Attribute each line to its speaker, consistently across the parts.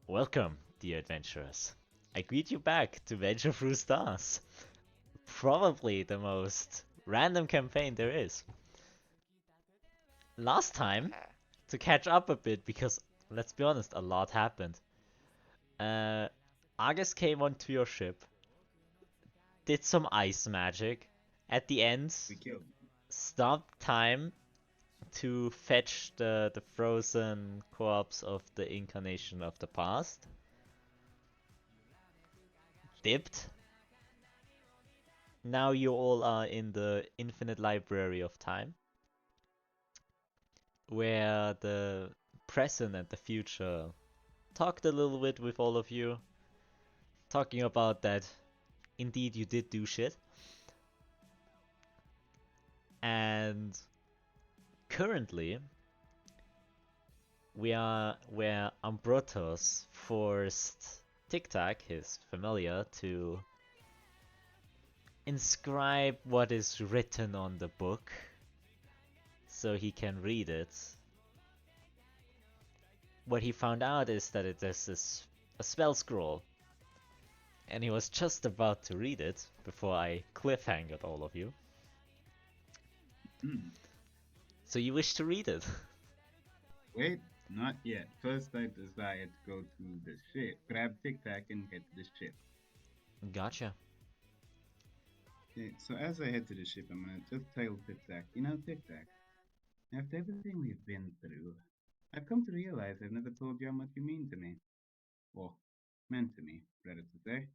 Speaker 1: Welcome, dear adventurers. I greet you back to Venture Through Stars. Probably the most random campaign there is. Last time, to catch up a bit, because let's be honest, a lot happened. Uh, Argus came onto your ship, did some ice magic. At the end,
Speaker 2: We killed.
Speaker 1: stopped time to fetch the frozen corpse of the incarnation of the past. Dipped. Now you all are in the infinite library of time, where the present and the future talked a little bit with all of you, talking about that indeed you did do shit. And currently, we are where Ambrotos forced Tic Tac, his familiar, to inscribe what is written on the book so he can read it. What he found out is that it is a spell scroll, and he was just about to read it before I cliffhanged all of you. So you wish to read it?
Speaker 2: Wait, not yet. First, I desire to go to the ship, grab Tic Tac, and head to the ship.
Speaker 1: Gotcha.
Speaker 2: Okay, so as I head to the ship, I'm gonna just tell Tic Tac, you know, Tic Tac, after everything we've been through, I've come to realize I've never told you how much you mean to me. Or, meant to me, better to say.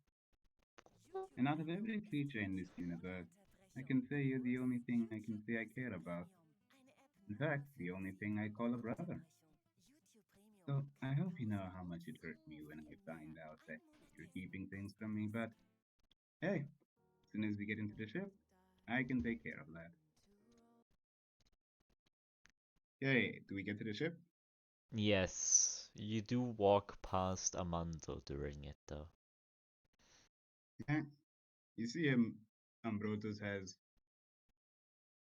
Speaker 2: And out of every creature in this universe, I can say you're the only thing I can say I care about. In fact, the only thing I call a brother. So I hope you know how much it hurt me when I find out that you're keeping things from me, but hey, as soon as we get into the ship, I can take care of that. Okay, do we get to the ship?
Speaker 1: Yes, you do walk past Armando during it though.
Speaker 2: Yeah. You see him, Ambrotos has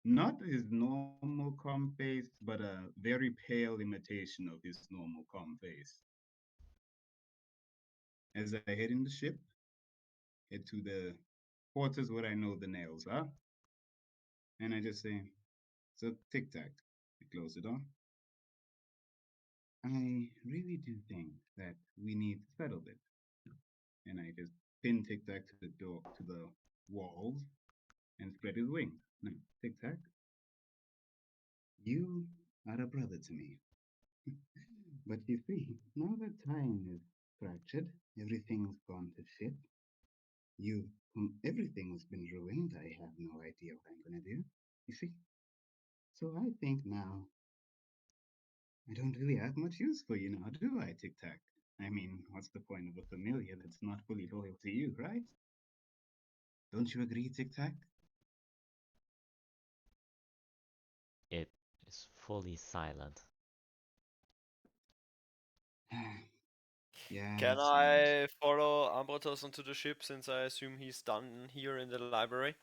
Speaker 2: not his normal calm face, but a very pale imitation of his normal calm face. As I head in the ship, head to the quarters where I know the nails are, and I just say, so tic tac, I close the door. I really do think that we need to settle this. And I just pin Tic Tac to the door, to the walls, and spread his wings. Now, Tic Tac, you are a brother to me. But you see, now that time is fractured, everything's gone to shit. Everything's been ruined. I have no idea what I'm gonna do. You see? So I think now I don't really have much use for you now, do I, Tic Tac? I mean, what's the point of a familiar that's not fully loyal to you, right? Don't you agree, Tic Tac?
Speaker 1: It is fully silent.
Speaker 2: Yeah,
Speaker 3: Can
Speaker 2: it seems.
Speaker 3: I follow Ambrotos onto the ship since I assume he's done here in the library?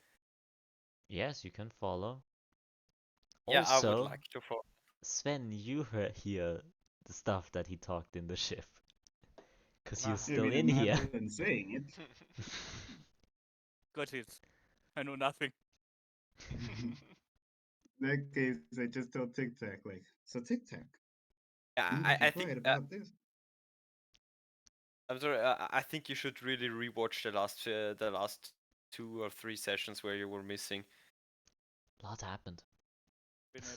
Speaker 1: Yes, you can follow.
Speaker 3: Yeah, I would
Speaker 1: Also,
Speaker 3: like to follow.
Speaker 1: Sven, you hear the stuff that he talked in the ship. Because you're
Speaker 4: Ah,
Speaker 2: I
Speaker 1: still
Speaker 2: mean,
Speaker 1: in
Speaker 2: I'm not
Speaker 1: here.
Speaker 2: done saying it.
Speaker 4: got it. I know nothing.
Speaker 2: In that case, I just told Tic Tac, like, so Tic Tac,
Speaker 3: Yeah,
Speaker 2: now that
Speaker 3: I
Speaker 2: you're
Speaker 3: think
Speaker 2: quiet about this,
Speaker 3: I'm sorry. I think you should really rewatch the last 2 or 3 sessions where you were missing.
Speaker 1: A lot happened.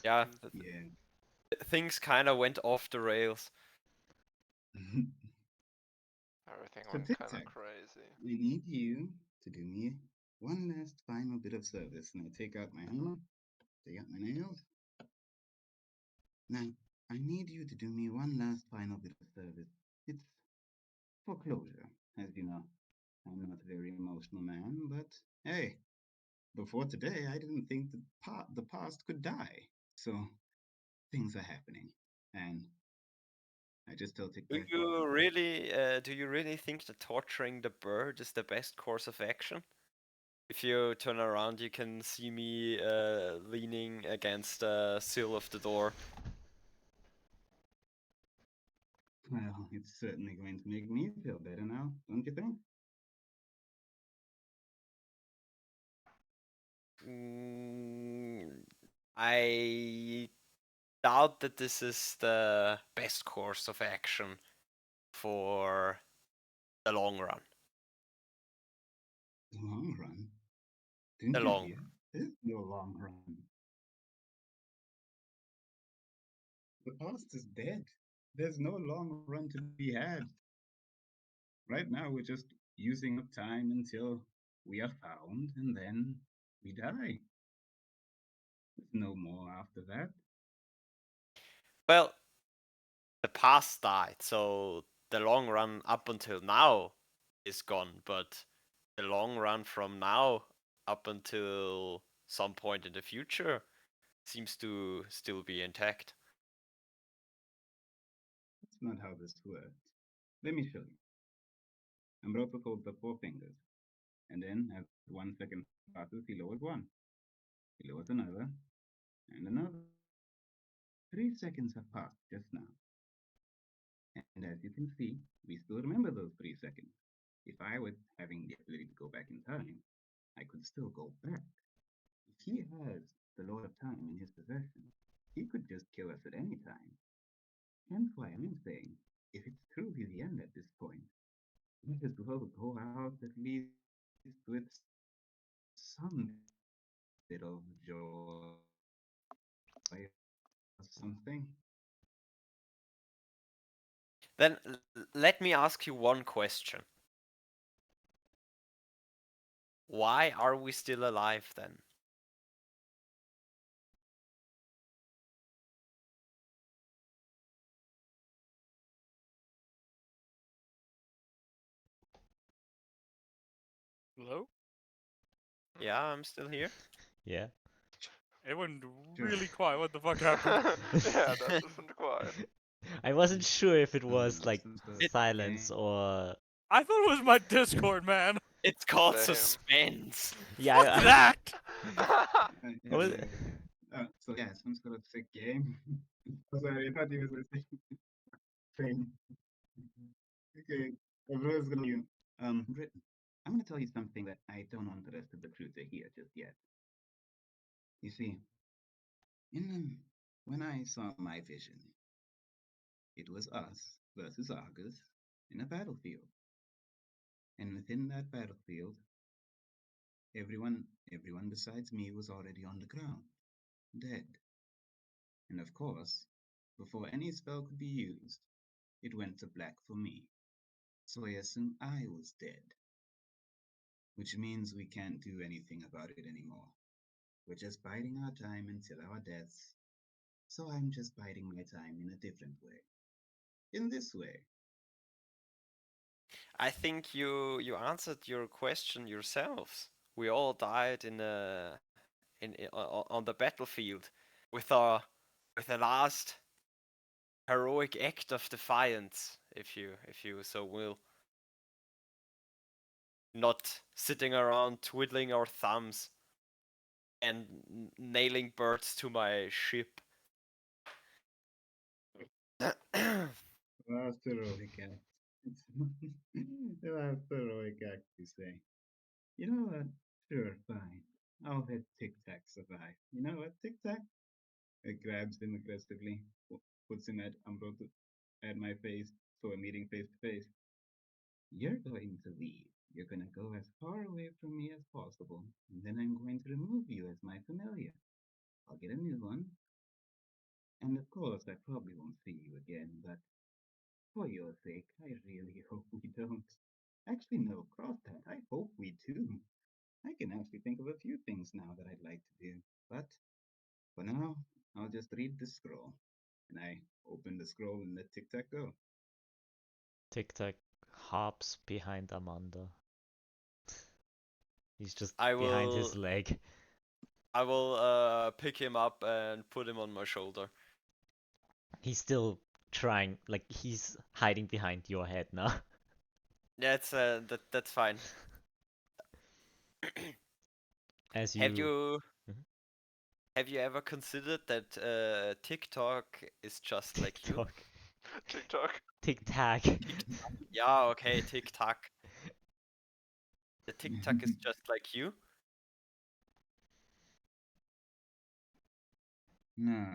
Speaker 3: Yeah,
Speaker 2: yeah.
Speaker 3: things kind of went off the rails.
Speaker 5: Everything
Speaker 2: So
Speaker 5: went
Speaker 2: Tic
Speaker 5: kind of
Speaker 2: Tac,
Speaker 5: crazy.
Speaker 2: I need you to do me one last final bit of service. And I take out my hammer, take out my nails. Now, I need you to do me one last final bit of service. It's for closure, as you know. I'm not a very emotional man, but hey, before today, I didn't think the past could die. So things are happening, and I just tell Tic Tac.
Speaker 3: Do you really think that torturing the bird is the best course of action? If you turn around, you can see me leaning against the sill of the door.
Speaker 2: Well, it's certainly going to make me feel better now, don't you think?
Speaker 3: I doubt that this is the best course of action for the long run.
Speaker 2: The long run?
Speaker 3: The
Speaker 2: Didn't you
Speaker 3: long
Speaker 2: hear? There's no long run. The past is dead. There's no long run to be had. Right now, we're just using up time until we are found, and then we die. There's no more after that.
Speaker 3: Well, the past died, so the long run up until now is gone, but the long run from now up until some point in the future seems to still be intact.
Speaker 2: That's not how this works. Let me show you. Ambrotos holds up 4 fingers, and then as 1 second passes, he lowers one. He lowers another, and another. 3 seconds have passed just now. And as you can see, we still remember those 3 seconds. If I was having the ability to go back in time, I could still go back. If he has the Lord of Time in his possession, he could just kill us at any time. Hence why I'm saying, if it's truly the end at this point, let us well go out at least with some bit of joy or something.
Speaker 3: Then let me ask you one question. Why are we still alive then?
Speaker 4: Hello?
Speaker 3: Yeah, I'm still here.
Speaker 1: Yeah.
Speaker 4: Everyone
Speaker 2: Sure.
Speaker 4: really quiet. What the fuck happened?
Speaker 5: Yeah, that wasn't quiet.
Speaker 1: I wasn't sure if it was like
Speaker 2: Some sort of
Speaker 1: silence
Speaker 2: game.
Speaker 1: or
Speaker 4: I thought it was my Discord, man.
Speaker 3: It's called
Speaker 5: Same.
Speaker 3: suspense.
Speaker 1: yeah.
Speaker 4: Fuck that!
Speaker 1: What was
Speaker 2: So yeah, some sort of sick game. Sorry, I thought you was saying. Okay, everyone's gonna you. Britain, I'm gonna tell you something that I don't want the rest of the crew to hear just yet. You see, when I saw my vision, it was us versus Argus in a battlefield, and within that battlefield, everyone besides me was already on the ground, dead. And of course, before any spell could be used, it went to black for me. So I assume I was dead. Which means we can't do anything about it anymore. We're just biding our time until our deaths. So I'm just biding my time in a different way. In this way.
Speaker 3: I think you answered your question yourselves. We all died on the battlefield with a last heroic act of defiance, if you so will. Not sitting around twiddling our thumbs and nailing birds to my ship.
Speaker 2: Last heroic act. The last heroic act, you say. You know what? Sure, fine. I'll let Tic Tac survive. You know what, Tic Tac? It grabs him aggressively, puts him at Ambroto, at my face, so we're meeting face to face. You're going to leave. You're going to go as far away from me as possible, and then I'm going to remove you as my familiar. I'll get a new one. And of course, I probably won't see you again, but for your sake, I really hope we don't. Actually, no, cross that. I hope we do. I can actually think of a few things now that I'd like to do, but for now, I'll just read the scroll. And I open the scroll and let Tic Tac go.
Speaker 1: Tic Tac hops behind Amanda. He's just
Speaker 3: I
Speaker 1: behind his
Speaker 3: will
Speaker 1: leg.
Speaker 3: I will pick him up and put him on my shoulder.
Speaker 1: He's still trying, like he's hiding behind your head now.
Speaker 3: Yeah, it's that's fine.
Speaker 1: As
Speaker 3: Have
Speaker 1: you
Speaker 3: you
Speaker 1: Mhm.
Speaker 3: have you ever considered that TikTok is just like you?
Speaker 1: TikTok.
Speaker 5: TikTok.
Speaker 1: Tic tac.
Speaker 3: Yeah, okay, tic tac. The tic tac is just like you.
Speaker 2: No.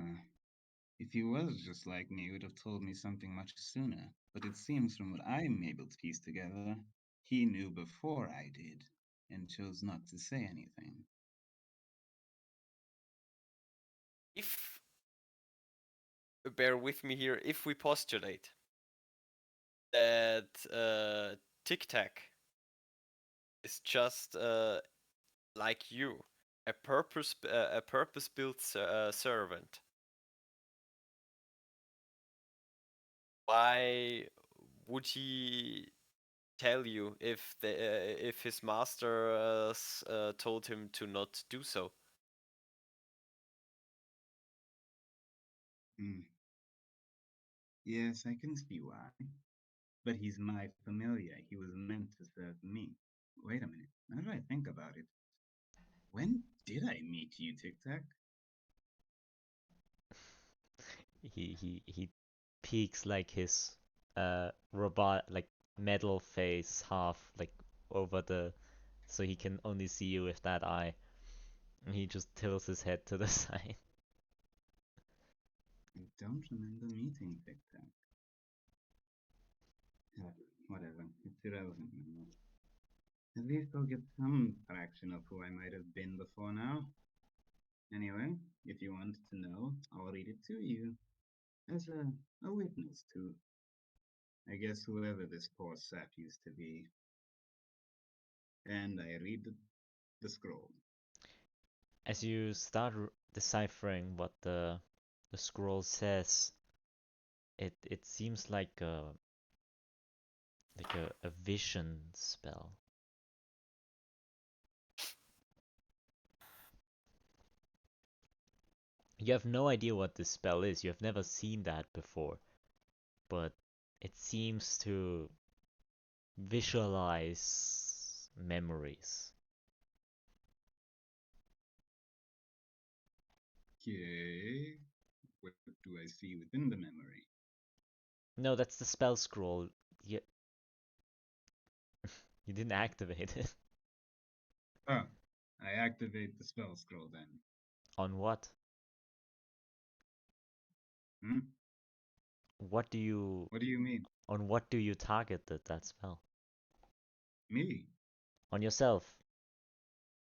Speaker 2: If he was just like me, he would have told me something much sooner. But it seems from what I'm able to piece together, he knew before I did, and chose not to say anything.
Speaker 3: If, bear with me here, if we postulate that tic tac is just like you, a purpose-built servant, why would he tell you if his master told him to not do so?
Speaker 2: Yes, I can see why. But he's my familiar. He was meant to serve me. Wait a minute. Now that I think about it, when did I meet you, Tic Tac?
Speaker 1: He peeks like his robot like metal face half like over the so he can only see you with that eye. And he just tilts his head to the side.
Speaker 2: I don't remember meeting Tic Tac. Whatever. It's irrelevant now. At least I'll get some fraction of who I might have been before now. Anyway, if you want to know, I'll read it to you. As a witness to, I guess, whoever this poor sap used to be. And I read the scroll.
Speaker 1: As you start deciphering what the scroll says, it seems like a vision spell. You have no idea what this spell is. You have never seen that before, but it seems to visualize memories.
Speaker 2: Okay. What do I see within the memory?
Speaker 1: No, that's the spell scroll. You, you didn't activate it.
Speaker 2: Oh, I activate the spell scroll then.
Speaker 1: On what?
Speaker 2: Hmm?
Speaker 1: What do you...
Speaker 2: What do you mean?
Speaker 1: On what do you target that spell?
Speaker 2: Me?
Speaker 1: On yourself.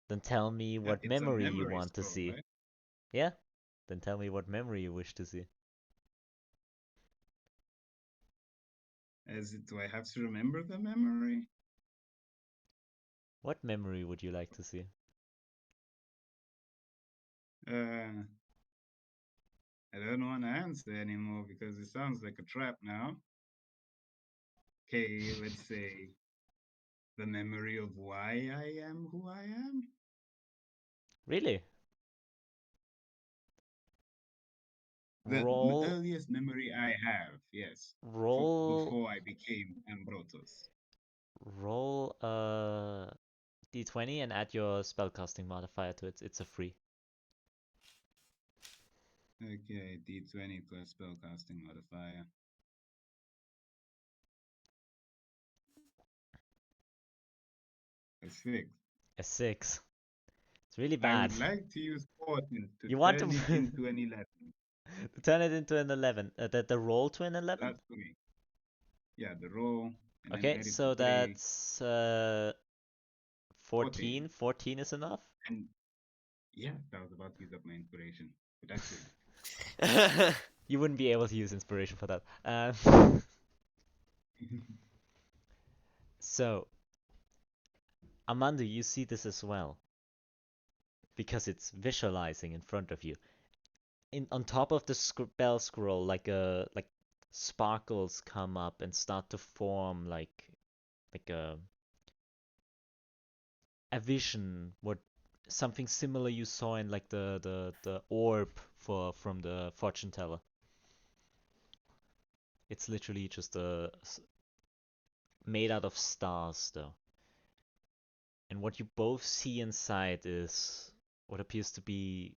Speaker 1: Then tell me
Speaker 2: Yeah,
Speaker 1: what
Speaker 2: it's a
Speaker 1: memory you
Speaker 2: memory
Speaker 1: want to
Speaker 2: scroll,
Speaker 1: see.
Speaker 2: right?
Speaker 1: Yeah? Then tell me what memory you wish to see.
Speaker 2: Do I have to remember the memory?
Speaker 1: What memory would you like to see?
Speaker 2: I don't want to answer anymore because it sounds like a trap now. Okay, let's say the memory of why I am who I am.
Speaker 1: Really?
Speaker 2: The
Speaker 1: Roll...
Speaker 2: earliest memory I have, yes,
Speaker 1: Roll...
Speaker 2: before I became Ambrotos.
Speaker 1: Roll a d20 and add your spellcasting modifier to it. It's a free.
Speaker 2: Okay, d20 plus spellcasting modifier. A 6.
Speaker 1: A 6. It's really
Speaker 2: I
Speaker 1: bad.
Speaker 2: would like to use Fortune to
Speaker 1: You want
Speaker 2: turn it
Speaker 1: to
Speaker 2: into an 11.
Speaker 1: to turn it into an 11. The roll to an 11?
Speaker 2: That's me. Yeah, the roll, and then
Speaker 1: Okay,
Speaker 2: add it to
Speaker 1: so
Speaker 2: 3.
Speaker 1: that's
Speaker 2: 14.
Speaker 1: 14. 14 is enough?
Speaker 2: And yeah, I was about to use up my inspiration, but that's good.
Speaker 1: You wouldn't be able to use inspiration for that. So, Armando, you see this as well. Because it's visualizing in front of you. On top of the spell scroll, like sparkles come up and start to form like a vision, what something similar you saw in like the orb from the fortune teller. It's literally just made out of stars though. And what you both see inside is what appears to be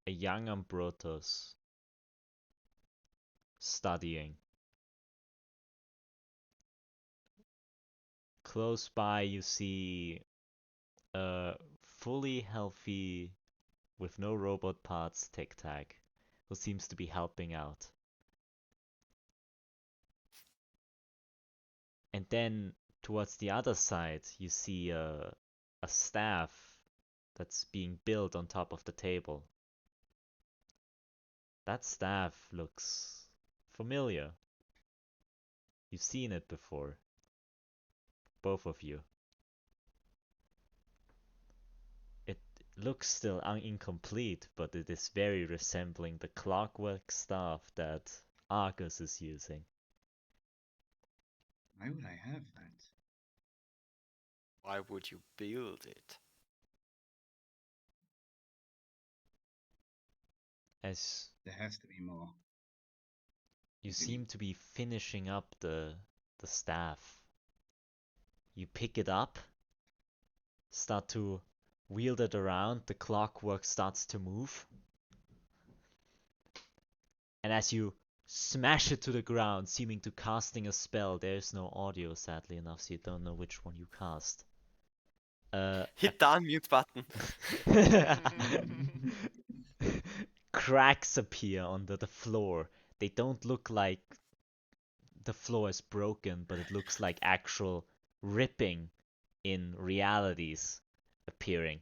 Speaker 1: a young Ambrotos studying. close by you see a fully healthy, with no robot parts, Tic Tac, who seems to be helping out. And then towards the other side, you see a staff that's being built on top of the table. That staff looks familiar. You've seen it before. Both of you. It looks still incomplete, but it is very resembling the clockwork staff that Argus is using.
Speaker 2: Why would I have that?
Speaker 3: Why would you build it?
Speaker 1: As
Speaker 2: There has to be more.
Speaker 1: you
Speaker 2: Continue.
Speaker 1: seem to be finishing up the staff. You pick it up, start to wield it around, the clockwork starts to move. And as you smash it to the ground, seeming to casting a spell, there's no audio, sadly enough, so you don't know which one you cast.
Speaker 3: Hit the unmute button.
Speaker 1: Cracks appear under the floor. They don't look like the floor is broken, but it looks like actual ripping in realities appearing.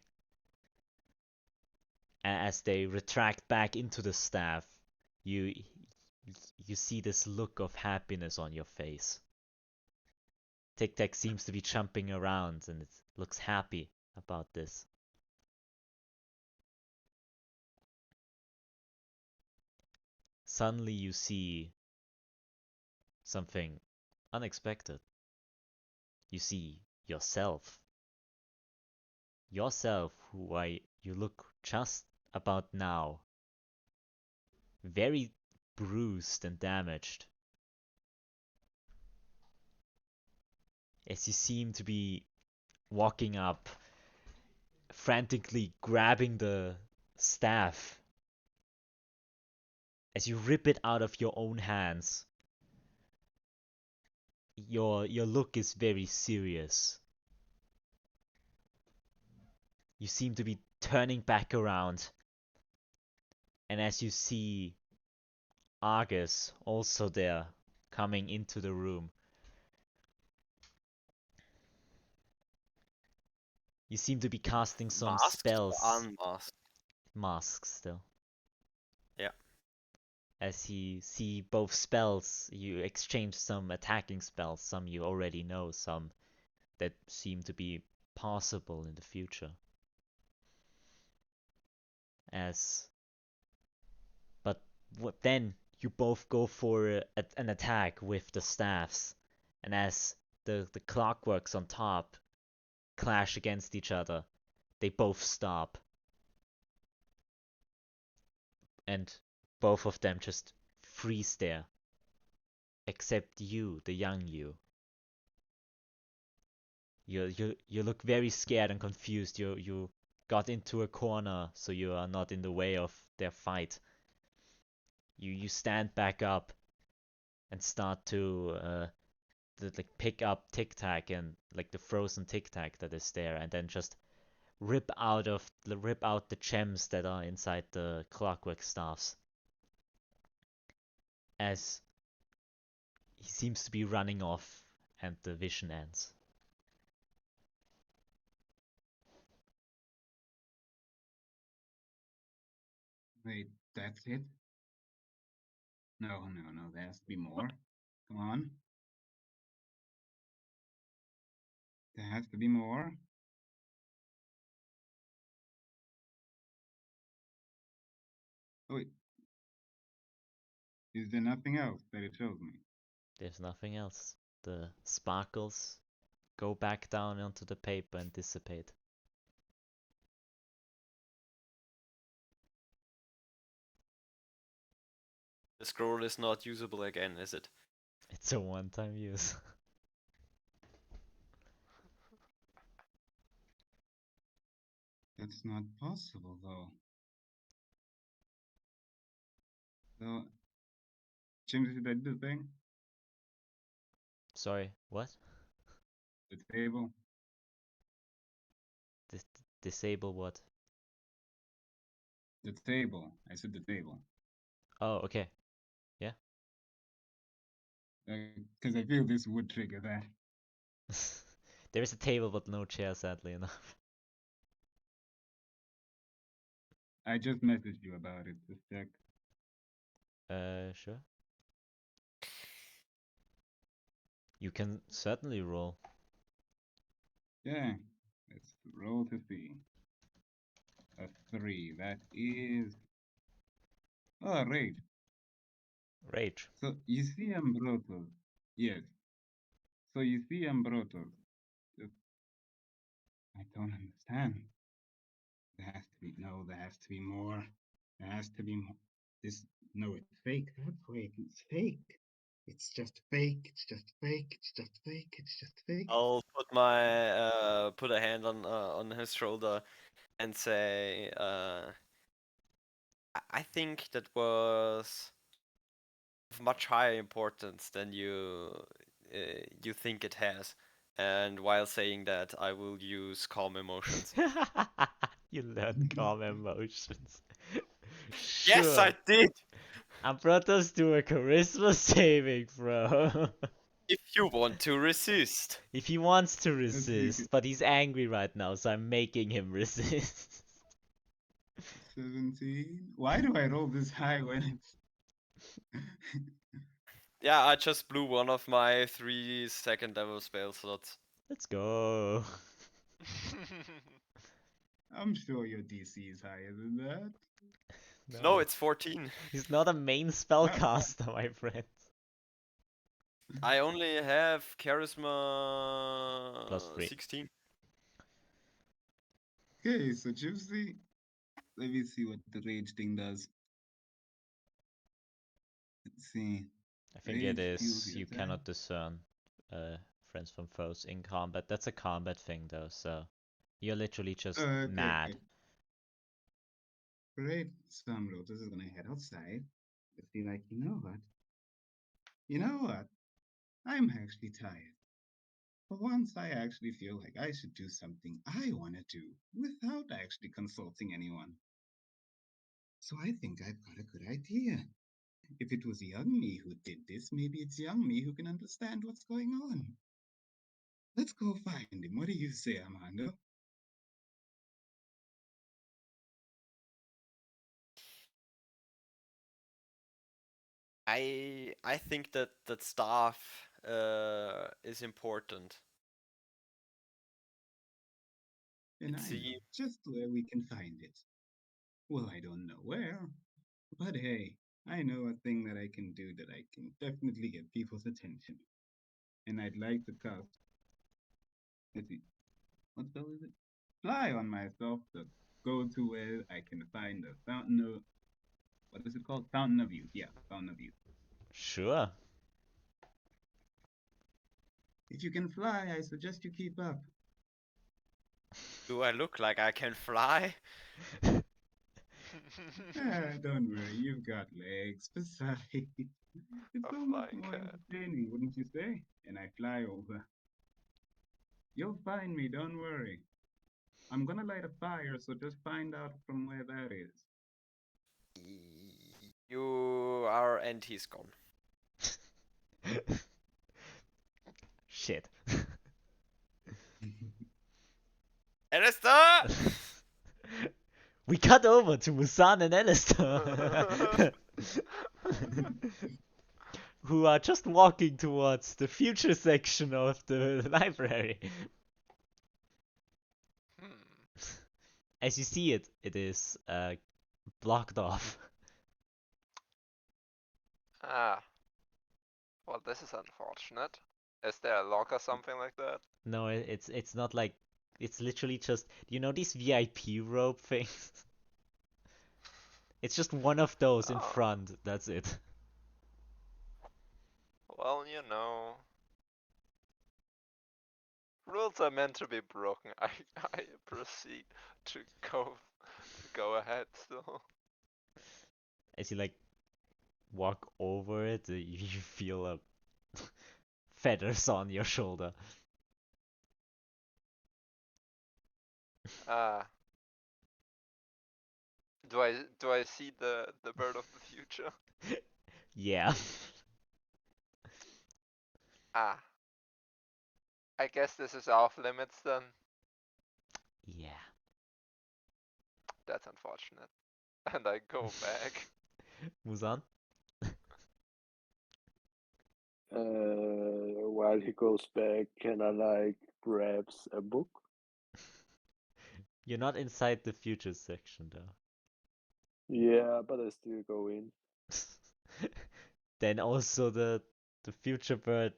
Speaker 1: And as they retract back into the staff, you see this look of happiness on your face. Tic Tac seems to be jumping around and it looks happy about this. Suddenly you see something unexpected. You see yourself. Yourself, you look just about now very bruised and damaged. As you seem to be walking up, frantically grabbing the staff. As you rip it out of your own hands, your look is very serious. You seem to be turning back around, and as you see Argus also there, coming into the room, you seem to be casting some
Speaker 3: Masked
Speaker 1: spells.
Speaker 3: or unmasked?
Speaker 1: Masks still.
Speaker 3: Yeah.
Speaker 1: As you see both spells, you exchange some attacking spells, some you already know, some that seem to be possible in the future. But then you both go for an attack with the staffs, and as the clockworks on top clash against each other, they both stop. And both of them just freeze there. Except you, the young you. You look very scared and confused. You got into a corner, so you are not in the way of their fight. You stand back up and start to like pick up Tic Tac and like the frozen Tic Tac that is there, and then just rip out the gems that are inside the clockwork staffs. As he seems to be running off, and the vision ends.
Speaker 2: Wait, that's it? No, there has to be more. Come on. There has to be more. Oh, wait. Is there nothing else that it shows me?
Speaker 1: There's nothing else. The sparkles go back down onto the paper and dissipate.
Speaker 3: The scroll is not usable again, is it?
Speaker 1: It's a one-time use.
Speaker 2: That's not possible, though. So, James, did I do the thing?
Speaker 1: Sorry, what?
Speaker 2: The table.
Speaker 1: Disable what?
Speaker 2: The table. I said the table.
Speaker 1: Oh, okay.
Speaker 2: Because I feel this would trigger that.
Speaker 1: There is a table but no chair, sadly enough.
Speaker 2: I just messaged you about it. Just check.
Speaker 1: Sure. You can certainly roll.
Speaker 2: Yeah. Let's roll to see. A 3. That is. Oh, right.
Speaker 1: Rage.
Speaker 2: So you see Ambrotos. Yes. So you see Ambrotos. Just, I don't understand. There has to be no. There has to be more. There has to be more. This no. It's fake. That's fake. It's fake. It's just fake. It's just fake. It's just fake. It's just fake.
Speaker 3: I'll put a hand on his shoulder and say, I think that was of much higher importance than you think it has. And while saying that, I will use calm emotions.
Speaker 1: You learned calm emotions.
Speaker 3: Yes,
Speaker 1: Sure.
Speaker 3: I did.
Speaker 1: Ambrotos do a charisma saving throw.
Speaker 3: If you want to resist.
Speaker 1: If he wants to
Speaker 2: Let's see.
Speaker 1: resist, but he's angry right now, so I'm making him resist.
Speaker 2: 17. Why do I roll this high when it's?
Speaker 3: Yeah, I just blew one of my 3 second level spell slots.
Speaker 1: Let's go.
Speaker 2: I'm sure your DC is higher than that.
Speaker 3: No, it's 14.
Speaker 1: He's not a main spellcaster, my friend.
Speaker 3: I only have charisma
Speaker 1: +3.
Speaker 3: 16.
Speaker 2: Okay, so Gypsy, let me see what the rage thing does. Let's see.
Speaker 1: I think it
Speaker 2: Rage fuels
Speaker 1: is
Speaker 2: your
Speaker 1: you
Speaker 2: attack.
Speaker 1: cannot discern friends from foes in combat. That's a combat thing though, so you're literally just
Speaker 2: Okay,
Speaker 1: mad.
Speaker 2: okay. Great. So Ambrotos is gonna head outside. Just be like, you know what? You know what? I'm actually tired. For once, I actually feel like I should do something I want to do without actually consulting anyone. So I think I've got a good idea. If it was young me who did this, maybe it's young me who can understand what's going on. Let's go find him. What do you say, Armando?
Speaker 3: I think that staff is important.
Speaker 2: And I know just where we can find it. Well, I don't know where, but hey, I know a thing that I can do that I can definitely get people's attention. And I'd like to cast. Let's see. What spell is it? Fly on myself to go to where I can find a fountain of. What is it called? Fountain of Youth. Yeah, Fountain of Youth.
Speaker 1: Sure.
Speaker 2: If you can fly, I suggest you keep up.
Speaker 3: Do I look like I can fly?
Speaker 2: Don't worry, you've got legs. Besides, it's
Speaker 5: A
Speaker 2: so much
Speaker 5: flying
Speaker 2: more
Speaker 5: cat.
Speaker 2: entertaining, wouldn't you say? And I fly over. You'll find me, don't worry. I'm gonna light a fire, so just find out from where that is.
Speaker 3: You are, and he's gone.
Speaker 1: Shit.
Speaker 3: Alastor!
Speaker 1: We cut over to Muzan and Alastor, who are just walking towards the future section of the library. As you see it, it is blocked off.
Speaker 5: Ah. Well, this is unfortunate. Is there a lock or something like that?
Speaker 1: No, it's not like, it's literally just, you know these VIP rope things? It's just one of those in
Speaker 5: Oh.
Speaker 1: front, that's it.
Speaker 5: Well, you know. Rules are meant to be broken. I proceed to go ahead still.
Speaker 1: As you like walk over it, you feel feathers on your shoulder.
Speaker 5: Ah. Do I see the bird of the future?
Speaker 1: Yeah.
Speaker 5: Ah. I guess this is off limits then.
Speaker 1: Yeah.
Speaker 5: That's unfortunate. And I go back.
Speaker 1: Muzan?
Speaker 6: While he goes back, can I like grabs a book?
Speaker 1: You're not inside the future section though.
Speaker 6: Yeah, but I still go in.
Speaker 1: Then also the future bird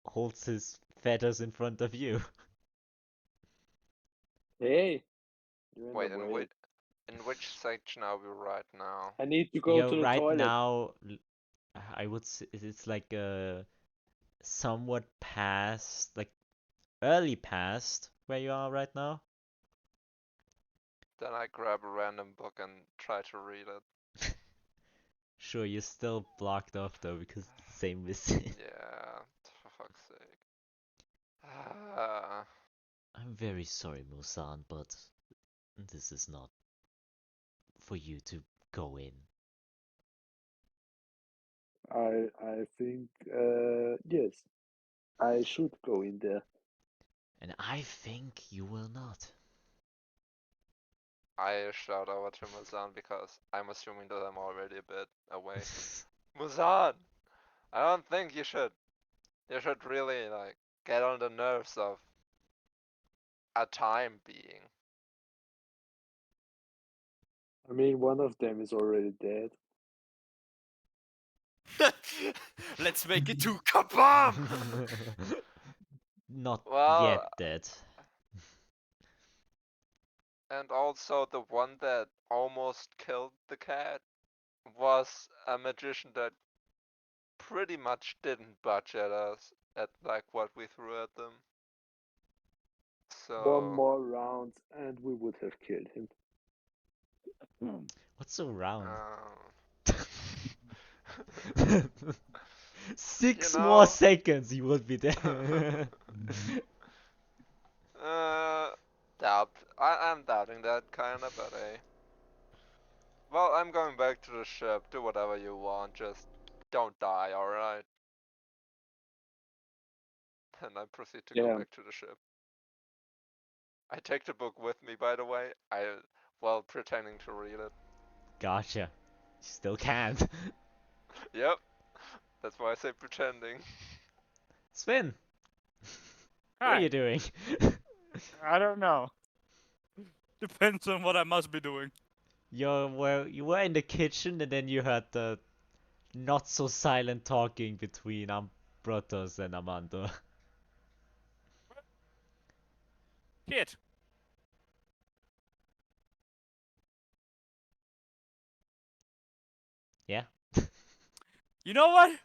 Speaker 1: holds his feathers in front of you.
Speaker 6: Hey, you're in
Speaker 5: Wait,
Speaker 6: the way.
Speaker 5: in which section are we right now?
Speaker 6: I need to go
Speaker 1: You're
Speaker 6: to the
Speaker 1: right
Speaker 6: toilet.
Speaker 1: now, I would say it's like somewhat past, like early past where you are right now.
Speaker 5: Then I grab a random book and try to read it.
Speaker 1: Sure, you're still blocked off though because it's the same visit.
Speaker 5: Yeah, for fuck's sake. Ah.
Speaker 1: I'm very sorry, Musan, but this is not for you to go in.
Speaker 6: I think yes, I should go in there.
Speaker 1: And I think you will not.
Speaker 5: I shout over to Muzan because I'm assuming that I'm already a bit away. Muzan! I don't think you should. You should really, like, get on the nerves of a time being.
Speaker 6: I mean, one of them is already dead.
Speaker 3: Let's make it two kabam!
Speaker 1: Not
Speaker 5: Well,
Speaker 1: yet dead.
Speaker 5: and also the one that almost killed the cat was a magician that pretty much didn't budge at us, at like what we threw at them.
Speaker 6: One
Speaker 5: So,
Speaker 6: more round and we would have killed him.
Speaker 1: What's so round?
Speaker 5: you
Speaker 1: 6
Speaker 5: know,
Speaker 1: more seconds, you will be dead.
Speaker 5: I'm doubting that kinda, but hey. Well, I'm going back to the ship. Do whatever you want, just don't die, alright? And I proceed to go
Speaker 6: Yeah,
Speaker 5: back to the ship. I take the book with me, by the way. While pretending to read it.
Speaker 1: Gotcha. You still can't.
Speaker 5: Yep, that's why I say pretending.
Speaker 1: Sven, what are
Speaker 4: Hi.
Speaker 1: you doing?
Speaker 4: I don't know. Depends on what I must be doing.
Speaker 1: You were in the kitchen and then you heard the not so silent talking between Ambrotos and Armado.
Speaker 4: Shit.
Speaker 1: Yeah?
Speaker 4: You know what?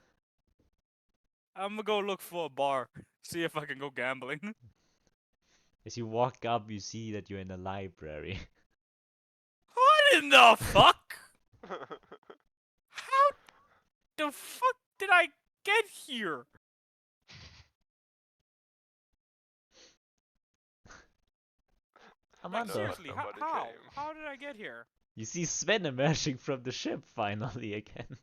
Speaker 4: I'm gonna go look for a bar. See if I can go gambling.
Speaker 1: As you walk up, you see that you're in a library.
Speaker 4: What in the fuck? How the fuck did I get here? Like
Speaker 1: Armando,
Speaker 4: seriously,
Speaker 5: Nobody
Speaker 4: how?
Speaker 5: came.
Speaker 4: How did I get here?
Speaker 1: you see Sven emerging from the ship finally again.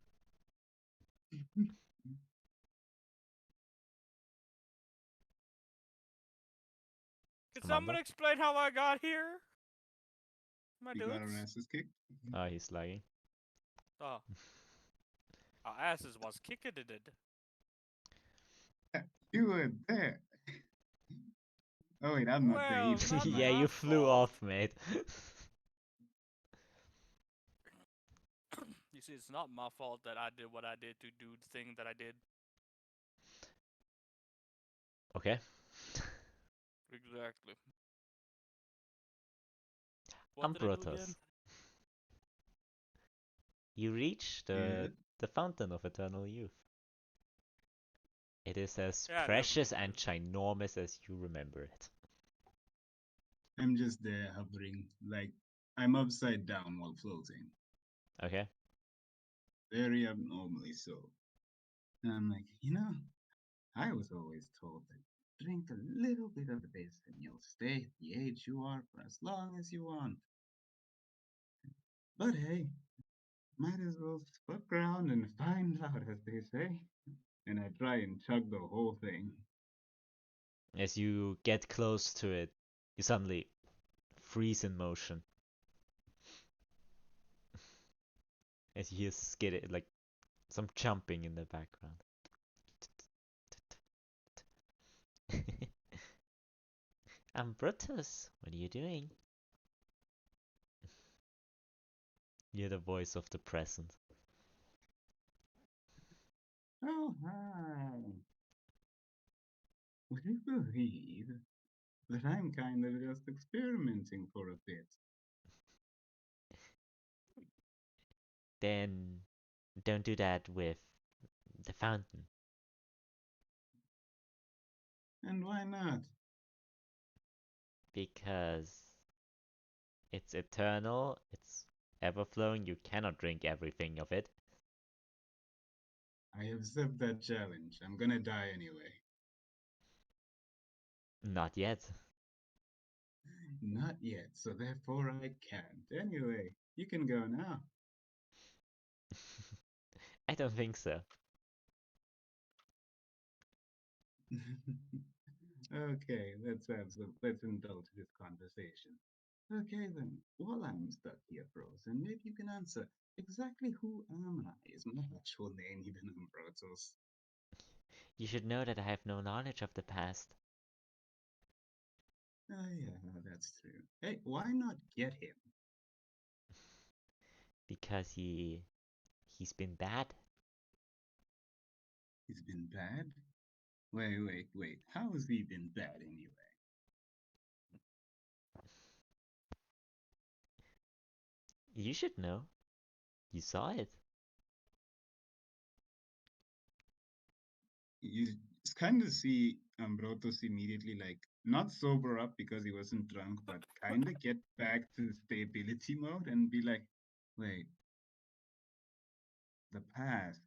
Speaker 4: Can
Speaker 1: Armando?
Speaker 4: someone explain how I got here? My
Speaker 2: You got our
Speaker 4: dudes?
Speaker 2: asses kicked.
Speaker 1: Oh, he's lagging.
Speaker 4: Oh. Our asses was kicked it.
Speaker 2: You were there. Oh wait, I'm not there
Speaker 4: Well,
Speaker 2: either.
Speaker 4: not
Speaker 1: Yeah,
Speaker 4: my
Speaker 1: you flew
Speaker 4: fault.
Speaker 1: off, mate.
Speaker 4: You see, it's not my fault that I did what I did to do the thing that I did.
Speaker 1: Okay.
Speaker 4: Exactly. What did I do again?
Speaker 1: Ambrotos. You reach
Speaker 2: Yeah.
Speaker 1: the fountain of eternal youth. It is as
Speaker 4: Yeah,
Speaker 1: precious and ginormous as you remember it.
Speaker 2: I'm just there hovering, like I'm upside down while floating.
Speaker 1: Okay?
Speaker 2: Very abnormally so. And I'm like, I was always told that drink a little bit of this and you'll stay at the age you are for as long as you want. But hey, might as well fuck around and find out, as they say. And I try and chug the whole thing.
Speaker 1: As you get close to it, you suddenly freeze in motion. As you hear skid, like some jumping in the background. Ambrotos, what are you doing? You hear the voice of the present.
Speaker 2: Oh, hi. Would you believe that I'm kind of just experimenting for a bit?
Speaker 1: Then don't do that with the fountain.
Speaker 2: And why not?
Speaker 1: Because it's eternal, it's ever flowing, you cannot drink everything of it.
Speaker 2: I accept that challenge. I'm gonna die anyway.
Speaker 1: Not yet.
Speaker 2: Not yet, so therefore I can't. Anyway, you can go now.
Speaker 1: I don't think so.
Speaker 2: Okay, let's indulge this conversation. Okay then, while I'm stuck here frozen, maybe you can answer exactly who am I? Is my actual name even Ambrotos?
Speaker 1: You should know that I have no knowledge of the past.
Speaker 2: Oh yeah, that's true. Hey, why not get him?
Speaker 1: Because he's been bad.
Speaker 2: He's been bad? Wait. How has he been bad anyway?
Speaker 1: You should know. You saw it.
Speaker 2: You kind of see Ambrotos immediately, like, not sober up because he wasn't drunk, but kind of get back to stability mode and be like, wait, the past,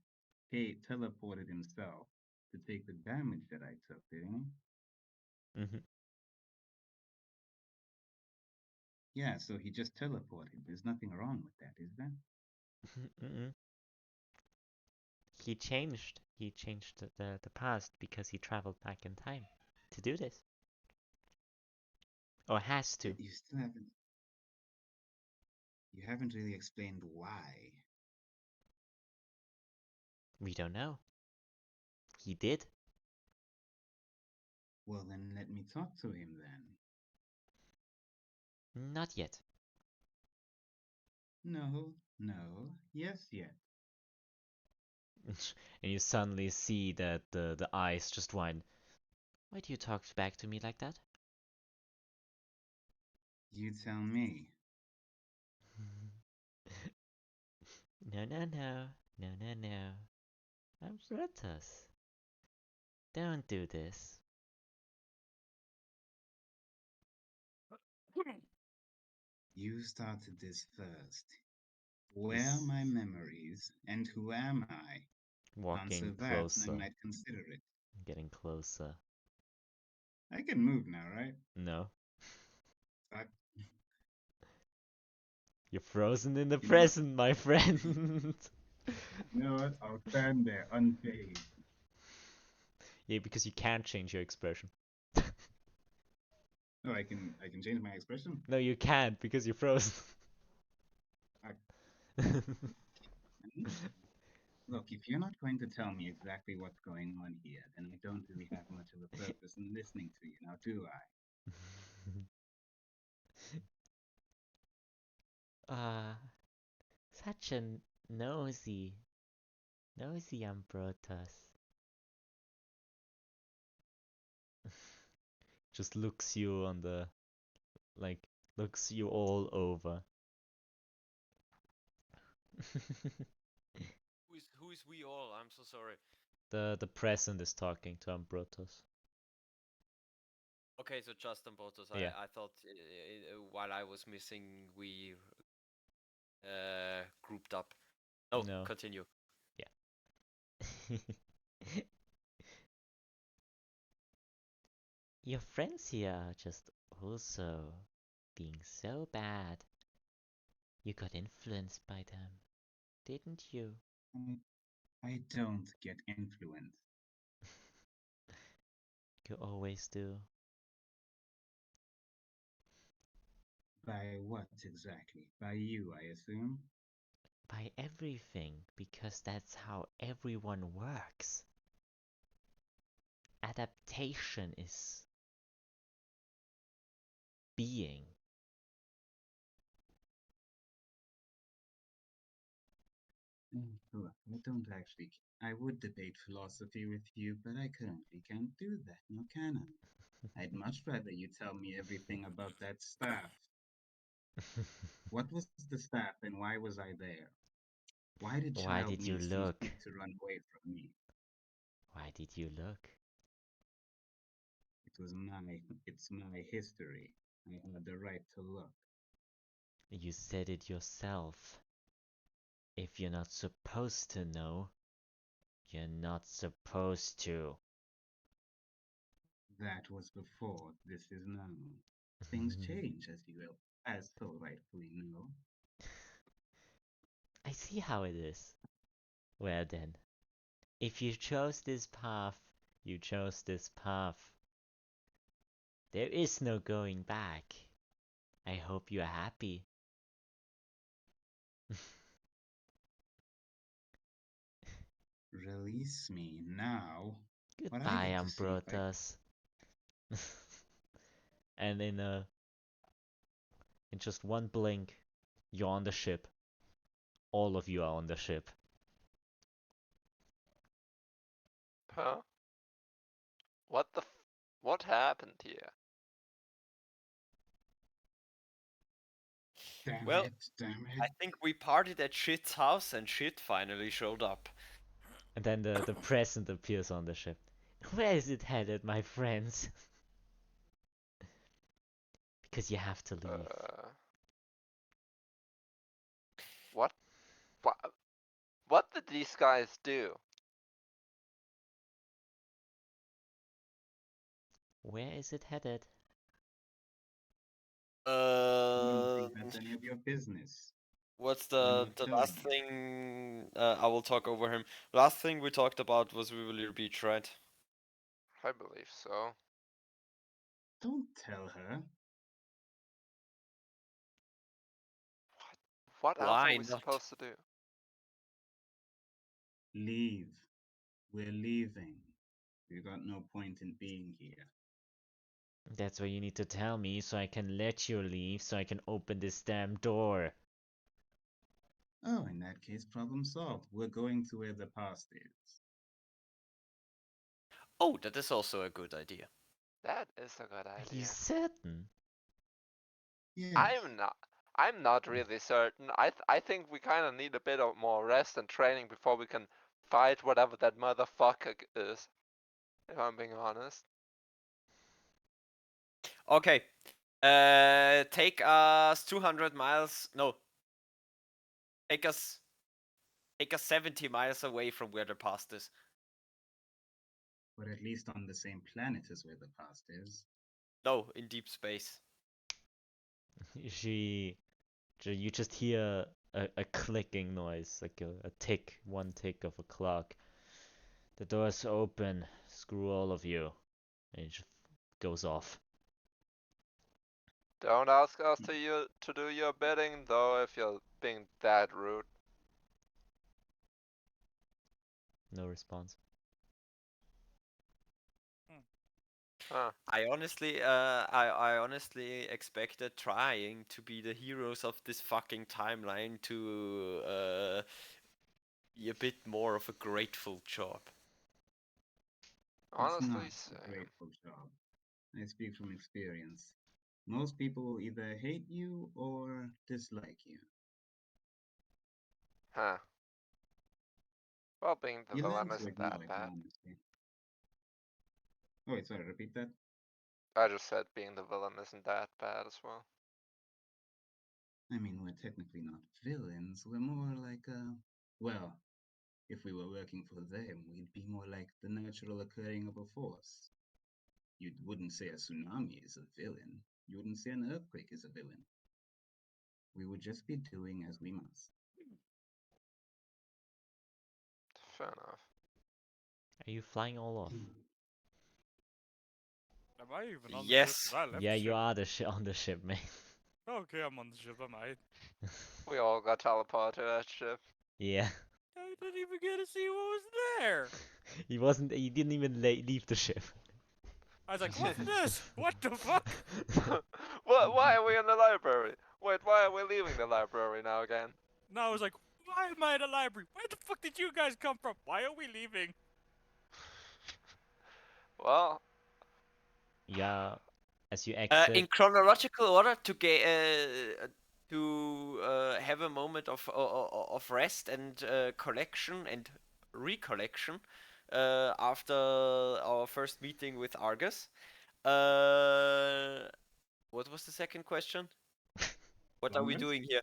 Speaker 2: Kate teleported himself to take the damage that I took, didn't he?
Speaker 1: Mm-hmm.
Speaker 2: Yeah, so he just teleported. There's nothing wrong with that, is there?
Speaker 1: Mm-mm. He changed. He changed the past because he traveled back in time to do this. Or has to.
Speaker 2: But you haven't really explained why.
Speaker 1: We don't know. He did.
Speaker 2: Well, then let me talk to him then.
Speaker 1: Not yet.
Speaker 2: No, yes, yet.
Speaker 1: And you suddenly see that the eyes just widen. Why do you talk back to me like that?
Speaker 2: You tell me.
Speaker 1: No, no, no. No, no, no. Ambrotos. Don't do this.
Speaker 2: You started this first. Where are
Speaker 1: He's
Speaker 2: my memories, and who am I? Answer
Speaker 1: walking
Speaker 2: that, and I
Speaker 1: closer.
Speaker 2: might consider it.
Speaker 1: Getting closer.
Speaker 2: I can move now, right?
Speaker 1: No.
Speaker 2: Fuck.
Speaker 1: You're frozen in the
Speaker 2: You know what?
Speaker 1: present, my friend.
Speaker 2: You know what? I'll stand there unfazed.
Speaker 1: Yeah, because you can't change your expression.
Speaker 2: Oh, I can change my expression.
Speaker 1: No, you can't because you're frozen.
Speaker 2: Fuck. Look, if you're not going to tell me exactly what's going on here, then I don't really have much of a purpose in listening to you, now do I?
Speaker 1: Such a nosy, nosy Ambrotos. Just looks you on the, like, looks you all over.
Speaker 3: Who is we all? I'm so sorry.
Speaker 1: The present is talking to Ambrotos.
Speaker 3: Okay, so just Ambrotos.
Speaker 1: Yeah.
Speaker 3: I thought while I was missing, we grouped up. Oh,
Speaker 1: No.
Speaker 3: continue.
Speaker 1: Yeah. Your friends here are just also being so bad. You got influenced by them, didn't you?
Speaker 2: I don't get influenced.
Speaker 1: You always do.
Speaker 2: By what exactly? By you, I assume?
Speaker 1: By everything, because that's how everyone works. Adaptation is being.
Speaker 2: Look, I don't actually. I would debate philosophy with you, but I currently can't do that, no can I? I'd much rather you tell me everything about that staff. What was the staff and why was I there? Why did
Speaker 1: Why
Speaker 2: child
Speaker 1: did you
Speaker 2: me seem
Speaker 1: look?
Speaker 2: to run away from me?
Speaker 1: Why did you look?
Speaker 2: It's my history. I had the right to look.
Speaker 1: You said it yourself. If you're not supposed to know, you're not supposed to.
Speaker 2: That was before, this is now. Things change, as you will, as so rightfully know.
Speaker 1: I see how it is. Well then, if you chose this path, you chose this path. There is no going back. I hope you're happy.
Speaker 2: Release me now. But I
Speaker 1: Goodbye,
Speaker 2: get to see if I
Speaker 1: Ambrotos. And in just one blink, you're on the ship. All of you are on the ship.
Speaker 5: Huh? What happened here?
Speaker 3: Well,
Speaker 2: damn
Speaker 3: I
Speaker 2: it.
Speaker 3: think we partied at Shit's house and Shit finally showed up.
Speaker 1: And then the present appears on the ship. Where is it headed, my friends? Because you have to leave.
Speaker 5: What? What? What did these guys do?
Speaker 1: Where is it headed?
Speaker 2: I don't think
Speaker 3: Um,
Speaker 2: that's any of your business.
Speaker 3: what's
Speaker 2: You're
Speaker 3: the
Speaker 2: not
Speaker 3: the
Speaker 2: telling
Speaker 3: last
Speaker 2: me.
Speaker 3: thing? I will talk over him. Last thing we talked about was River Beach, right?
Speaker 5: I believe so.
Speaker 2: Don't tell her.
Speaker 5: What else are
Speaker 3: Why
Speaker 5: we
Speaker 3: not?
Speaker 5: supposed to do?
Speaker 2: Leave. We're leaving. You got no point in being here.
Speaker 1: That's what you need to tell me so I can let you leave so I can open this damn door.
Speaker 2: Oh, in that case, problem solved. We're going to where the past is.
Speaker 3: Oh, that is also a good idea.
Speaker 5: That is a good
Speaker 1: Are you
Speaker 5: idea.
Speaker 1: certain?
Speaker 2: Yes.
Speaker 5: I'm not really certain. I think we kind of need a bit of more rest and training before we can fight whatever that motherfucker is. If I'm being honest.
Speaker 3: Okay. Take us 200 miles. No. Take us 70 miles away from where the past is.
Speaker 2: But at least on the same planet as where the past is.
Speaker 3: No, in deep space.
Speaker 1: You just hear a clicking noise, like a tick, one tick of a clock. The door's open. Screw all of you. And it just goes off.
Speaker 5: Don't ask us to do your bidding though if you're being that rude.
Speaker 1: No response.
Speaker 5: Huh.
Speaker 3: I honestly expected trying to be the heroes of this fucking timeline to be a bit more of a grateful job.
Speaker 2: It's not
Speaker 5: Honestly,
Speaker 2: a
Speaker 5: same.
Speaker 2: grateful job. I speak from experience. Most people will either hate you or dislike you.
Speaker 5: Huh. Well, being the
Speaker 2: You learn
Speaker 5: villain
Speaker 2: to
Speaker 5: isn't that
Speaker 2: acknowledge
Speaker 5: bad.
Speaker 2: honesty. Oh, wait, sorry, repeat that.
Speaker 5: I just said being the villain isn't that bad as well.
Speaker 2: I mean, we're technically not villains. We're more like, well, if we were working for them, we'd be more like the natural occurring of a force. You wouldn't say a tsunami is a villain. You wouldn't say an earthquake is a villain. We would just be doing as we must.
Speaker 5: Fair enough.
Speaker 1: Are you flying all off?
Speaker 4: Am I even on the
Speaker 3: Yes.
Speaker 4: ship? 'Cause I left
Speaker 1: Yeah,
Speaker 4: the
Speaker 1: you
Speaker 4: ship.
Speaker 1: are on the ship, man.
Speaker 4: Okay, I'm on the ship. I'm alright.
Speaker 5: We all got teleported to that ship.
Speaker 1: Yeah.
Speaker 4: I didn't even get to see what was there.
Speaker 1: He wasn't. He didn't even leave the ship.
Speaker 4: I was like, what's this? What the fuck?
Speaker 5: Why are we in the library? Wait, why are we leaving the library now again?
Speaker 4: Now I was like, why am I in a library? Where the fuck did you guys come from? Why are we leaving?
Speaker 5: Well,
Speaker 1: Yeah. As you exit.
Speaker 3: In chronological order to get have a moment of rest and collection and recollection after our first meeting with Argus. What was the second question? What are we
Speaker 2: Long rest?
Speaker 3: doing here?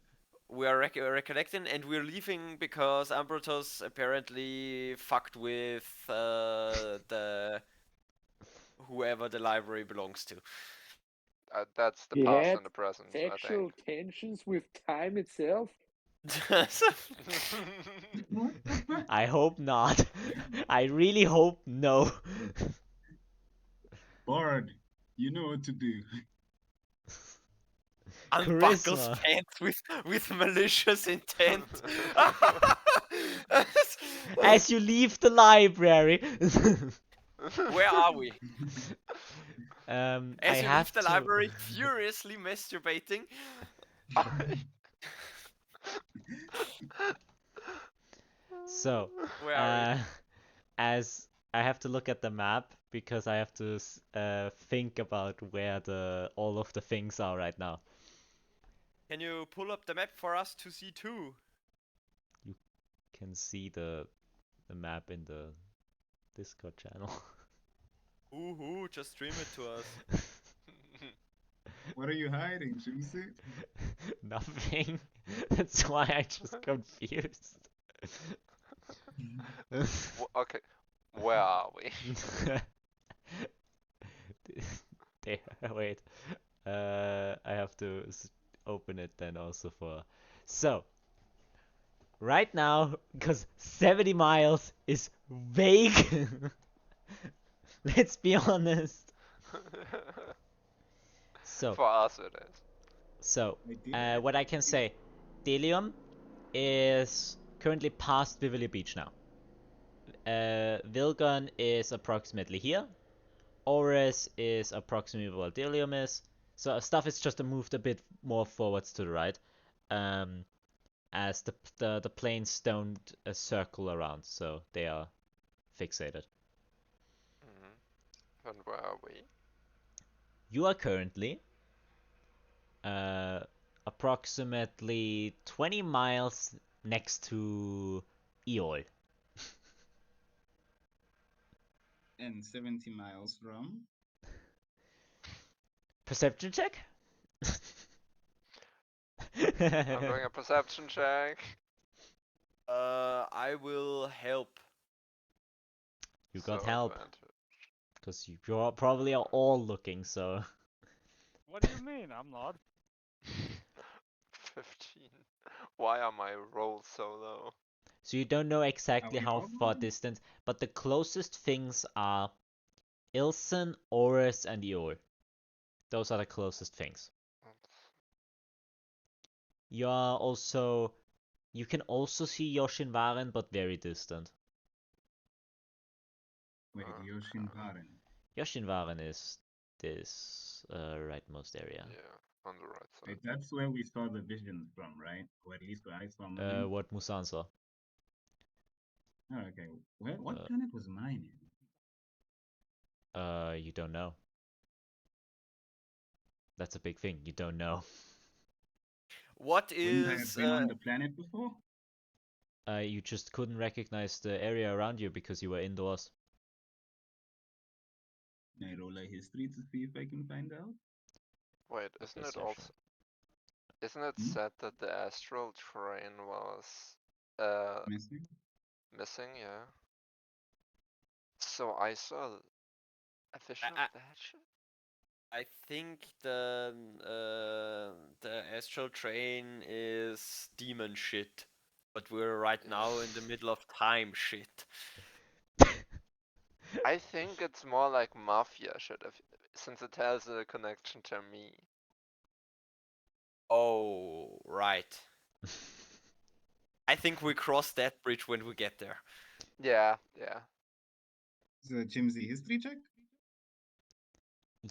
Speaker 3: We are recollecting and we're leaving because Ambrotos apparently fucked with the whoever the library belongs to.
Speaker 5: that's the
Speaker 6: He
Speaker 5: past
Speaker 6: had
Speaker 5: and the present, I
Speaker 6: sexual
Speaker 5: think.
Speaker 6: tensions with time itself.
Speaker 2: What the fuck?
Speaker 1: I hope not. I really hope no.
Speaker 2: Bard, you know what to do.
Speaker 3: Unbuckles
Speaker 1: Charisma.
Speaker 3: pants with malicious intent.
Speaker 1: As you leave the library.
Speaker 3: Where are we?
Speaker 1: I
Speaker 3: As you
Speaker 1: have
Speaker 3: leave the
Speaker 1: to.
Speaker 3: library, furiously masturbating.
Speaker 1: So,
Speaker 3: Where are we?
Speaker 1: as I have to look at the map because I have to think about where all of the things are right now.
Speaker 3: Can you pull up the map for us to see too?
Speaker 1: Can see the map in the Discord channel.
Speaker 3: Ooh, just stream it to us.
Speaker 2: What are you hiding, Shumsi?
Speaker 1: Nothing. That's why I just confused.
Speaker 5: Okay, where are we?
Speaker 1: There, wait. I have to open it then also for. So, right now, because 70 miles is vague. Let's be honest. So,
Speaker 5: For us it is.
Speaker 1: so
Speaker 2: I did.
Speaker 1: what I can say, Delium is currently past Vivilia Beach now. Vilgon is approximately here. Ores is approximately where Delium is. So stuff is just moved a bit more forwards to the right, as the planes don't circle around, so they are fixated.
Speaker 5: And where are we?
Speaker 1: You are currently approximately 20 miles next to Eol.
Speaker 2: And 70 miles from.
Speaker 1: Perception check?
Speaker 5: I'm doing a perception check.
Speaker 3: I will help.
Speaker 1: You got
Speaker 5: So
Speaker 1: help,
Speaker 5: advantage.
Speaker 1: because you probably are all looking, so.
Speaker 4: What do you mean? I'm not.
Speaker 5: 15. Why are my rolls so low?
Speaker 1: So you don't know exactly
Speaker 2: Are we
Speaker 1: how
Speaker 2: all
Speaker 1: far
Speaker 2: going?
Speaker 1: distant, but the closest things are Ilsen, Oris, and Eol. Those are the closest things. You can also see Yoshinvaren, but very distant.
Speaker 2: Wait, Yoshin Varen.
Speaker 1: Yoshinvaren is this rightmost area.
Speaker 5: Yeah, on the right side.
Speaker 2: Wait, that's where we saw the visions from, right? Or at least where I saw mine.
Speaker 1: What Muzan saw.
Speaker 2: Oh, okay. What planet was mine in?
Speaker 1: You don't know. That's a big thing. You don't know.
Speaker 3: What
Speaker 2: Wouldn't I have
Speaker 3: is
Speaker 2: been on the planet before?
Speaker 1: You just couldn't recognize the area around you because you were indoors.
Speaker 2: Can I roll a history to see if I can find out?
Speaker 5: Wait, isn't
Speaker 1: guess
Speaker 5: it
Speaker 1: yeah,
Speaker 5: also
Speaker 1: sure.
Speaker 5: isn't it
Speaker 2: Hmm?
Speaker 5: said that the astral train was
Speaker 2: Missing?
Speaker 5: missing, yeah? So I saw A vision
Speaker 3: I-
Speaker 5: of that shit?
Speaker 3: I think the astral train is demon shit, but we're right now in the middle of time shit.
Speaker 5: I think it's more like mafia shit, since it has a connection to me.
Speaker 3: Oh, right. I think we cross that bridge when we get there.
Speaker 5: Yeah, yeah.
Speaker 2: So, Chimsy, history check?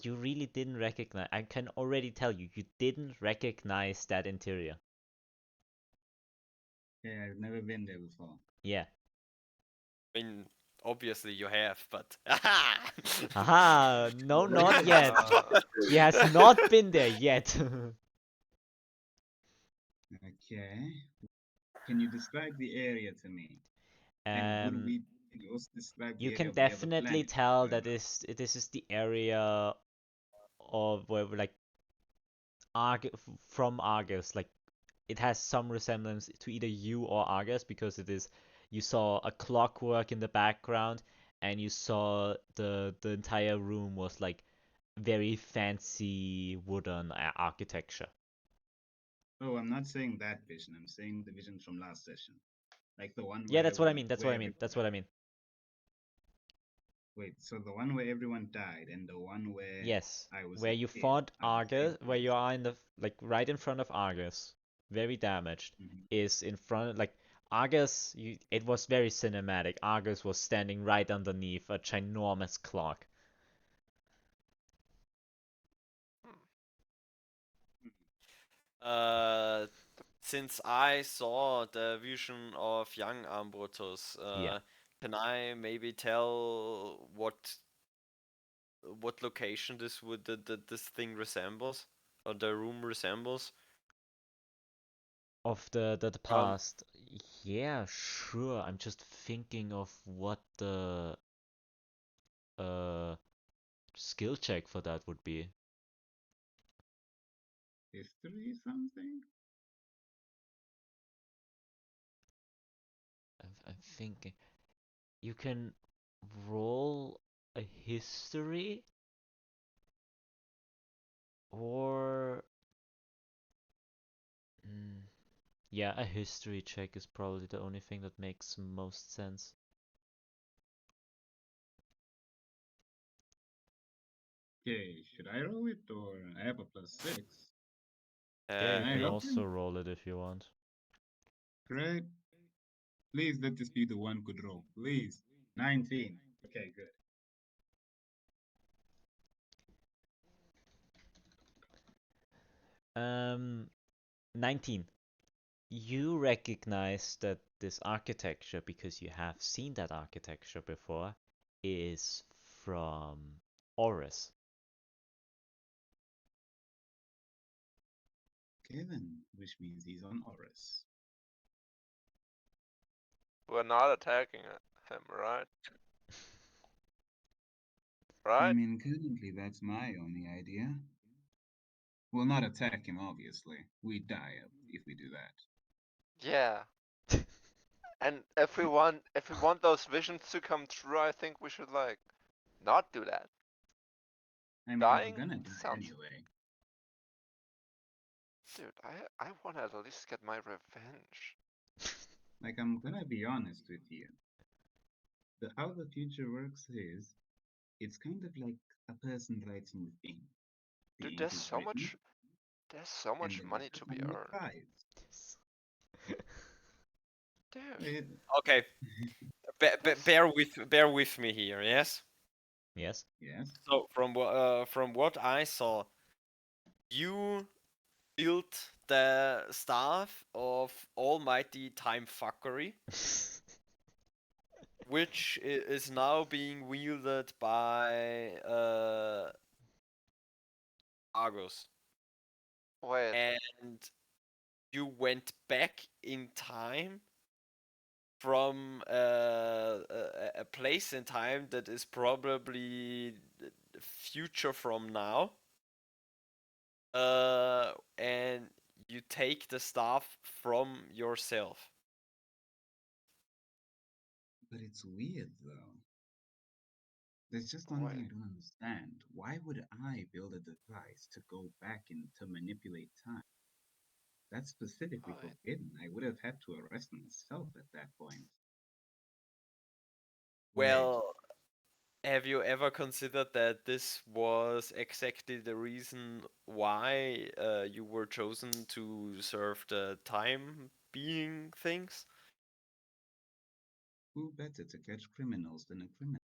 Speaker 1: You really didn't recognize. I can already tell you, you didn't recognize that interior.
Speaker 2: Yeah, I've never been there before.
Speaker 1: Yeah.
Speaker 3: I mean, obviously you have, but
Speaker 1: Haha, no, not yet.
Speaker 5: Uh,
Speaker 1: He has not been there yet.
Speaker 2: Okay. Can you describe the area to me? And would we can you also describe the
Speaker 1: You
Speaker 2: area
Speaker 1: can
Speaker 2: of the other
Speaker 1: definitely
Speaker 2: planet?
Speaker 1: tell that this is the area of where like from Argus. Like it has some resemblance to either you or Argus because you saw a clockwork in the background and you saw the entire room was like very fancy wooden architecture.
Speaker 2: Oh, I'm not saying that vision. I'm saying the vision from last session. Like the one
Speaker 1: Yeah,
Speaker 2: where
Speaker 1: that's what I mean. That's what
Speaker 2: where
Speaker 1: I mean. That's what I mean.
Speaker 2: Wait, so the one where everyone died and the one where
Speaker 1: Yes,
Speaker 2: I was
Speaker 1: where
Speaker 2: a
Speaker 1: you
Speaker 2: kid
Speaker 1: fought
Speaker 2: are the same
Speaker 1: Argus, where
Speaker 2: place.
Speaker 1: you are in the like right in front of Argus, very damaged,
Speaker 2: Mhm.
Speaker 1: is in front like Argus. It was very cinematic. Argus was standing right underneath a ginormous clock.
Speaker 3: since I saw the vision of young Ambrotos,
Speaker 1: Yeah.
Speaker 3: can I maybe tell what location this thing resembles, or the room resembles?
Speaker 1: Of the
Speaker 3: Um,
Speaker 1: past. Yeah, sure. I'm just thinking of what the uh skill check for that would be.
Speaker 2: History something?
Speaker 1: I'm thinking you can roll a history or yeah, a history check is probably the only thing that makes most sense.
Speaker 2: Okay, should I roll it or I have a +6?
Speaker 1: Yeah, you
Speaker 2: Can I
Speaker 1: can
Speaker 2: help
Speaker 1: also
Speaker 2: you?
Speaker 1: roll it if you want.
Speaker 2: Great. Please let this be the one good roll. Please. 19. Okay, good.
Speaker 1: Um, 19. You recognize that this architecture, because you have seen that architecture before, is from Horus.
Speaker 2: Kevin, which means he's on Horus.
Speaker 5: we're not attacking him, right?
Speaker 2: I
Speaker 5: Right?
Speaker 2: mean, currently that's my only idea. We'll not attack him, obviously. We die if we do that.
Speaker 5: Yeah. And if we want those visions to come true, I think we should like not do that.
Speaker 2: I mean, we're
Speaker 5: Dying
Speaker 2: gonna die
Speaker 5: sounds,
Speaker 2: anyway.
Speaker 5: dude. I want to at least get my revenge.
Speaker 2: Like, I'm gonna be honest with you. How the future works is, it's kind of like a person writing the ink. The
Speaker 5: Dude,
Speaker 2: ink is written,
Speaker 5: there's so
Speaker 2: and
Speaker 5: much
Speaker 2: then
Speaker 5: money
Speaker 2: the
Speaker 5: to be
Speaker 2: person
Speaker 5: earned.
Speaker 2: decides.
Speaker 5: Dude.
Speaker 3: okay, bear with me here, yes?
Speaker 1: Yes?
Speaker 2: Yes.
Speaker 3: So from what I saw, you built the staff of almighty time fuckery, which is now being wielded by Argos,
Speaker 5: Wait.
Speaker 3: and you went back in time from a place in time that is probably the future from now, and you take the staff from yourself.
Speaker 2: But it's weird though. There's just one thing
Speaker 5: Wait.
Speaker 2: I don't understand. Why would I build a device to go back and to manipulate time? That's specifically
Speaker 5: Wait.
Speaker 2: forbidden. I would have had to arrest myself at that point. Wait,
Speaker 3: Well, have you ever considered that this was exactly the reason why you were chosen to serve the time being things?
Speaker 2: who better to catch criminals than a criminal?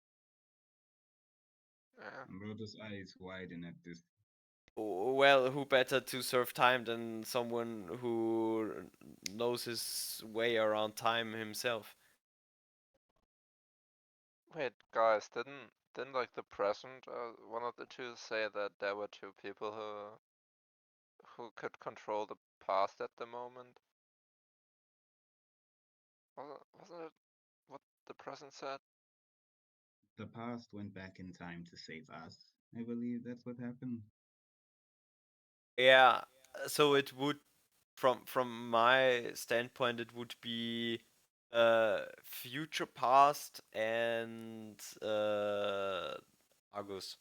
Speaker 5: Yeah.
Speaker 2: Ambrotos' eyes widen at this.
Speaker 3: Well, who better to serve time than someone who knows his way around time himself?
Speaker 5: Wait, guys, didn't like the present one of the two say that there were two people who could control the past at the moment? Wasn't it what the present said?
Speaker 2: The past went back in time to save us. I believe that's what happened.
Speaker 3: Yeah, so it would, from my standpoint, it would be future past and Argus,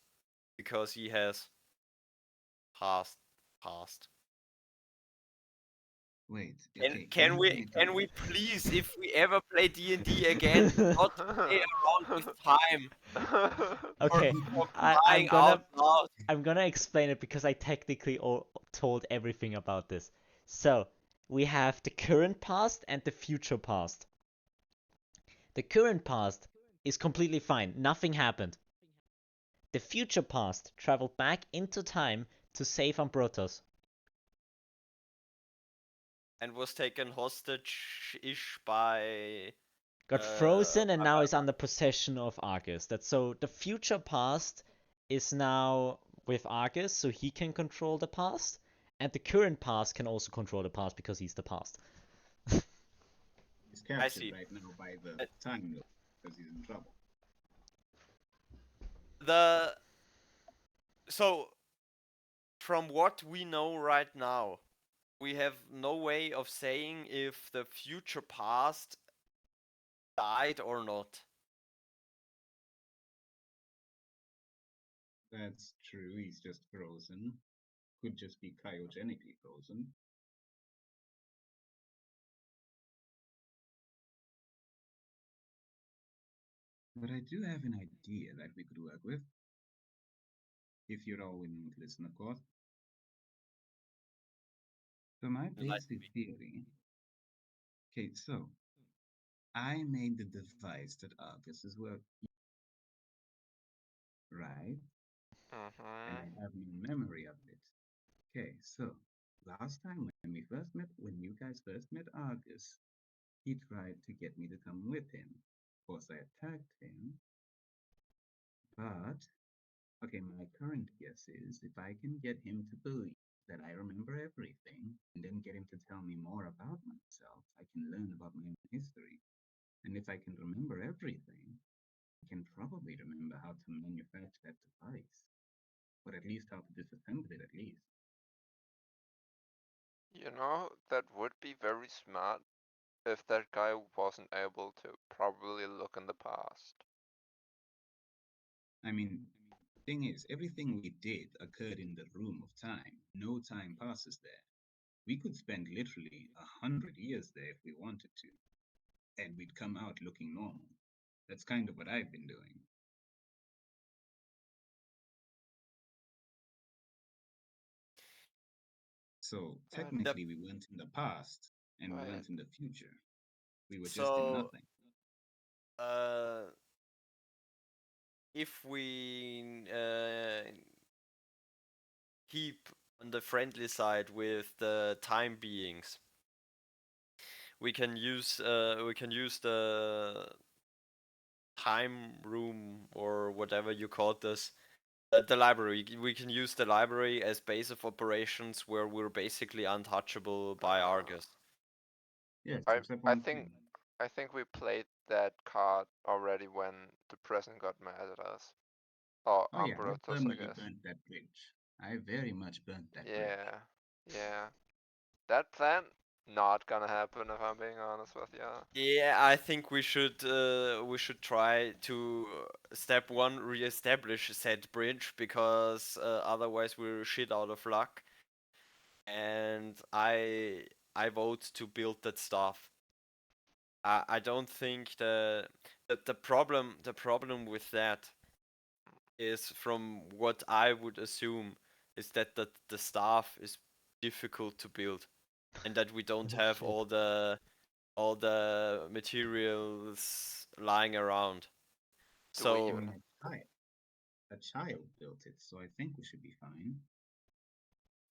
Speaker 3: because he has past.
Speaker 2: Wait,
Speaker 3: Can
Speaker 2: okay,
Speaker 3: can
Speaker 2: here's
Speaker 3: we
Speaker 2: the
Speaker 3: can
Speaker 2: idea.
Speaker 3: we please, if we ever play D&D again, not play around with time
Speaker 1: Okay,
Speaker 3: for
Speaker 1: I'm
Speaker 3: crying out
Speaker 1: gonna
Speaker 3: loud?
Speaker 1: explain it because I technically told everything about this. So we have the current past and the future past. The current past is completely fine. Nothing happened. The future past traveled back into time to save Ambrotos.
Speaker 3: And was taken hostage-ish by
Speaker 1: Got frozen and now
Speaker 3: by
Speaker 1: is under possession of Argus. That's so the future past is now with Argus, so he can control the past, and the current past can also control the past because he's the past.
Speaker 2: He's
Speaker 3: I
Speaker 2: captured
Speaker 3: see.
Speaker 2: right now by the
Speaker 3: Uh,
Speaker 2: time loop because he's in trouble.
Speaker 3: The So from what we know right now, we have no way of saying if the future past died or not.
Speaker 2: That's true, he's just frozen. Could just be cryogenically frozen. But I do have an idea that we could work with. If you're all willing to listen, of course. So my
Speaker 3: Like,
Speaker 2: basic theory. Okay, so I made the device that Argus is working, right? And I have no memory of it. Okay, so last time when you guys first met Argus, he tried to get me to come with him. Of course, I attacked him, but okay, my current guess is if I can get him to believe that I remember everything, and then get him to tell me more about myself, I can learn about my own history. And if I can remember everything, I can probably remember how to manufacture that device, or at least how to disassemble it, at least.
Speaker 5: You know, that would be very smart if that guy wasn't able to probably look in the past.
Speaker 2: I mean, thing is, everything we did occurred in the room of time. No time passes there. We could spend literally 100 years there if we wanted to, and we'd come out looking normal. That's kind of what I've been doing. So
Speaker 5: But,
Speaker 2: technically, we weren't in the past, and we
Speaker 5: wait,
Speaker 2: weren't in the future. We were just in
Speaker 3: so
Speaker 2: nothing.
Speaker 3: if we keep on the friendly side with the time beings, we can use the time room or whatever you call this, the library. We can use the library as base of operations where we're basically untouchable by Argus.
Speaker 2: Yes,
Speaker 5: I
Speaker 2: except
Speaker 5: I
Speaker 2: one
Speaker 5: think
Speaker 2: thing.
Speaker 5: I think we played that card already when the president got mad at us. Or
Speaker 2: Oh yeah, I
Speaker 5: Ambrotos, I
Speaker 2: permanently
Speaker 5: guess.
Speaker 2: burnt that bridge. I very much burnt that bridge.
Speaker 5: Yeah, yeah. That plan not gonna happen if I'm being honest with you.
Speaker 3: Yeah, I think we should try to step one reestablish said bridge because otherwise we're shit out of luck. And I vote to build that stuff. I don't think the problem with that is, from what I would assume, is that the staff is difficult to build, and that we don't have
Speaker 2: Bullshit.
Speaker 3: all the materials lying around.
Speaker 5: Do we
Speaker 2: I
Speaker 3: So
Speaker 5: even?
Speaker 2: mean, a child built it, so I think we should be fine.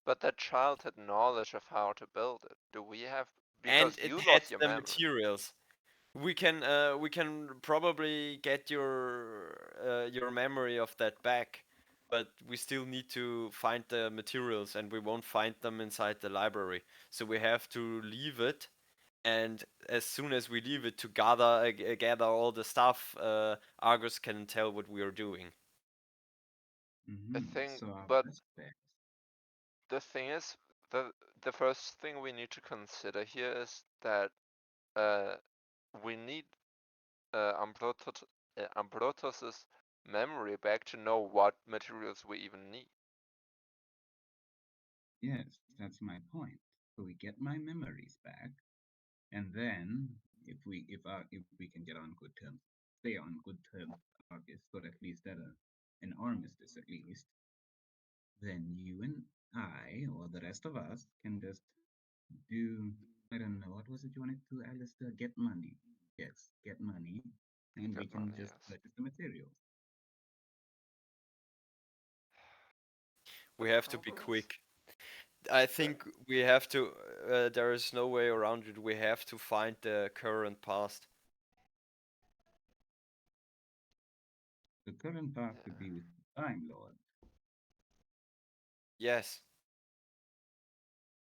Speaker 5: But that child had knowledge of how to build it. Do we have?
Speaker 3: and
Speaker 5: Because
Speaker 3: it
Speaker 5: you
Speaker 3: had
Speaker 5: lost your
Speaker 3: the
Speaker 5: memory.
Speaker 3: materials. We can probably get your memory of that back, but we still need to find the materials, and we won't find them inside the library. So we have to leave it, and as soon as we leave it to gather all the stuff, Argus can tell what we are doing.
Speaker 5: The
Speaker 2: Mm-hmm.
Speaker 5: thing,
Speaker 2: So our
Speaker 5: but
Speaker 2: best bet.
Speaker 5: the thing is, the first thing we need to consider here is that uh, we need Ambrotos's memory back to know what materials we even need.
Speaker 2: Yes, that's my point. So we get my memories back, and then if we can get on good terms, stay on good terms with August, or at least at an armistice at least, then you and I, or the rest of us, can just do, I don't know, what was it you wanted to, Alistair? Get money. Yes, get money, and we
Speaker 5: Good
Speaker 2: can
Speaker 5: money,
Speaker 2: just
Speaker 5: yes.
Speaker 2: purchase the materials.
Speaker 5: The
Speaker 3: We have to be
Speaker 5: problem is
Speaker 3: quick. I
Speaker 5: that
Speaker 3: think we have to. There is no way around it. We have to find the current past.
Speaker 2: The current path would be with the Time Lord.
Speaker 3: Yes,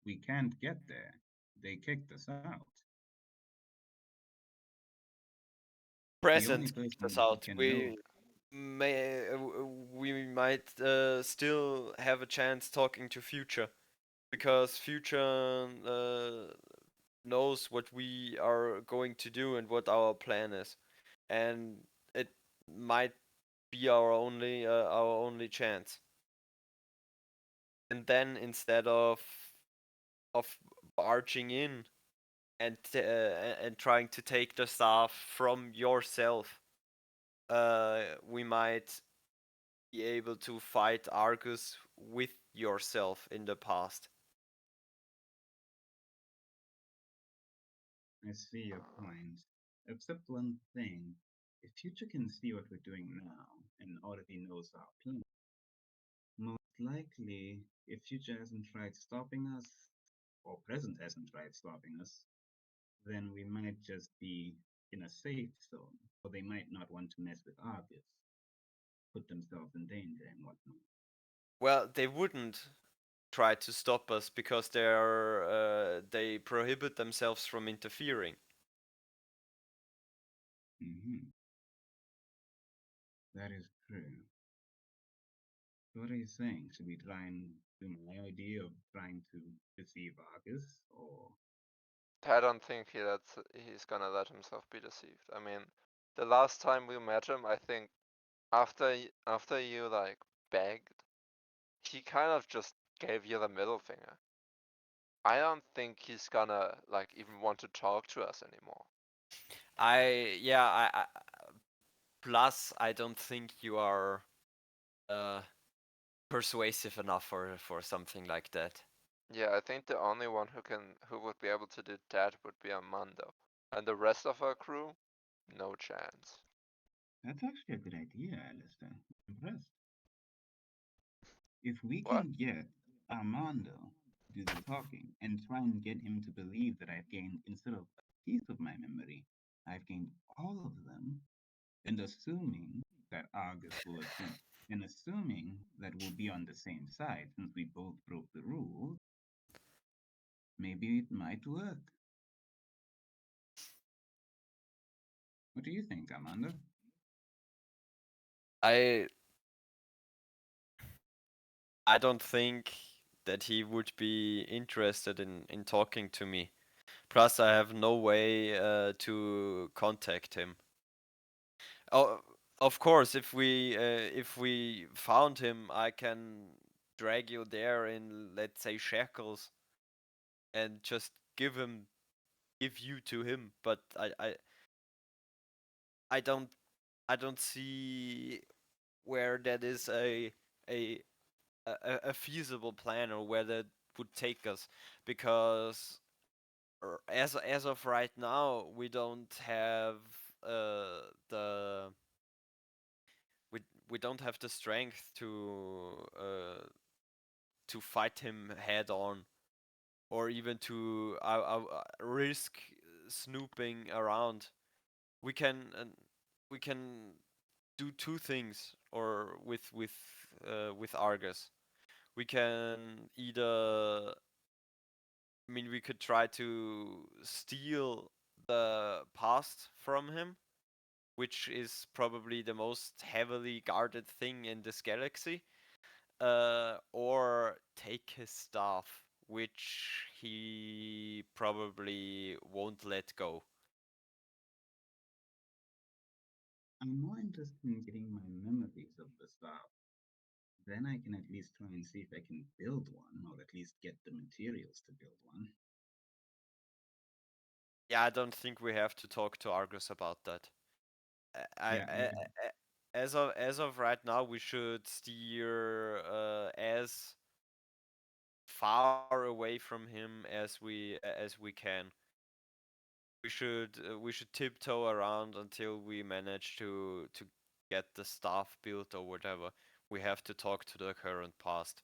Speaker 2: We can't get there. They kicked us out. The only
Speaker 3: present kicked us
Speaker 2: person who
Speaker 3: out.
Speaker 2: can know.
Speaker 3: We might still have a chance talking to future, because future knows what we are going to do and what our plan is, and it might be our only chance. And then instead of barging in and trying to take the stuff from yourself, we might be able to fight Argus with yourself in the past.
Speaker 2: I see your point. Except one thing. If Future can see what we're doing now and already knows our plan, most likely, if Future hasn't tried stopping us, or Present hasn't tried stopping us, then we might just be in a safe zone, or they might not want to mess with Argus, put themselves in danger and whatnot.
Speaker 3: Well, they wouldn't try to stop us because they prohibit themselves from interfering.
Speaker 2: Mm-hmm. That is true. So what are you saying? Should we try and do my idea of trying to deceive Argus, or
Speaker 5: I don't think he's gonna let himself be deceived. I mean, the last time we met him, I think after you like begged, he kind of just gave you the middle finger. I don't think he's gonna like even want to talk to us anymore.
Speaker 3: I plus I don't think you are uh persuasive enough for something like that.
Speaker 5: Yeah, I think the only one who would be able to do that would be Armando. And the rest of our crew, no chance.
Speaker 2: that's actually a good idea, Alistair. I'm impressed. If we
Speaker 5: What?
Speaker 2: can get Armando to do the talking and try and get him to believe that I've gained, instead of a piece of my memory, I've gained all of them, and assuming that Argus will agree, and assuming that we'll be on the same side since we both broke the rules, maybe it might work. What do you think, Armando?
Speaker 3: I I don't think that he would be interested in talking to me. Plus, I have no way to contact him. Oh, of course, if we found him, I can drag you there in, let's say, shackles, and just give you to him. But I don't see where that is a a feasible plan, or where that would take us, because as of right now, we don't have the we don't have the strength to fight him head on, or even to risk snooping around. We can we can do two things, or with Argus. We can either, I mean, we could try to steal the past from him, which is probably the most heavily guarded thing in this galaxy, or take his staff, which he probably won't let go.
Speaker 2: I'm more interested in getting my memories of the staff. Then I can at least try and see if I can build one, or at least get the materials to build one.
Speaker 3: Yeah, I don't think we have to talk to Argus about that.
Speaker 2: Yeah,
Speaker 3: As of right now, we should steer as far away from him as we can. We should tiptoe around until we manage to get the staff built or whatever. We have to talk to the current past.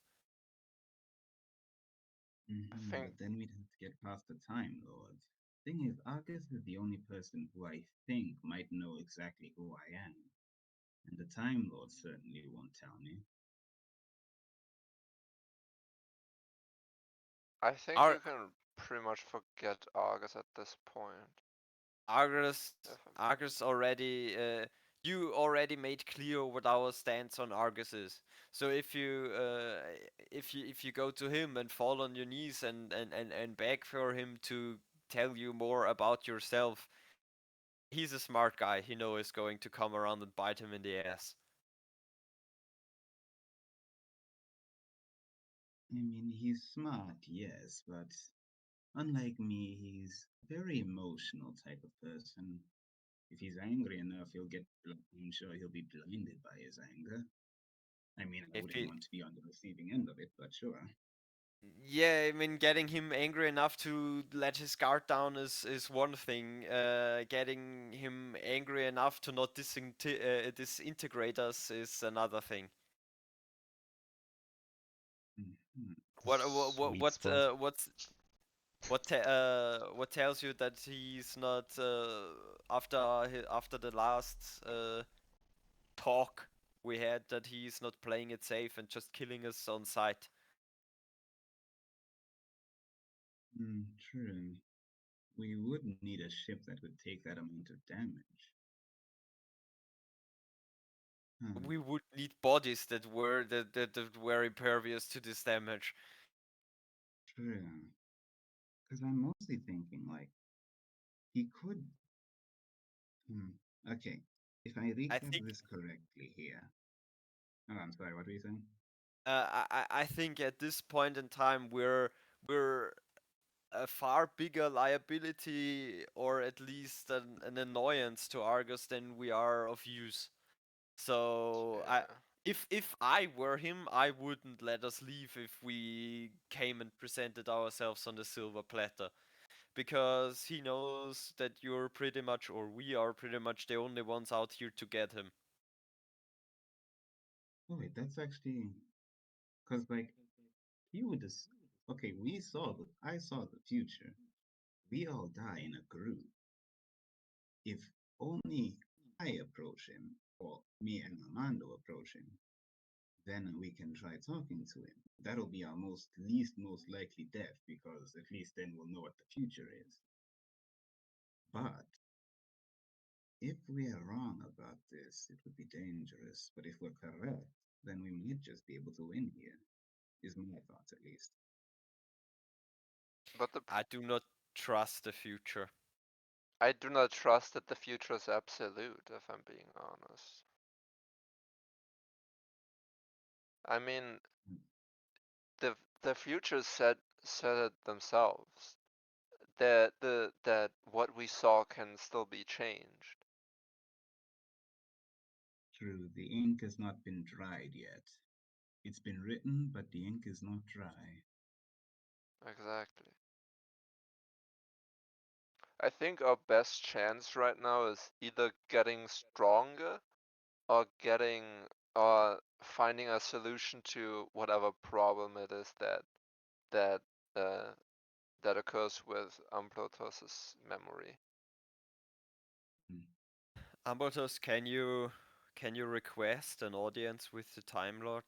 Speaker 5: I think
Speaker 2: But then we'd have to get past the Time Lord. Thing is, Argus is the only person who I think might know exactly who I am. And the Time Lord certainly won't tell me.
Speaker 5: I think
Speaker 3: Ar
Speaker 5: you can pretty much forget Argus at this point.
Speaker 3: Argus
Speaker 5: If
Speaker 3: Argus already you already made clear what our stance on Argus is. So if you go to him and fall on your knees and beg for him to tell you more about yourself, he's a smart guy. He knows is going to come around and bite him in the ass.
Speaker 2: I mean, he's smart, yes, but unlike me, he's a very emotional type of person. If he's angry enough, I'm sure he'll be blinded by his anger. I mean, I
Speaker 3: If
Speaker 2: wouldn't
Speaker 3: he
Speaker 2: want to be on the receiving end of it, but sure.
Speaker 3: Yeah, I mean, getting him angry enough to let his guard down is one thing. Getting him angry enough to not disintegrate us is another thing.
Speaker 2: Mhm.
Speaker 1: Sweet spot.
Speaker 3: What tells you that he's not after the last talk we had, that he's not playing it safe and just killing us on sight?
Speaker 2: True. We would need a ship that would take that amount of damage. Huh.
Speaker 3: We would need bodies that were impervious to this damage.
Speaker 2: True. Because I'm mostly thinking, like, he could. Okay. If I
Speaker 3: I
Speaker 2: recap
Speaker 3: think
Speaker 2: this correctly here. Oh, I'm sorry, what were you saying?
Speaker 3: I think at this point in time we're a far bigger liability, or at least an annoyance to Argus, than we are of use. So
Speaker 5: yeah.
Speaker 3: if I were him, I wouldn't let us leave if we came and presented ourselves on the silver platter, because he knows that you're pretty much, or we are pretty much, the only ones out here to get him.
Speaker 2: Oh, wait, that's actually. Because, like, he would just. Okay, I saw the future. We all die in a group. If only I approach him, or me and Armando approach him, then we can try talking to him. That'll be our most likely death, because at least then we'll know what the future is. But if we are wrong about this, it would be dangerous. But if we're correct, then we might just be able to win here, is my thoughts at least.
Speaker 5: But the
Speaker 3: I do not trust the future.
Speaker 5: I do not trust that the future is absolute, if I'm being honest. I mean, the future said it themselves that that what we saw can still be changed.
Speaker 2: True, the ink has not been dried yet. It's been written, but the ink is not dry.
Speaker 5: Exactly. I think our best chance right now is either getting stronger or finding a solution to whatever problem it is that uh, that occurs with Ambrotos' memory.
Speaker 3: Ambrotos, can you request an audience with the Time Lord?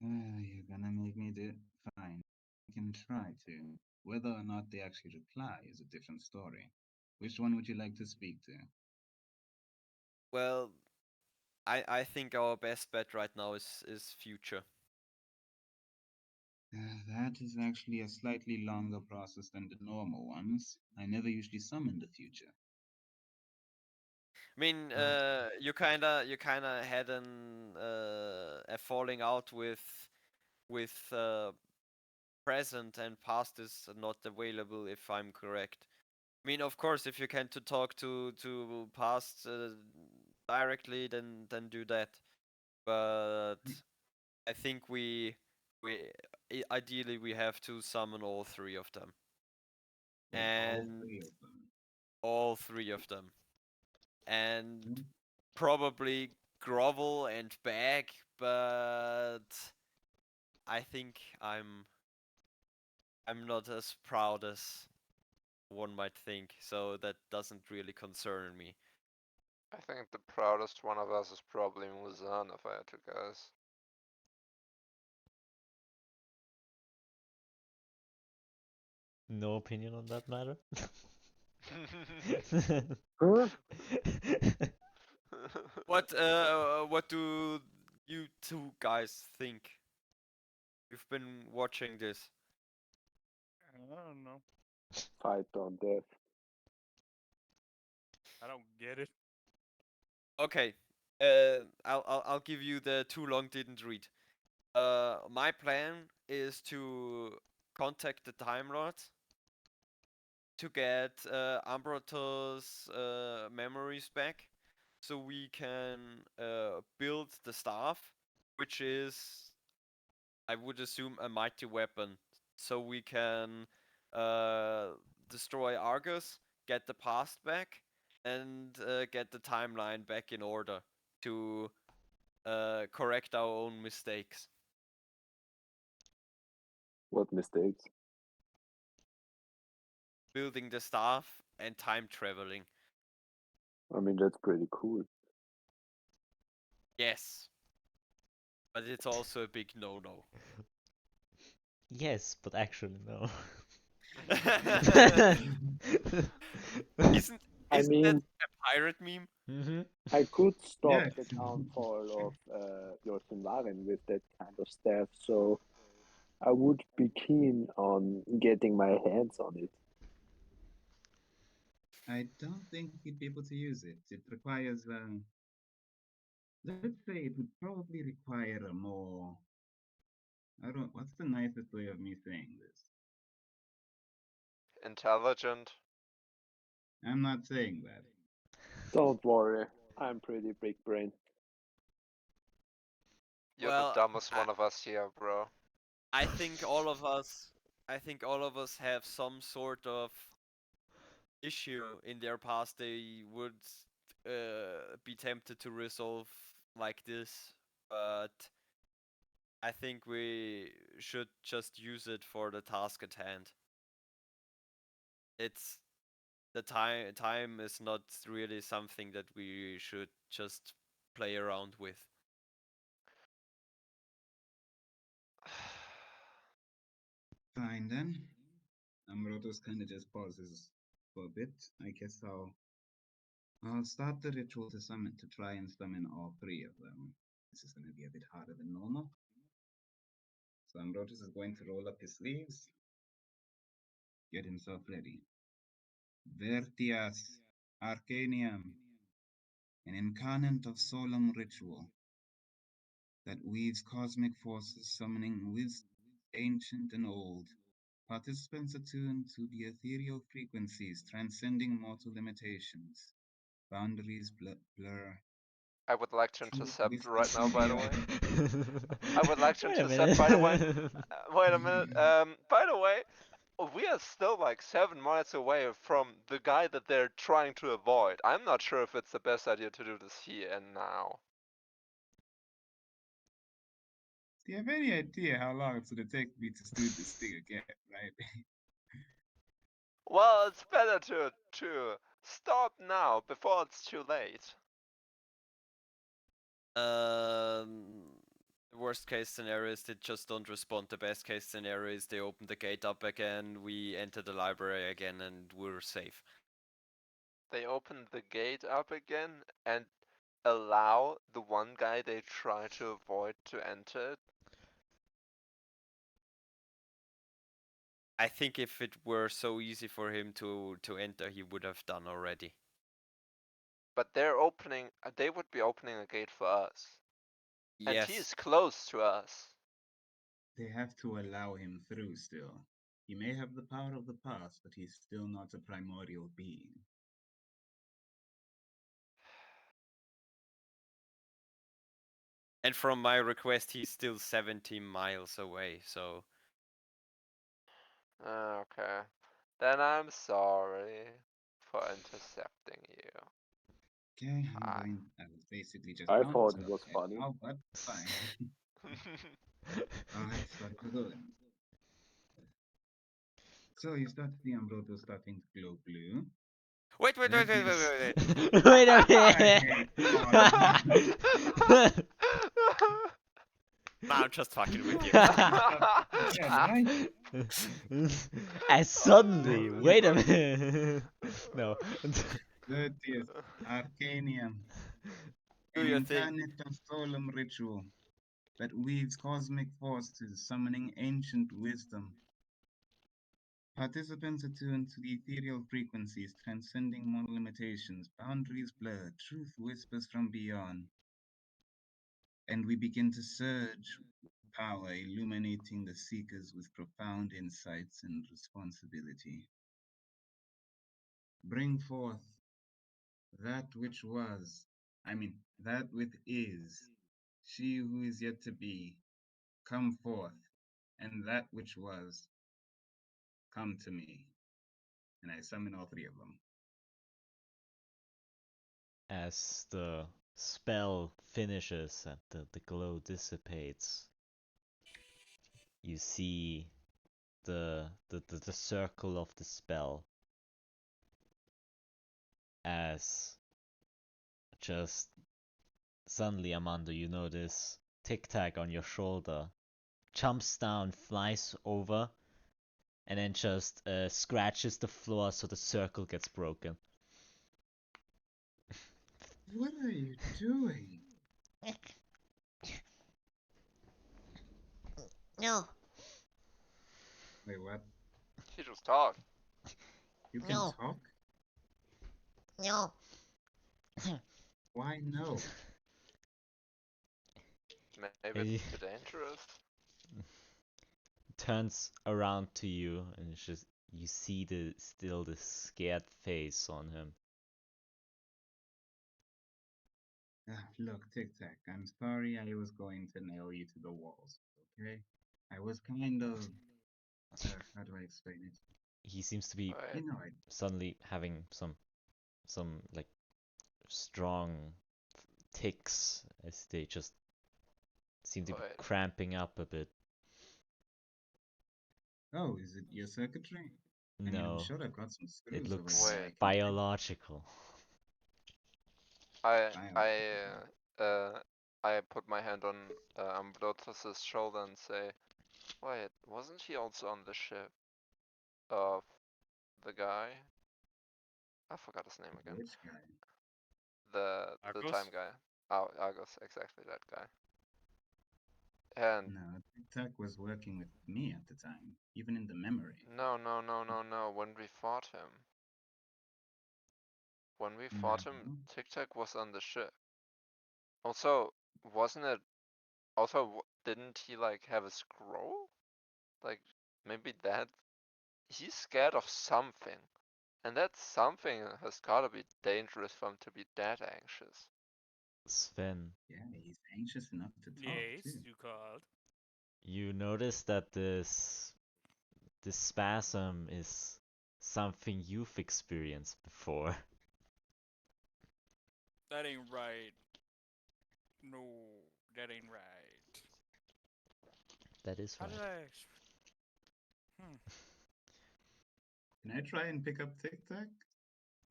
Speaker 2: You're gonna make me do it? Fine. I can try to. Whether or not they actually reply is a different story. Which one would you like to speak to?
Speaker 3: Well, I think our best bet right now is future.
Speaker 2: That is actually a slightly longer process than the normal ones. I never usually summon the future.
Speaker 3: I mean, you kinda had a falling out with present, and past is not available, if I'm correct. I mean, of course, if you can to talk to past directly, then do that. But I think we ideally we have to summon all three of them.
Speaker 2: Wait,
Speaker 3: And
Speaker 2: all three of them.
Speaker 3: all three of them. And
Speaker 2: Hmm?
Speaker 3: probably grovel and beg, but I think I'm not as proud as one might think, so that doesn't really concern me.
Speaker 5: I think the proudest one of us is probably Muzan, if I had to guess.
Speaker 1: No opinion on that matter.
Speaker 6: Huh?
Speaker 3: What do you two guys think? You've been watching this.
Speaker 4: I don't know.
Speaker 6: Fight on death.
Speaker 4: I don't get it.
Speaker 3: Okay, I'll give you the too long didn't read. My plan is to contact the Time Lord to get Ambrotos' memories back, so we can build the staff, which is, I would assume, a mighty weapon, so we can destroy Argus, get the past back, and get the timeline back in order to correct our own mistakes.
Speaker 6: What mistakes?
Speaker 3: Building the staff and time traveling.
Speaker 6: I mean, that's pretty cool.
Speaker 3: Yes. But it's also a big no-no.
Speaker 1: Yes, but actually no.
Speaker 3: Isn't
Speaker 6: I
Speaker 3: that
Speaker 6: mean,
Speaker 3: a pirate meme?
Speaker 1: Mm-hmm.
Speaker 6: I could stop
Speaker 2: Yeah.
Speaker 6: the downfall of your Sinvarin with that kind of stuff, so I would be keen on getting my hands on it.
Speaker 2: I don't think you'd be able to use it. It requires, let's say it would probably require a more, what's the nicest way of me saying this?
Speaker 5: Intelligent.
Speaker 2: I'm not saying that.
Speaker 6: Don't worry, I'm pretty big brain.
Speaker 5: You're the
Speaker 3: Well,
Speaker 5: dumbest one of us here, bro.
Speaker 3: I think all of us have some sort of issue in their past they would be tempted to resolve like this, but I think we should just use it for the task at hand. It's the time is not really something that we should just play around with.
Speaker 2: Fine then. Ambrotos kind of just pauses for a bit. I guess I'll start the ritual to try and summon all three of them. This is going to be a bit harder than normal. So Ambrotos is going to roll up his sleeves, get himself ready. Vertias Arcanium, an incarnate of solemn ritual that weaves cosmic forces summoning ancient and old. Participants attuned to the ethereal frequencies transcending mortal limitations. Boundaries blur.
Speaker 5: I would like to
Speaker 2: Truth
Speaker 5: intercept
Speaker 2: whispers
Speaker 5: right now,
Speaker 2: from
Speaker 5: by the way.
Speaker 2: beyond.
Speaker 5: I would like to
Speaker 1: Wait a
Speaker 5: intercept, by the way.
Speaker 1: minute.
Speaker 5: Wait a minute. By the way, we are still like 7 miles away from the guy that they're trying to avoid. I'm not sure if it's the best idea to do this here and now.
Speaker 2: Do you have any idea how long it's going to take me to do this thing again, right?
Speaker 5: Well, it's better to stop now before it's too late.
Speaker 3: Worst case scenario is they just don't respond. The best case scenario is they open the gate up again, we enter the library again, and we're safe.
Speaker 5: They open the gate up again and allow the one guy they try to avoid to enter it.
Speaker 3: I think if it were so easy for him to enter, he would have done already.
Speaker 5: But they're opening. They would be opening a gate for us, and
Speaker 3: Yes.
Speaker 5: he is close to us.
Speaker 2: They have to allow him through still. He may have the power of the past, but he's still not a primordial being.
Speaker 3: And from my request, he's still 17 miles away, so...
Speaker 5: Okay. Then I'm sorry for intercepting you.
Speaker 2: Okay,
Speaker 5: Hi.
Speaker 2: I was basically just
Speaker 6: I
Speaker 2: bounced
Speaker 6: thought it
Speaker 2: off
Speaker 6: was
Speaker 2: that
Speaker 6: funny.
Speaker 2: now, but fine. Alright, start to go then. So you start the Ambrotos starting to glow blue.
Speaker 3: Wait.
Speaker 1: Wait a minute.
Speaker 3: Nah, I'm just fucking with you.
Speaker 1: And suddenly, wait a minute. No.
Speaker 2: Vertius Arcanium,
Speaker 3: Do
Speaker 2: an
Speaker 3: your thing.
Speaker 2: incarnate of solemn ritual that weaves cosmic forces summoning ancient wisdom. Participants attuned to the ethereal frequencies transcending mortal limitations, boundaries blur, truth whispers from beyond. And we begin to surge with power, illuminating the seekers with profound insights and responsibility. Bring forth that which was, that which is, she who is yet to be, come forth, and that which was, come to me. And I summon all three of them.
Speaker 1: As the spell finishes and the glow dissipates, you see the circle of the spell as just suddenly, Armando, you notice Tic Tac on your shoulder, jumps down, flies over, and then just scratches the floor so the circle gets broken.
Speaker 2: What are you doing?
Speaker 7: No,
Speaker 2: Wait, what?
Speaker 5: He just talked.
Speaker 2: You can
Speaker 7: No.
Speaker 2: talk?
Speaker 7: no.
Speaker 2: Why no?
Speaker 5: Maybe it's too dangerous.
Speaker 1: Turns around to you and it's just you see the scared face on him.
Speaker 2: Look, Tic Tac, I'm sorry I was going to nail you to the walls, okay? I was kind of, how do I explain it?
Speaker 1: He seems to be
Speaker 5: Right.
Speaker 2: You know,
Speaker 1: suddenly having some like strong ticks as they just seem to be
Speaker 5: Right.
Speaker 1: cramping up a bit.
Speaker 2: oh, is it your circuitry? I mean, I'm
Speaker 1: No,
Speaker 2: sure I've got some screws
Speaker 1: it
Speaker 2: over
Speaker 1: looks
Speaker 2: there. I can
Speaker 1: biological.
Speaker 5: I put my hand on Ambrotos' shoulder and say, "Wait, wasn't he also on the ship of the guy? I forgot his name again.
Speaker 2: Which guy?
Speaker 5: The
Speaker 3: Argos?
Speaker 5: time guy. Oh, Argos, exactly that guy. And
Speaker 2: No, TikTok was working with me at the time, even in the memory.
Speaker 5: no, when we fought him. When we fought him,
Speaker 2: No.
Speaker 5: Tic Tac was on the ship. Also, wasn't it? Also, didn't he like have a scroll? Like maybe that he's scared of something, and that something has gotta be dangerous for him to be that anxious.
Speaker 1: Sven,
Speaker 2: Yeah, he's anxious enough to talk
Speaker 4: Yes,
Speaker 2: too.
Speaker 4: you called.
Speaker 1: you notice that this spasm is something you've experienced before.
Speaker 4: That ain't right. No, that ain't right.
Speaker 1: That is
Speaker 4: How did
Speaker 1: right.
Speaker 4: I?
Speaker 2: Can I try and pick up TikTok?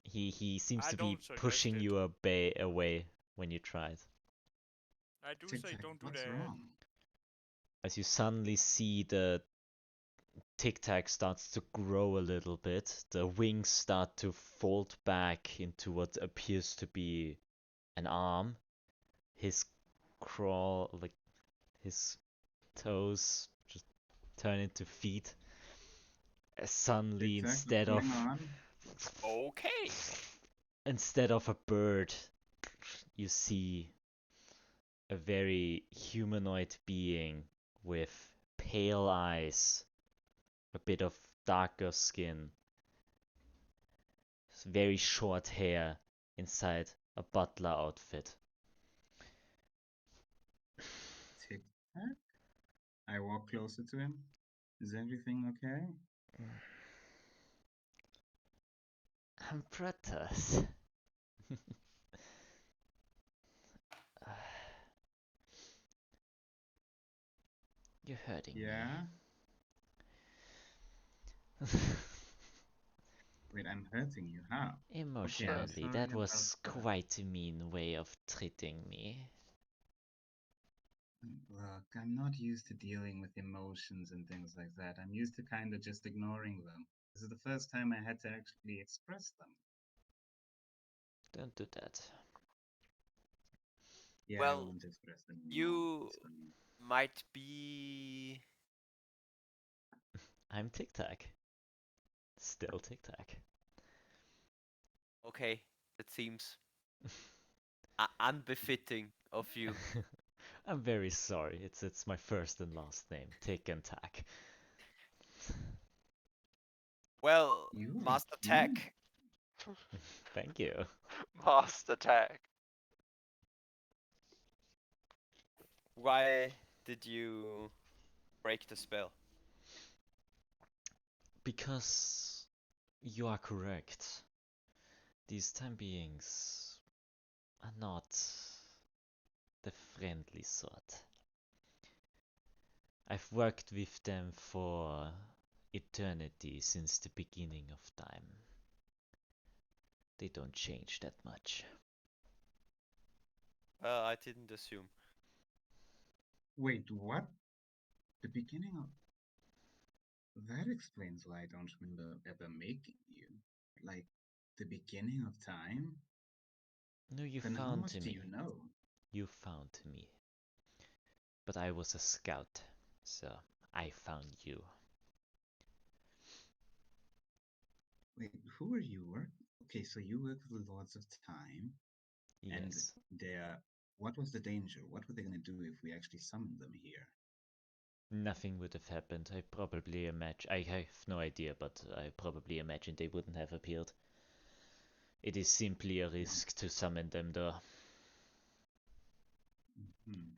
Speaker 1: He seems
Speaker 4: I
Speaker 1: to be
Speaker 4: don't suggest
Speaker 1: pushing
Speaker 4: it.
Speaker 1: you away when you tried.
Speaker 4: I do say
Speaker 2: TikTok,
Speaker 4: don't do
Speaker 2: what's
Speaker 4: that.
Speaker 2: wrong?
Speaker 1: As you suddenly see the Tic Tac starts to grow a little bit, the wings start to fold back into what appears to be an arm. His his toes just turn into feet. Suddenly,
Speaker 2: TikTok, what's going on?
Speaker 3: Okay.
Speaker 1: instead of a bird, you see a very humanoid being with pale eyes, a bit of darker skin, very short hair inside a butler outfit.
Speaker 2: TikTok? I walk closer to him. Is everything okay?
Speaker 1: Ambrotos. You're hurting
Speaker 2: Yeah?
Speaker 1: me.
Speaker 2: Wait, I'm hurting you. How? Okay, I'm
Speaker 1: Emotionally,
Speaker 2: sorry
Speaker 1: that
Speaker 2: about
Speaker 1: was
Speaker 2: the...
Speaker 1: quite a mean way of treating me.
Speaker 2: Look, I'm not used to dealing with emotions and things like that. I'm used to kind of just ignoring them. This is the first time I had to actually express them.
Speaker 1: Don't do that.
Speaker 2: Yeah, I
Speaker 3: Well,
Speaker 2: won't express them anymore.
Speaker 3: you
Speaker 2: It's fine.
Speaker 3: might be.
Speaker 1: I'm Tic Tac. Still Tic Tac.
Speaker 3: Okay, it seems unbefitting of you.
Speaker 1: I'm very sorry. It's my first and last name, Tic and Tac.
Speaker 3: Well,
Speaker 2: You are
Speaker 3: Master
Speaker 2: cute.
Speaker 3: Tech,
Speaker 1: Thank you.
Speaker 5: Master Tag.
Speaker 3: why did you break the spell?
Speaker 1: Because you are correct. These time beings are not the friendly sort. I've worked with them for eternity since the beginning of time. They don't change that much.
Speaker 3: Well, I didn't assume.
Speaker 2: Wait, what? The beginning of... That explains why I don't remember ever making you. Like, the beginning of time?
Speaker 1: No, you
Speaker 2: Then how
Speaker 1: found
Speaker 2: much do
Speaker 1: me.
Speaker 2: you know?
Speaker 1: You found me. But I was a scout, so I found you.
Speaker 2: Wait, who are you? Okay, so you work for the Lords of Time, and
Speaker 1: Yes.
Speaker 2: they're... What was the danger? What were they going to do if we actually summoned them here?
Speaker 1: Nothing would have happened. I probably imagine. I have no idea, but I probably imagine they wouldn't have appeared. It is simply a risk to summon them, though.
Speaker 2: Hmm.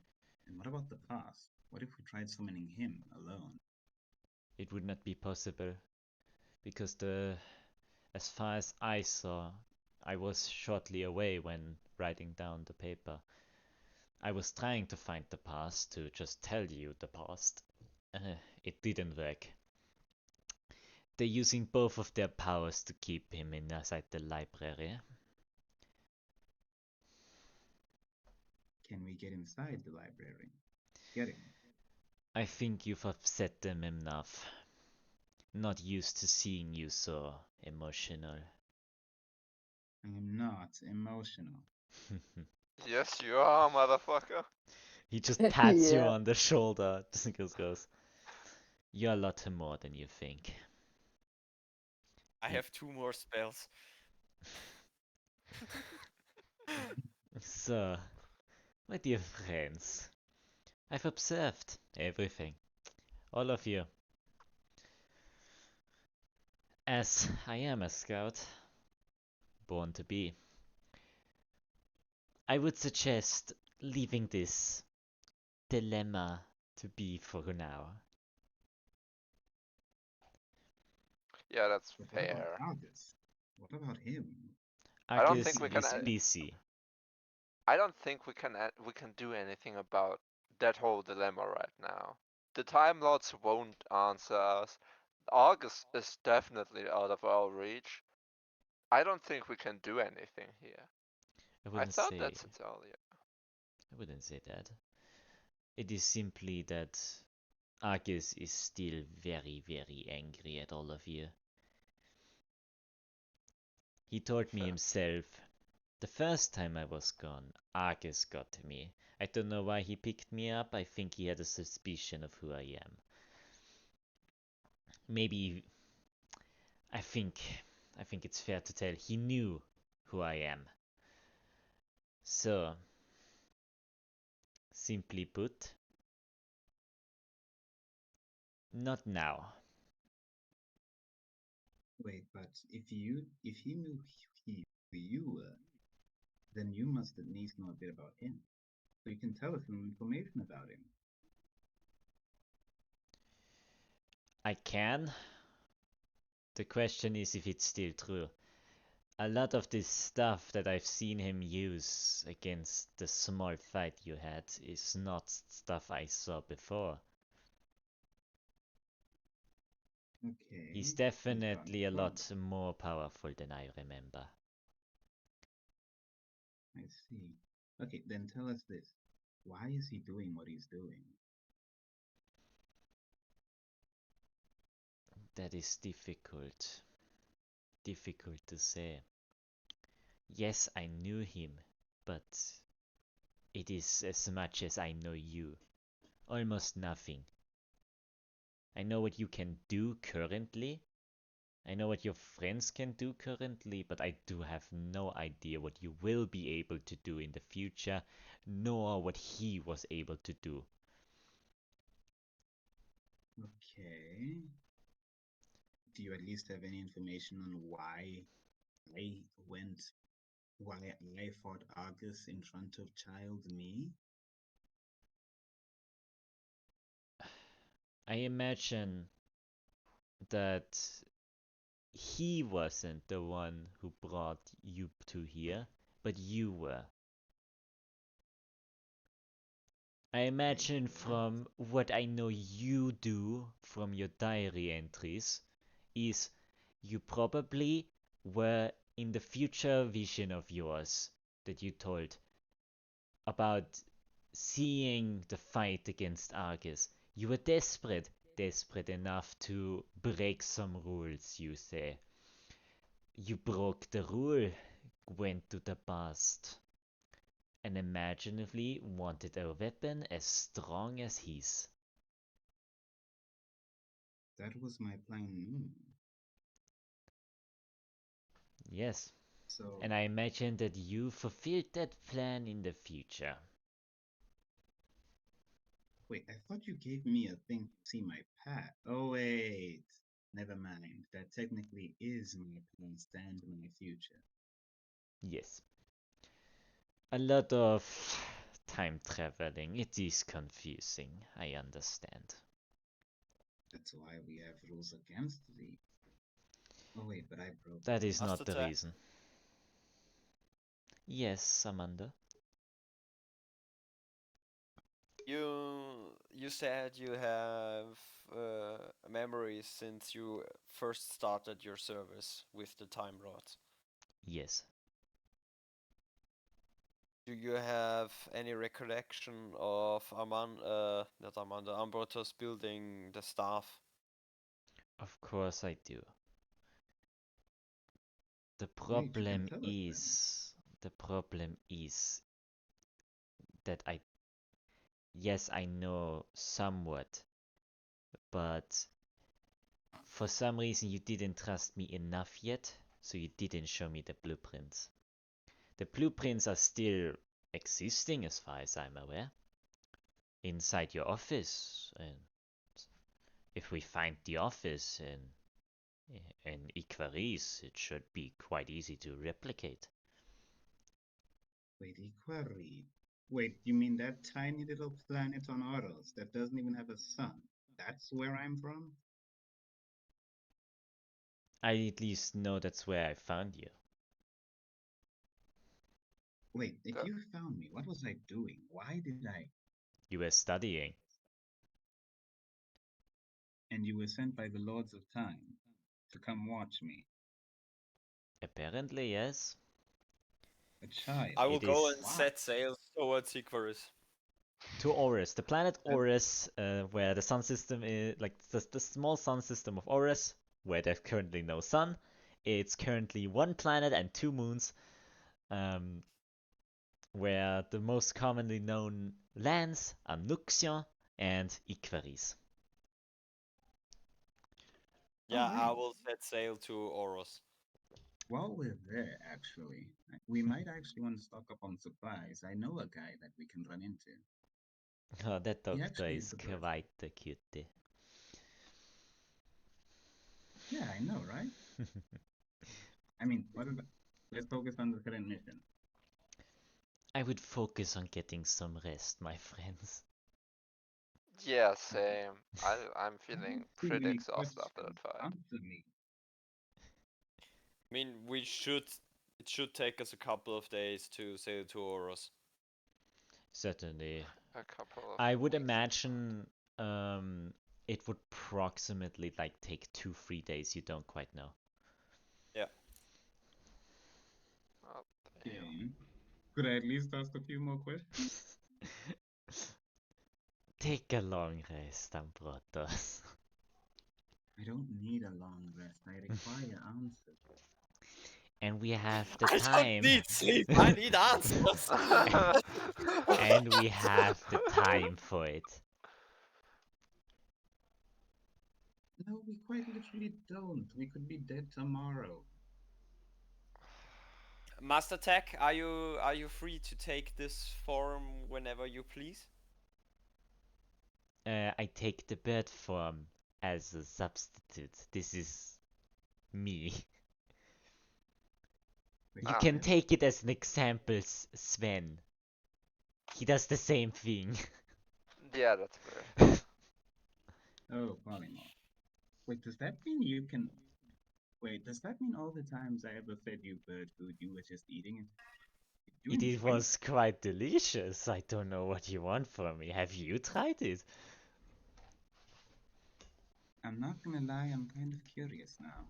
Speaker 2: And what about the past? What if we tried summoning him alone?
Speaker 1: It would not be possible because as far as I saw, I was shortly away when writing down the paper. I was trying to find the past to just tell you the past. It didn't work. They're using both of their powers to keep him inside the library.
Speaker 2: Can we get inside the library? Get him.
Speaker 1: I think you've upset them enough. Not used to seeing you so emotional.
Speaker 2: I am not emotional.
Speaker 5: Yes, you are, motherfucker.
Speaker 1: He just pats you
Speaker 6: Yeah.
Speaker 1: on the shoulder. Just goes, "You're a lot more than you think."
Speaker 3: I have 2 more spells.
Speaker 1: So, my dear friends, I've observed everything. All of you. As I am a scout, born to be, I would suggest leaving this dilemma to be for now.
Speaker 5: Yeah, that's
Speaker 2: But what about
Speaker 5: fair.
Speaker 2: Argus? What about him?
Speaker 5: I don't
Speaker 1: Argus
Speaker 5: think we can.
Speaker 1: is busy.
Speaker 5: I don't think we can do anything about that whole dilemma right now. The Time Lords won't answer us. August is definitely out of our reach. I don't think we can do anything here.
Speaker 1: I
Speaker 5: I
Speaker 1: wouldn't
Speaker 5: thought
Speaker 1: say
Speaker 5: that's it earlier.
Speaker 1: I wouldn't say that. It is simply that Argus is still very, very angry at all of you. He told me
Speaker 5: Fair.
Speaker 1: himself, the first time I was gone, Argus got to me. I don't know why he picked me up. I think he had a suspicion of who I am. Maybe I think it's fair to tell he knew who I am. So, simply put, not now.
Speaker 2: Wait, but if he knew who you were, then you must at least know a bit about him. So you can tell us some information about him.
Speaker 1: I can. The question is if it's still true. A lot of this stuff that I've seen him use against the small fight you had is not stuff I saw before.
Speaker 2: Okay.
Speaker 1: He's
Speaker 2: that's
Speaker 1: definitely a
Speaker 2: fun.
Speaker 1: lot more powerful than I remember.
Speaker 2: I see. Okay, then tell us this. Why is he doing what he's doing?
Speaker 1: That is difficult. Difficult to say. Yes, I knew him, but it is as much as I know you. Almost nothing. I know what you can do currently. I know what your friends can do currently, but I do have no idea what you will be able to do in the future, nor what he was able to do.
Speaker 2: Okay. Do you at least have any information on why I fought Argus in front of child me?
Speaker 1: I imagine that he wasn't the one who brought you to here, but you were. I imagine from what I know you do from your diary entries is you probably were in the future vision of yours that you told about seeing the fight against Argus. You were desperate, desperate enough to break some rules, you say. You broke the rule, went to the past, and imaginatively wanted a weapon as strong as his.
Speaker 2: That was my plan.
Speaker 1: Yes,
Speaker 2: So
Speaker 1: and I imagine that you fulfilled that plan in the future.
Speaker 2: wait, I thought you gave me a thing to see my path. Oh wait, never mind. That technically is my past and my future.
Speaker 1: Yes. A lot of time traveling. It is confusing, I understand.
Speaker 2: That's why we have rules against the. Oh wait, but I broke.
Speaker 1: That is
Speaker 3: Last
Speaker 1: not the
Speaker 3: attack.
Speaker 1: reason. Yes, Amanda.
Speaker 3: You said you have memories since you first started your service with the Time Lords.
Speaker 1: Yes.
Speaker 3: Do you have any recollection of not Armando, Ambrotos building the staff?
Speaker 1: Of course I do. The
Speaker 2: Wait, you can
Speaker 1: problem
Speaker 2: tell us then.
Speaker 1: is the problem is that yes, I know somewhat, but for some reason you didn't trust me enough yet, so you didn't show me the blueprints. The blueprints are still existing as far as I'm aware, inside your office, and if we find the office in Iquaris, it should be quite easy to replicate.
Speaker 2: Wait, Iquari. Wait, you mean that tiny little planet on Oros that doesn't even have a sun? That's where I'm from?
Speaker 1: I at least know that's where I found you.
Speaker 2: Wait, if
Speaker 5: Uh,
Speaker 2: you found me, what was I doing? Why did I?
Speaker 1: You were studying.
Speaker 2: And you were sent by the Lords of Time to come watch me.
Speaker 1: Apparently, yes.
Speaker 2: A child.
Speaker 3: I will
Speaker 1: It
Speaker 3: go
Speaker 1: is
Speaker 3: and
Speaker 2: Why?
Speaker 3: set sail towards Icarus.
Speaker 1: to Orus, the planet
Speaker 2: That-
Speaker 1: Orus, where the sun system is like the small sun system of Orus, where there's currently no sun. It's currently one planet and two moons, um, where the most commonly known lands are Nuxion and Iquaris.
Speaker 3: Yeah, I
Speaker 2: Alright.
Speaker 3: will set sail to Oros.
Speaker 2: While we're there, actually, we might actually want to stock up on supplies. I know a guy that we can run into.
Speaker 1: Oh, that
Speaker 2: He
Speaker 1: doctor
Speaker 2: actually
Speaker 1: is
Speaker 2: is a bird.
Speaker 1: quite the cutie.
Speaker 2: Yeah, I know, right? I mean, let's focus on the current mission.
Speaker 1: I would focus on getting some rest, my friends.
Speaker 5: Yeah, same. I'm
Speaker 2: I
Speaker 5: feeling
Speaker 2: have too
Speaker 5: pretty
Speaker 2: many
Speaker 5: exhausted after
Speaker 2: questions.
Speaker 5: that fight.
Speaker 2: Answer me.
Speaker 3: I mean, it should take us a couple of days to sail to Oros.
Speaker 1: Certainly.
Speaker 5: A couple of
Speaker 1: I would
Speaker 5: weeks.
Speaker 1: imagine it would approximately like take 2-3 days, you don't quite know.
Speaker 3: Yeah.
Speaker 5: Oh,
Speaker 2: Okay.
Speaker 5: damn.
Speaker 2: Could I at least ask a few more questions?
Speaker 1: Take a long rest, Ambrotos.
Speaker 2: I don't need a long rest. I require answers.
Speaker 1: And we have the
Speaker 3: I don't
Speaker 1: time.
Speaker 3: need sleep, I need answers!
Speaker 1: And we have the time for it.
Speaker 2: No, we quite literally don't. We could be dead tomorrow.
Speaker 3: Master Tech, are you free to take this form whenever you please?
Speaker 1: I take the bird form as a substitute. This is me.
Speaker 2: Wait,
Speaker 1: You
Speaker 5: Ah.
Speaker 1: can
Speaker 2: what?
Speaker 1: take it as an example, Sven. He does the same thing.
Speaker 5: Yeah, that's fair.
Speaker 2: Oh, polymorph. Wait, does that mean you can... Wait, does that mean all the times I ever fed you bird food, you were just eating it? Did you
Speaker 1: It
Speaker 2: enjoy it?
Speaker 1: was quite delicious. I don't know what you want from me. Have you tried it?
Speaker 2: I'm not gonna lie, I'm kind of curious now.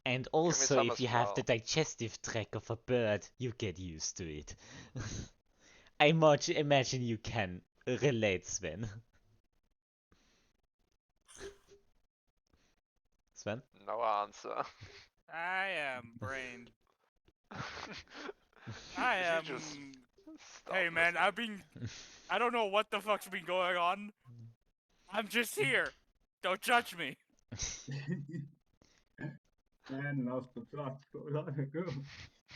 Speaker 1: And
Speaker 5: Give me
Speaker 1: also,
Speaker 5: some
Speaker 1: if
Speaker 5: as
Speaker 1: you have the
Speaker 5: well.
Speaker 1: digestive tract of a bird, you get used to it. I much imagine you can relate, Sven. Sven?
Speaker 5: No answer.
Speaker 4: I am brain.
Speaker 5: You
Speaker 4: I
Speaker 5: should
Speaker 4: am.
Speaker 5: just stop
Speaker 4: Hey man,
Speaker 5: listening.
Speaker 4: I don't know what the fuck's been going on. I'm just here. Don't judge me.
Speaker 2: Man lost the plot so long ago.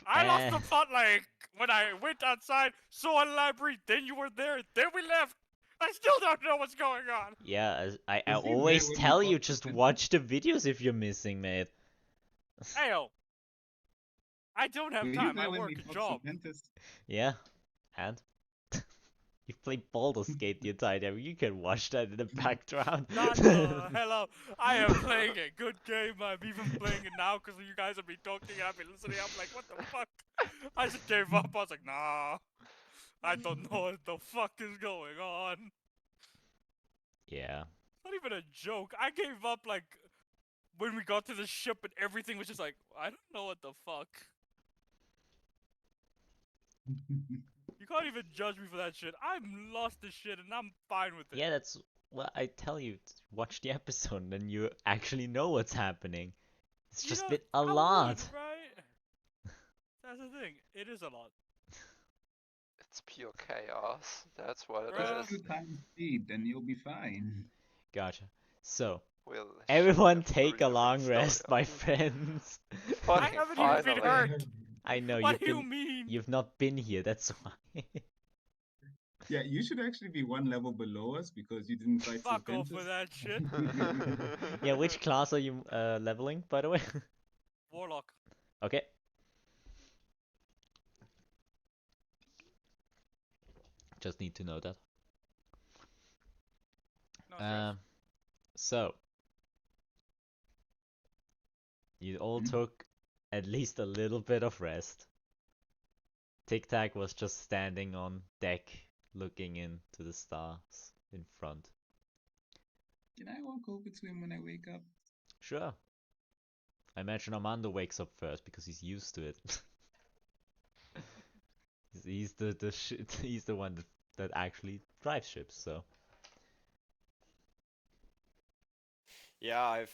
Speaker 4: I lost the plot like when I went outside, saw a library, then you were there, then we left. I still don't know what's going on.
Speaker 1: Yeah, I
Speaker 2: Was he there
Speaker 1: always
Speaker 2: when we
Speaker 1: tell you,
Speaker 2: fought the
Speaker 1: just
Speaker 2: Tempest?
Speaker 1: watch the videos if you're missing, mate.
Speaker 4: Ayo. I don't have
Speaker 2: Were you
Speaker 4: time. I
Speaker 2: there when
Speaker 4: work
Speaker 2: we
Speaker 4: a
Speaker 2: fought
Speaker 4: job.
Speaker 2: Tempest?
Speaker 1: Yeah, and you played Baldur's Gate the entire time. You can watch that in the background.
Speaker 4: Not the hello. I am playing a good game. I'm even playing it now because you guys have been talking. I've been listening. I'm like, what the fuck? I just gave up. I was like, nah. I don't know what the fuck is going on.
Speaker 1: Yeah.
Speaker 4: It's not even a joke. I gave up like when we got to the ship and everything was just like, I don't know what the fuck. You can't even judge me for that shit. I'm lost as shit and I'm fine with it.
Speaker 1: Yeah, that's what I tell you. Watch the episode, and then you actually know what's happening. It's
Speaker 4: You
Speaker 1: just
Speaker 4: know,
Speaker 1: been a
Speaker 4: I
Speaker 1: lot.
Speaker 4: would, right? That's the thing. It is a lot.
Speaker 5: It's pure chaos. That's what it
Speaker 4: Bruh.
Speaker 5: is.
Speaker 2: 2 times speed, then you'll be fine.
Speaker 1: Gotcha. So,
Speaker 5: We'll
Speaker 1: everyone
Speaker 5: share
Speaker 1: take a
Speaker 5: the
Speaker 1: long
Speaker 5: story
Speaker 1: rest,
Speaker 5: of
Speaker 1: my
Speaker 5: it.
Speaker 1: friends.
Speaker 4: I
Speaker 5: Fucking
Speaker 4: haven't even been
Speaker 5: finally.
Speaker 4: hurt.
Speaker 1: I know
Speaker 4: What do you mean?
Speaker 1: you've not been here, that's why.
Speaker 2: Yeah, you should actually be 1 level below us because you didn't fight
Speaker 4: Fuck off with
Speaker 2: Serpentis.
Speaker 4: that shit.
Speaker 1: Yeah, which class are you leveling, by the way?
Speaker 4: Warlock.
Speaker 1: Okay. Just need to know that.
Speaker 4: No stress.
Speaker 1: So, you all took at least a little bit of rest. Tic Tac was just standing on deck, looking into the stars in front.
Speaker 2: Can I walk over to him when I wake up?
Speaker 1: Sure. I imagine Armando wakes up first because he's used to it. he's he's the one that actually drives ships, so.
Speaker 3: Yeah,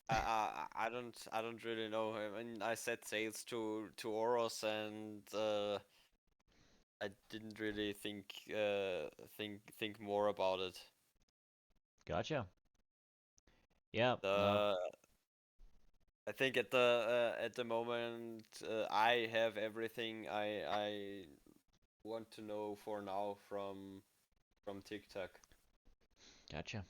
Speaker 3: I don't really know. I mean, I set sails to Oros, and I didn't really think more about it.
Speaker 1: Gotcha. Yeah, no.
Speaker 3: I think at the moment I have everything I want to know for now from TikTok.
Speaker 1: Gotcha.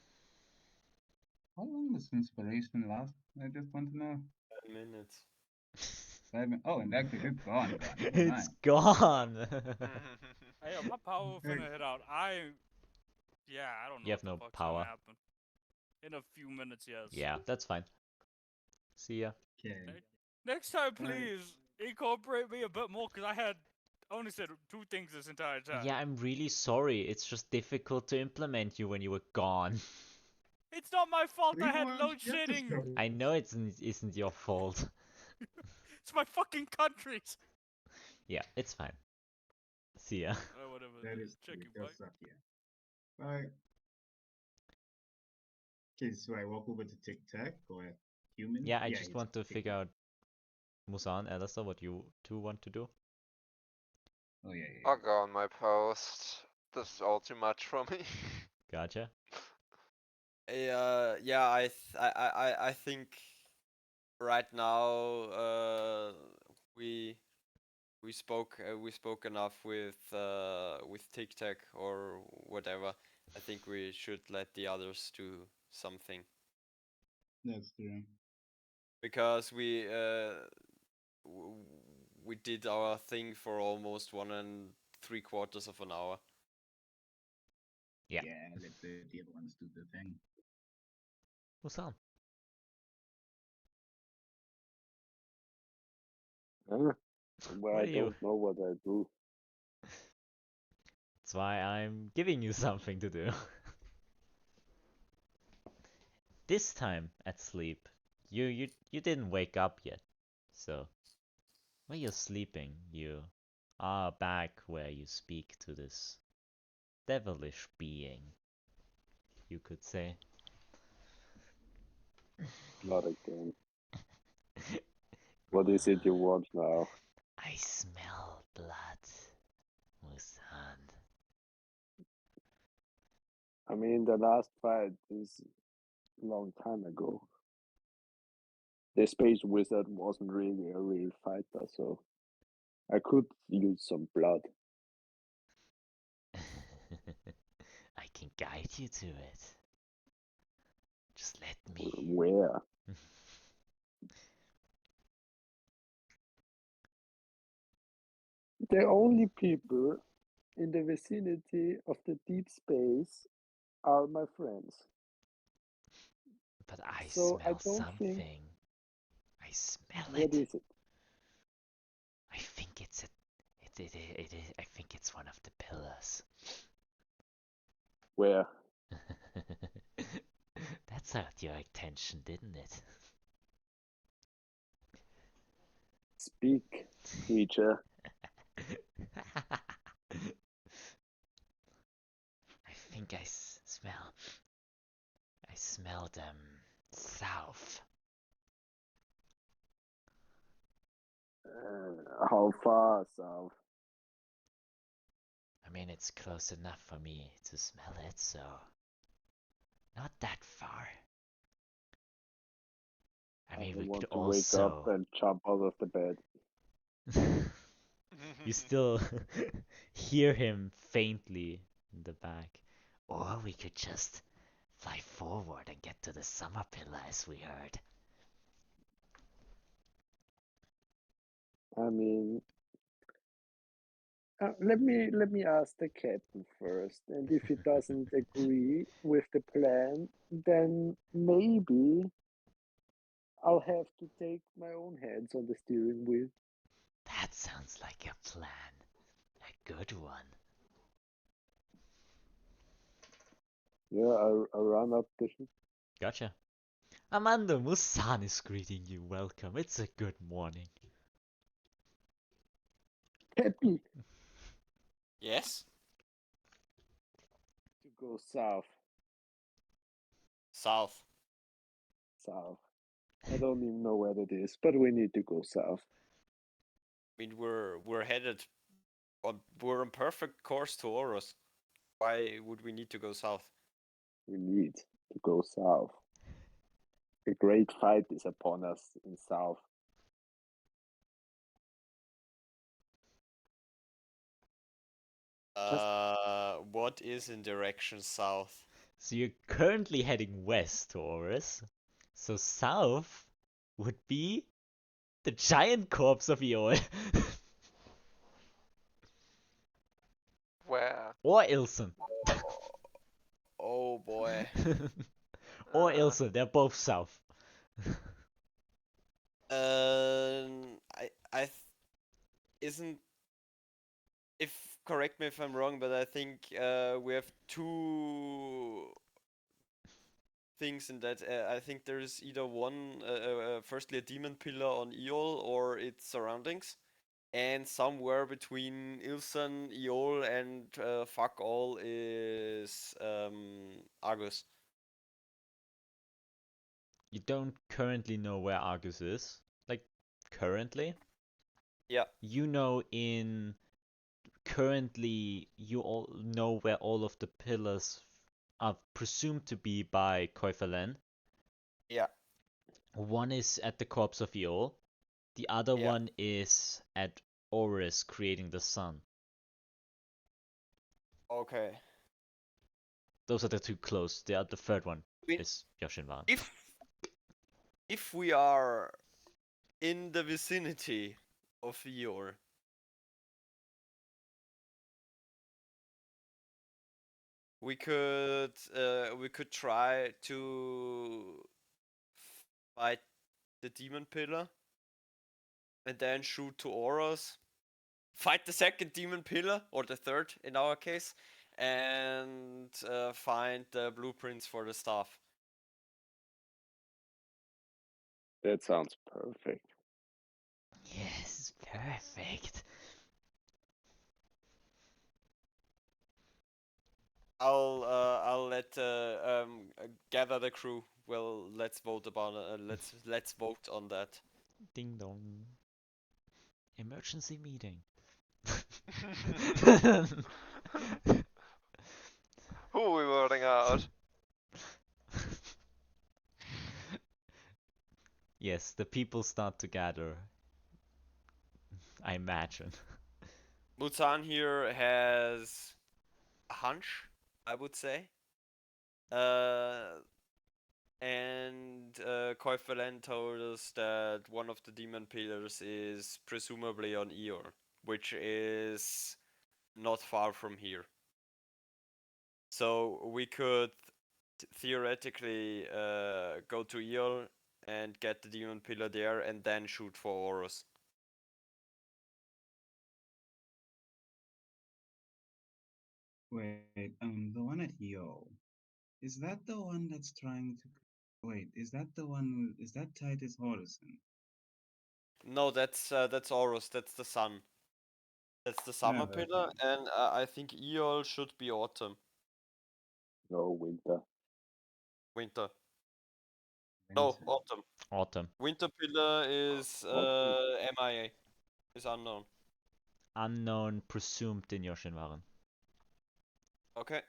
Speaker 2: How long does inspiration last? I just want to know.
Speaker 3: 10 minutes.
Speaker 2: 5 minutes. Oh, in that case, it's gone. Never
Speaker 1: It's
Speaker 2: mind.
Speaker 1: gone!
Speaker 4: Hey, my power finna hit out. Yeah, I don't know
Speaker 1: You have
Speaker 4: what the
Speaker 1: no
Speaker 4: fuck's
Speaker 1: power.
Speaker 4: gonna happen. In a few minutes, yes.
Speaker 1: Yeah, that's fine. See ya.
Speaker 2: Okay.
Speaker 4: Next time,
Speaker 2: Alright.
Speaker 4: please incorporate me a bit more, cause I only said 2 things this entire time.
Speaker 1: Yeah, I'm really sorry. It's just difficult to implement you when you were gone.
Speaker 4: It's not my fault.
Speaker 2: We
Speaker 4: I had
Speaker 2: weren't
Speaker 4: load
Speaker 2: here to
Speaker 4: shedding.
Speaker 2: show.
Speaker 1: I know it isn't your fault.
Speaker 4: It's my fucking country's.
Speaker 1: Yeah, it's fine. See ya.
Speaker 4: Whatever.
Speaker 2: That is
Speaker 4: Check
Speaker 2: true.
Speaker 4: you,
Speaker 2: It
Speaker 4: bye.
Speaker 2: does suck, yeah. Bye. Okay, so I walk over to Tic Tac or a human?
Speaker 1: Yeah, I
Speaker 2: Yeah,
Speaker 1: just
Speaker 2: it's
Speaker 1: want to
Speaker 2: Tic
Speaker 1: figure
Speaker 2: Tac.
Speaker 1: out, Muzan, Alastor, what you two want to do.
Speaker 2: Oh, yeah.
Speaker 5: I'll go on my post. This is all too much for me.
Speaker 1: Gotcha.
Speaker 3: Yeah, I think right now we spoke enough with TikTok or whatever. I think we should let the others do something,
Speaker 2: That's true.
Speaker 3: because we did our thing for almost 1 3/4 of an hour.
Speaker 1: Yeah.
Speaker 2: Yeah, let the other ones do the thing.
Speaker 1: Muzan.
Speaker 6: Well,
Speaker 1: What
Speaker 6: I
Speaker 1: are you?
Speaker 6: don't know what I do.
Speaker 1: That's why I'm giving you something to do. This time at sleep, you didn't wake up yet. So, when you're sleeping, you are back where you speak to this devilish being, you could say.
Speaker 6: Not again. What is it you want now?
Speaker 1: I smell blood, Muzan.
Speaker 6: I mean, the last fight is a long time ago. The space wizard wasn't really a real fighter, so I could use some blood.
Speaker 1: I can guide you to it. Just let me.
Speaker 6: Where? The only people in the vicinity of the deep space are my friends.
Speaker 1: But I
Speaker 6: So I
Speaker 1: smell
Speaker 6: don't think.
Speaker 1: something. I smell
Speaker 6: What
Speaker 1: it.
Speaker 6: is it?
Speaker 1: I think it's I think it's one of the pillars.
Speaker 6: Where?
Speaker 1: That's got your attention, didn't it?
Speaker 6: Speak, creature.
Speaker 1: I think I smell them south.
Speaker 6: How far south?
Speaker 1: I mean, it's close enough for me to smell it, so not that far. I
Speaker 6: I
Speaker 1: mean,
Speaker 6: don't
Speaker 1: we could
Speaker 6: want to wake up
Speaker 1: also.
Speaker 6: and jump out of the bed.
Speaker 1: You still hear him faintly in the back. Or we could just fly forward and get to the summer pillar as we heard.
Speaker 6: I mean, let me ask the captain first, and if he doesn't agree with the plan, then maybe I'll have to take my own hands on the steering wheel.
Speaker 1: That sounds like a plan. A good one.
Speaker 6: Yeah, I'll run up the ship.
Speaker 1: Gotcha. Armando, Muzan is greeting you. Welcome. It's a good morning.
Speaker 6: Happy
Speaker 3: Yes?
Speaker 6: to go south.
Speaker 3: South.
Speaker 6: South. I don't even know where that is, but we need to go south.
Speaker 3: I mean, we're headed we're on perfect course to Oros. Why would we need to go south?
Speaker 6: We need to go south. A great fight is upon us in south.
Speaker 3: What is in direction south?
Speaker 1: So you're currently heading west, Taurus. So south would be the giant corpse of Eol.
Speaker 5: Where?
Speaker 1: Or Ilson.
Speaker 3: Oh boy.
Speaker 1: Or Ilson, they're both south.
Speaker 3: Isn't, if correct me if I'm wrong, but I think we have two things in that. I think there's either one, firstly a demon pillar on Eol or its surroundings, and somewhere between Ilson, Eol, and fuck all is Argus.
Speaker 1: You don't currently know where Argus is. Like, currently?
Speaker 3: Yeah.
Speaker 1: You know currently you all know where all of the pillars are presumed to be by Koifalen.
Speaker 3: Yeah.
Speaker 1: One is at the corpse of Eol. The other
Speaker 3: Yeah.
Speaker 1: one is at Oris creating the sun.
Speaker 3: Okay.
Speaker 1: Those are the two close. The third one
Speaker 3: mean,
Speaker 1: is Yoshinwan.
Speaker 3: If we are in the vicinity of Eor, we could try to fight the demon pillar and then shoot to Oros, fight the second demon pillar, or the third in our case, and find the blueprints for the staff.
Speaker 6: That sounds perfect.
Speaker 1: Yes, perfect.
Speaker 3: I'll let gather the crew. Well, let's vote about let's vote on that.
Speaker 1: Ding dong. Emergency meeting.
Speaker 5: Who are we voting out?
Speaker 1: Yes, the people start to gather. I imagine.
Speaker 3: Muzan here has a hunch, I would say. And Koifelen told us that one of the demon pillars is presumably on Eor, which is not far from here. So we could theoretically go to Eor and get the demon pillar there and then shoot for Oros.
Speaker 2: Wait, the one at Yo. Is that the one that's trying to? Wait, is that the one? Is that Titus Horison?
Speaker 3: No, that's Oros. That's the sun. That's the summer
Speaker 2: Yeah,
Speaker 3: pillar, and I think Eol should be autumn,
Speaker 6: No, winter.
Speaker 3: winter. No,
Speaker 2: Vincent.
Speaker 3: autumn.
Speaker 1: Autumn.
Speaker 3: Winter pillar is
Speaker 6: Autumn.
Speaker 3: MIA. Is unknown.
Speaker 1: Unknown presumed in Yoshinwaran.
Speaker 3: Okay.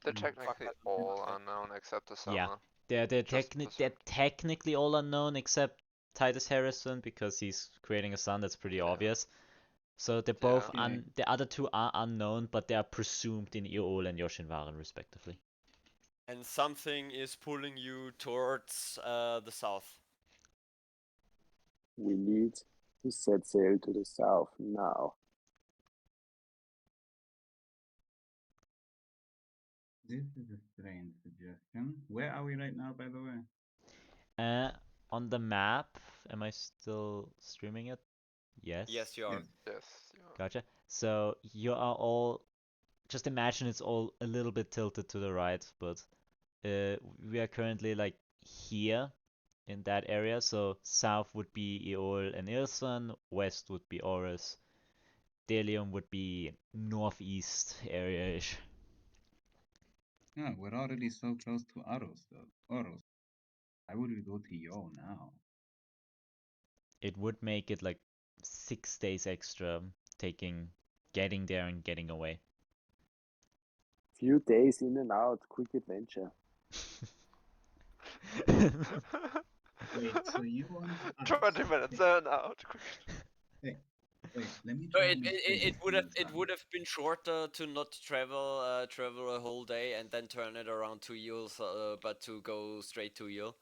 Speaker 5: They're
Speaker 1: Mm.
Speaker 5: technically
Speaker 3: that.
Speaker 5: all unknown except the summer.
Speaker 1: Yeah. They're
Speaker 5: Just
Speaker 1: they're
Speaker 5: assumed.
Speaker 1: technically all unknown except Titus Harrison because he's creating a son. That's pretty
Speaker 5: Yeah.
Speaker 1: obvious. So they're
Speaker 5: Yeah.
Speaker 1: both
Speaker 2: Okay.
Speaker 1: the other two are unknown, but they are presumed in Eol and Yoshinwaran respectively.
Speaker 3: And something is pulling you towards the south.
Speaker 6: We need to set sail to the south now.
Speaker 2: This is a strange suggestion. Where are we right now, by the way?
Speaker 1: On the map, am I still streaming it? Yes.
Speaker 3: Yes, you are.
Speaker 2: Yes.
Speaker 5: Yes. Yeah.
Speaker 1: Gotcha. So you are all, just imagine it's all a little bit tilted to the right, but we are currently like here in that area. So south would be Eol and Ilsan, west would be Horus, Delium would be northeast area-ish.
Speaker 2: No, we're already so close to Aros, though. Oros. Why would we go to Yo now?
Speaker 1: It would make it like 6 days extra getting there and getting away.
Speaker 6: Few days in and out, quick adventure.
Speaker 2: Wait, so you want us?
Speaker 5: 20 minutes in and out.
Speaker 2: Wait, let me
Speaker 3: So
Speaker 2: try
Speaker 3: it,
Speaker 2: and
Speaker 3: it,
Speaker 2: explain
Speaker 3: it
Speaker 2: this
Speaker 3: would
Speaker 2: to
Speaker 3: have
Speaker 2: Muzan.
Speaker 3: it would have been shorter to not travel a whole day and then turn it around to Yule, but to go straight to Yule.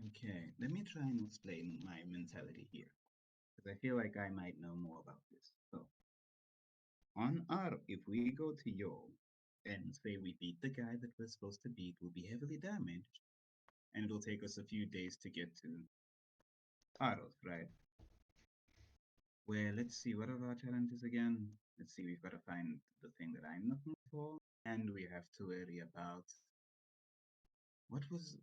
Speaker 2: Okay, let me try and explain my mentality here, because I feel like I might know more about this. So, if we go to Yo and say we beat the guy that we're supposed to beat, we'll be heavily damaged, and it'll take us a few days to get to Aros, right? Well, let's see, what are our challenges again? Let's see, we've got to find the thing that I'm looking for, and we have to worry about what was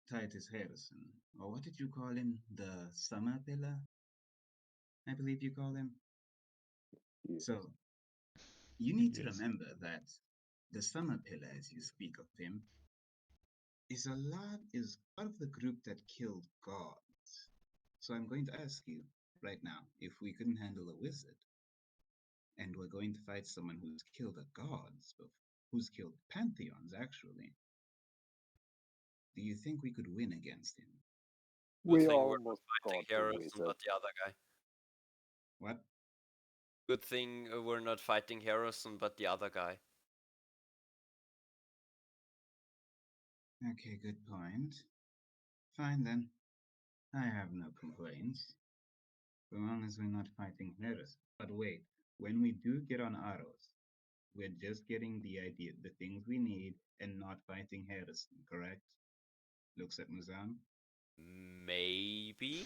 Speaker 2: Titus Harrison, or what did you call him? The Summer Pillar, I believe you call him.
Speaker 6: Yes.
Speaker 2: So, you need to
Speaker 1: Yes.
Speaker 2: remember that the Summer Pillar, as you speak of him, is part of the group that killed gods. So I'm going to ask you right now if we couldn't handle a wizard, and we're going to fight someone who's killed a gods, who's killed pantheons actually. Do you think we could win against him?
Speaker 3: Good
Speaker 6: We
Speaker 3: thing we're not
Speaker 6: almost
Speaker 3: fighting
Speaker 6: got the
Speaker 3: Harrison,
Speaker 6: wizard.
Speaker 3: but the other guy.
Speaker 2: What?
Speaker 3: Good thing we're not fighting Harrison, but the other guy.
Speaker 2: Okay, good point. Fine then. I have no complaints. So long as we're not fighting Harris. But wait, when we do get on Aros, we're just getting the things we need, and not fighting Harrison, correct? Looks at Muzan.
Speaker 3: Maybe.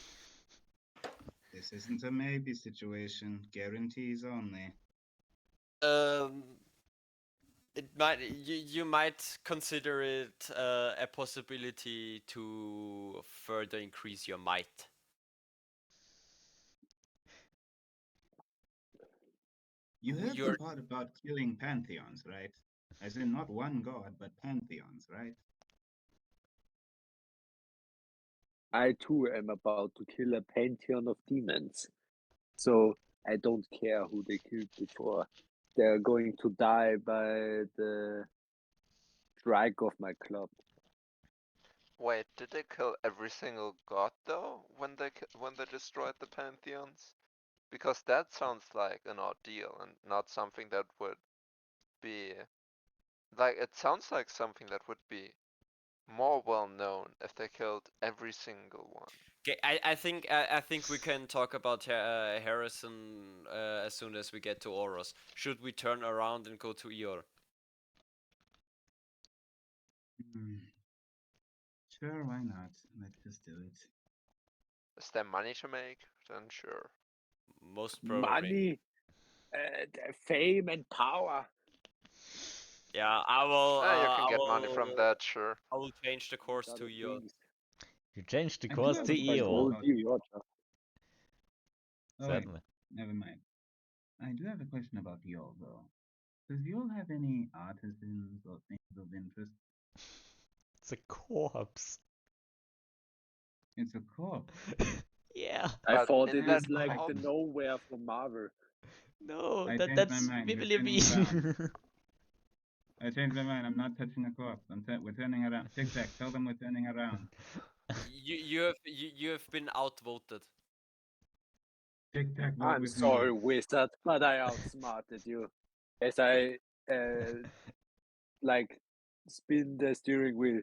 Speaker 2: This isn't a maybe situation. Guarantees only.
Speaker 3: It might you might consider it a possibility to further increase your might.
Speaker 2: You heard the
Speaker 3: You're
Speaker 2: part about killing pantheons, right? As in not one god, but pantheons, right?
Speaker 6: I too am about to kill a pantheon of demons. So I don't care who they killed before. They're going to die by the strike of my club.
Speaker 5: Wait, did they kill every single god though when they destroyed the pantheons? Because that sounds like an ordeal and not something that would be like it sounds like something that would be more well known if they killed every single one.
Speaker 3: okay. I think we can talk about Harrison as soon as we get to Oros. Should we turn around and go to Eor?
Speaker 2: Hmm. Sure, why not? Let's just do it.
Speaker 5: Is there money to make? Then sure.
Speaker 3: Most probably.
Speaker 6: Money, fame, and power.
Speaker 3: Yeah, I will.
Speaker 5: You can get money from that, sure.
Speaker 3: I will change the course
Speaker 6: These are
Speaker 3: to
Speaker 6: the
Speaker 3: Eor.
Speaker 6: things.
Speaker 1: You changed the
Speaker 2: I do
Speaker 1: course
Speaker 2: have
Speaker 1: to
Speaker 2: a question
Speaker 1: Eol.
Speaker 2: about- Oh wait,
Speaker 1: Certainly.
Speaker 2: never mind. I do have a question about Yol though. Does Yol have any artisans or things of interest?
Speaker 1: It's a corpse.
Speaker 2: It's a corpse.
Speaker 1: Yeah.
Speaker 6: I
Speaker 5: But
Speaker 6: thought
Speaker 5: in
Speaker 6: it
Speaker 5: that
Speaker 6: is like the
Speaker 5: corpse-
Speaker 6: nowhere from Marvel.
Speaker 1: No,
Speaker 2: I changed my
Speaker 1: that's
Speaker 2: mind. We're
Speaker 1: Bibbly
Speaker 2: turning
Speaker 1: Bee.
Speaker 2: around. I changed my mind. I'm not touching the corpse. We're turning around. Tic Tac, tell them we're turning around.
Speaker 3: You have been outvoted.
Speaker 2: Tic Tac, vote
Speaker 6: I'm
Speaker 2: with
Speaker 6: sorry,
Speaker 2: me.
Speaker 6: wizard, but I outsmarted you. As I like spin the steering wheel.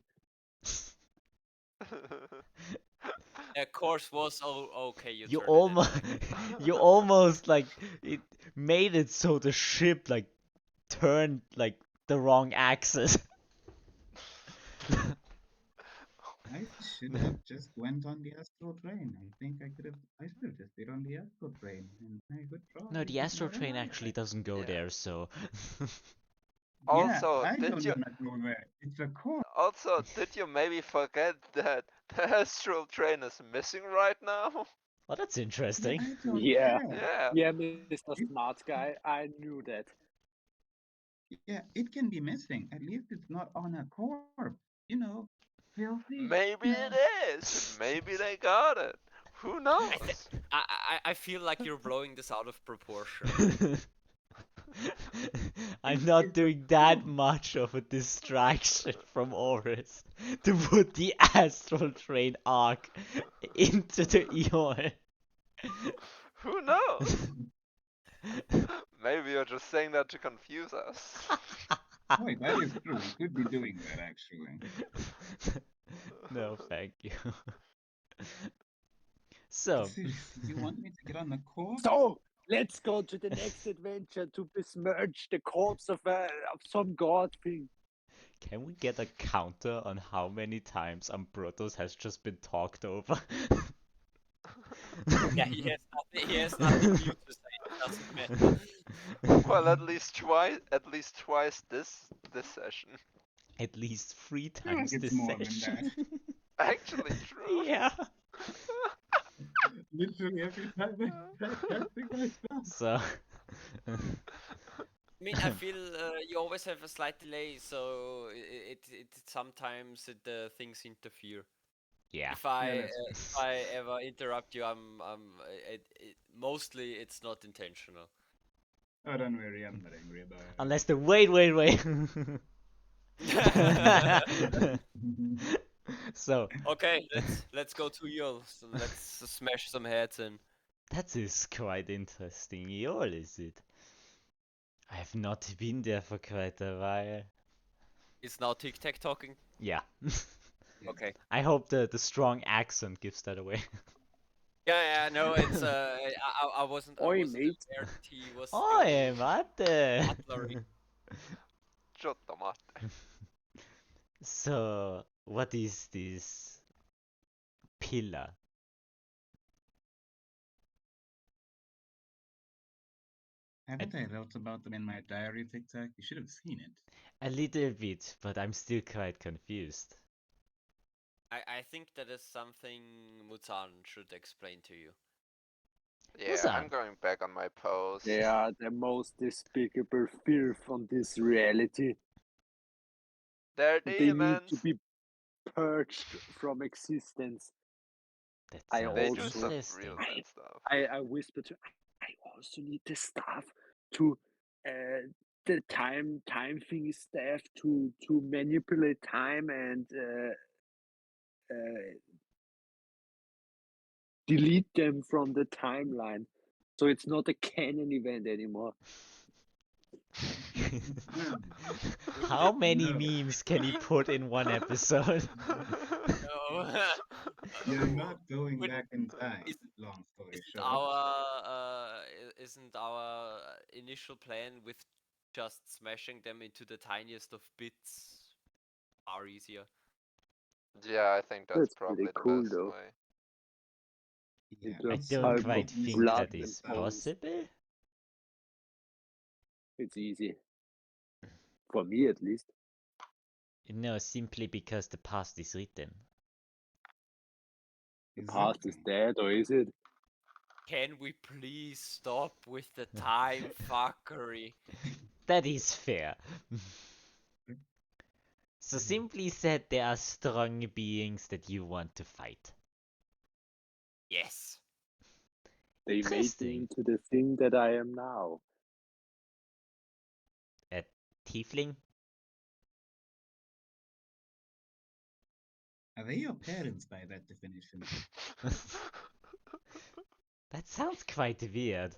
Speaker 3: Course was okay. You
Speaker 1: You
Speaker 3: turned
Speaker 1: almost,
Speaker 3: it anyway.
Speaker 1: you almost like it made it so the ship like turned like the wrong axis.
Speaker 2: I should have just went on the astral train. I think I should have just stayed on the astral train, and I could probably.
Speaker 1: No, the
Speaker 2: get
Speaker 1: Astro
Speaker 2: more
Speaker 1: Train
Speaker 2: alive.
Speaker 1: actually doesn't go
Speaker 5: Yeah.
Speaker 1: there, so.
Speaker 2: Yeah,
Speaker 5: Also,
Speaker 2: I
Speaker 5: did
Speaker 2: don't
Speaker 5: you
Speaker 2: wanna go there. It's a corpse.
Speaker 5: also did you maybe forget that the astral train is missing right now?
Speaker 1: Well, that's
Speaker 2: Yeah,
Speaker 1: interesting.
Speaker 2: I don't
Speaker 6: Yeah.
Speaker 2: care.
Speaker 5: Yeah.
Speaker 6: Yeah, Mr. Smart Guy, I knew that.
Speaker 2: Yeah, it can be missing. At least it's not on a corpse. You know, filthy.
Speaker 5: Maybe
Speaker 2: No.
Speaker 5: it is. Maybe they got it. Who knows?
Speaker 3: I feel like you're blowing this out of proportion.
Speaker 1: I'm not
Speaker 2: It's a
Speaker 1: doing that
Speaker 2: corpse.
Speaker 1: much of a distraction from Oris to put the Astral Train arc into the Eon.
Speaker 5: Who knows? Maybe you're just saying that to confuse us.
Speaker 2: Wait, that is true. We could be doing that actually.
Speaker 1: No, thank you. So,
Speaker 2: Seriously, you want me to get on the corpse?
Speaker 6: So, let's go to the next adventure to besmirch the corpse of some god thing.
Speaker 1: can we get a counter on how many times Ambrotos has just been talked over?
Speaker 3: Yeah, he has nothing new to say. It doesn't matter.
Speaker 5: Well, at least twice this session.
Speaker 1: At least 3
Speaker 2: feel like
Speaker 1: times
Speaker 2: it's
Speaker 1: this
Speaker 2: more than
Speaker 1: session.
Speaker 5: Actually true.
Speaker 1: Yeah.
Speaker 2: Literally every time I try casting my spell.
Speaker 1: So,
Speaker 3: I mean, I feel you always have a slight delay, so it sometimes things interfere.
Speaker 1: yeah.
Speaker 3: If I
Speaker 2: Yeah, that's
Speaker 3: if I ever interrupt you, mostly it's not intentional.
Speaker 2: Oh, don't worry, I'm not angry about it.
Speaker 1: Unless the wait. So,
Speaker 3: Okay, let's go to Yuls and let's smash some heads in.
Speaker 1: that is quite interesting. Yol, is it? I have not been there for quite a while.
Speaker 3: It's now Tic Tac talking.
Speaker 1: Yeah.
Speaker 3: Okay.
Speaker 1: I hope the strong accent gives that away.
Speaker 3: Yeah, no, it's I wasn't
Speaker 6: Oi,
Speaker 3: aware
Speaker 6: mate.
Speaker 3: that he was
Speaker 1: Oi,
Speaker 3: still
Speaker 1: mate!
Speaker 3: butlering.
Speaker 5: Giotto matte.
Speaker 1: So, what is this pillar?
Speaker 2: Haven't I wrote about them in my diary, Tic Tac? You should have seen it.
Speaker 1: A little bit, but I'm still quite confused.
Speaker 3: I think that is something Muzan should explain to you.
Speaker 5: Yeah,
Speaker 1: Muzan.
Speaker 5: I'm going back on my post.
Speaker 6: They are the most despicable filth on this reality.
Speaker 5: They're
Speaker 6: They need
Speaker 5: demons.
Speaker 6: to be purged from existence.
Speaker 1: That
Speaker 6: I
Speaker 1: sounds
Speaker 5: They do
Speaker 6: also-
Speaker 5: some
Speaker 1: interesting.
Speaker 5: real bad stuff.
Speaker 6: I whispered to I also need the staff to the time thing staff to manipulate time and delete them from the timeline, so it's not a canon event anymore.
Speaker 1: How many
Speaker 2: No.
Speaker 1: memes can he put in one episode?
Speaker 3: No.
Speaker 2: You're not going
Speaker 3: Wait,
Speaker 2: back in time.
Speaker 3: is-
Speaker 2: Long story
Speaker 3: Isn't
Speaker 2: short.
Speaker 3: our initial plan with just smashing them into the tiniest of bits far easier?
Speaker 5: Yeah, I think that's
Speaker 6: That's
Speaker 5: probably
Speaker 6: pretty
Speaker 5: the
Speaker 6: cool,
Speaker 5: best
Speaker 6: though.
Speaker 5: way.
Speaker 2: Yeah,
Speaker 1: I
Speaker 6: Just
Speaker 1: don't
Speaker 6: half
Speaker 1: quite
Speaker 6: of
Speaker 1: think
Speaker 6: blood
Speaker 1: that is
Speaker 6: and bones.
Speaker 1: possible.
Speaker 6: It's easy. For me, at least.
Speaker 1: No, simply because the past is written.
Speaker 6: The past is dead, or is it?
Speaker 3: Can we please stop with the time fuckery?
Speaker 1: That is fair. So simply said, there are strong beings that you want to fight.
Speaker 3: Yes.
Speaker 6: They made me
Speaker 1: Interesting.
Speaker 6: into the thing that I am now.
Speaker 1: tiefling?
Speaker 2: Are they your parents by that definition?
Speaker 1: That sounds quite weird.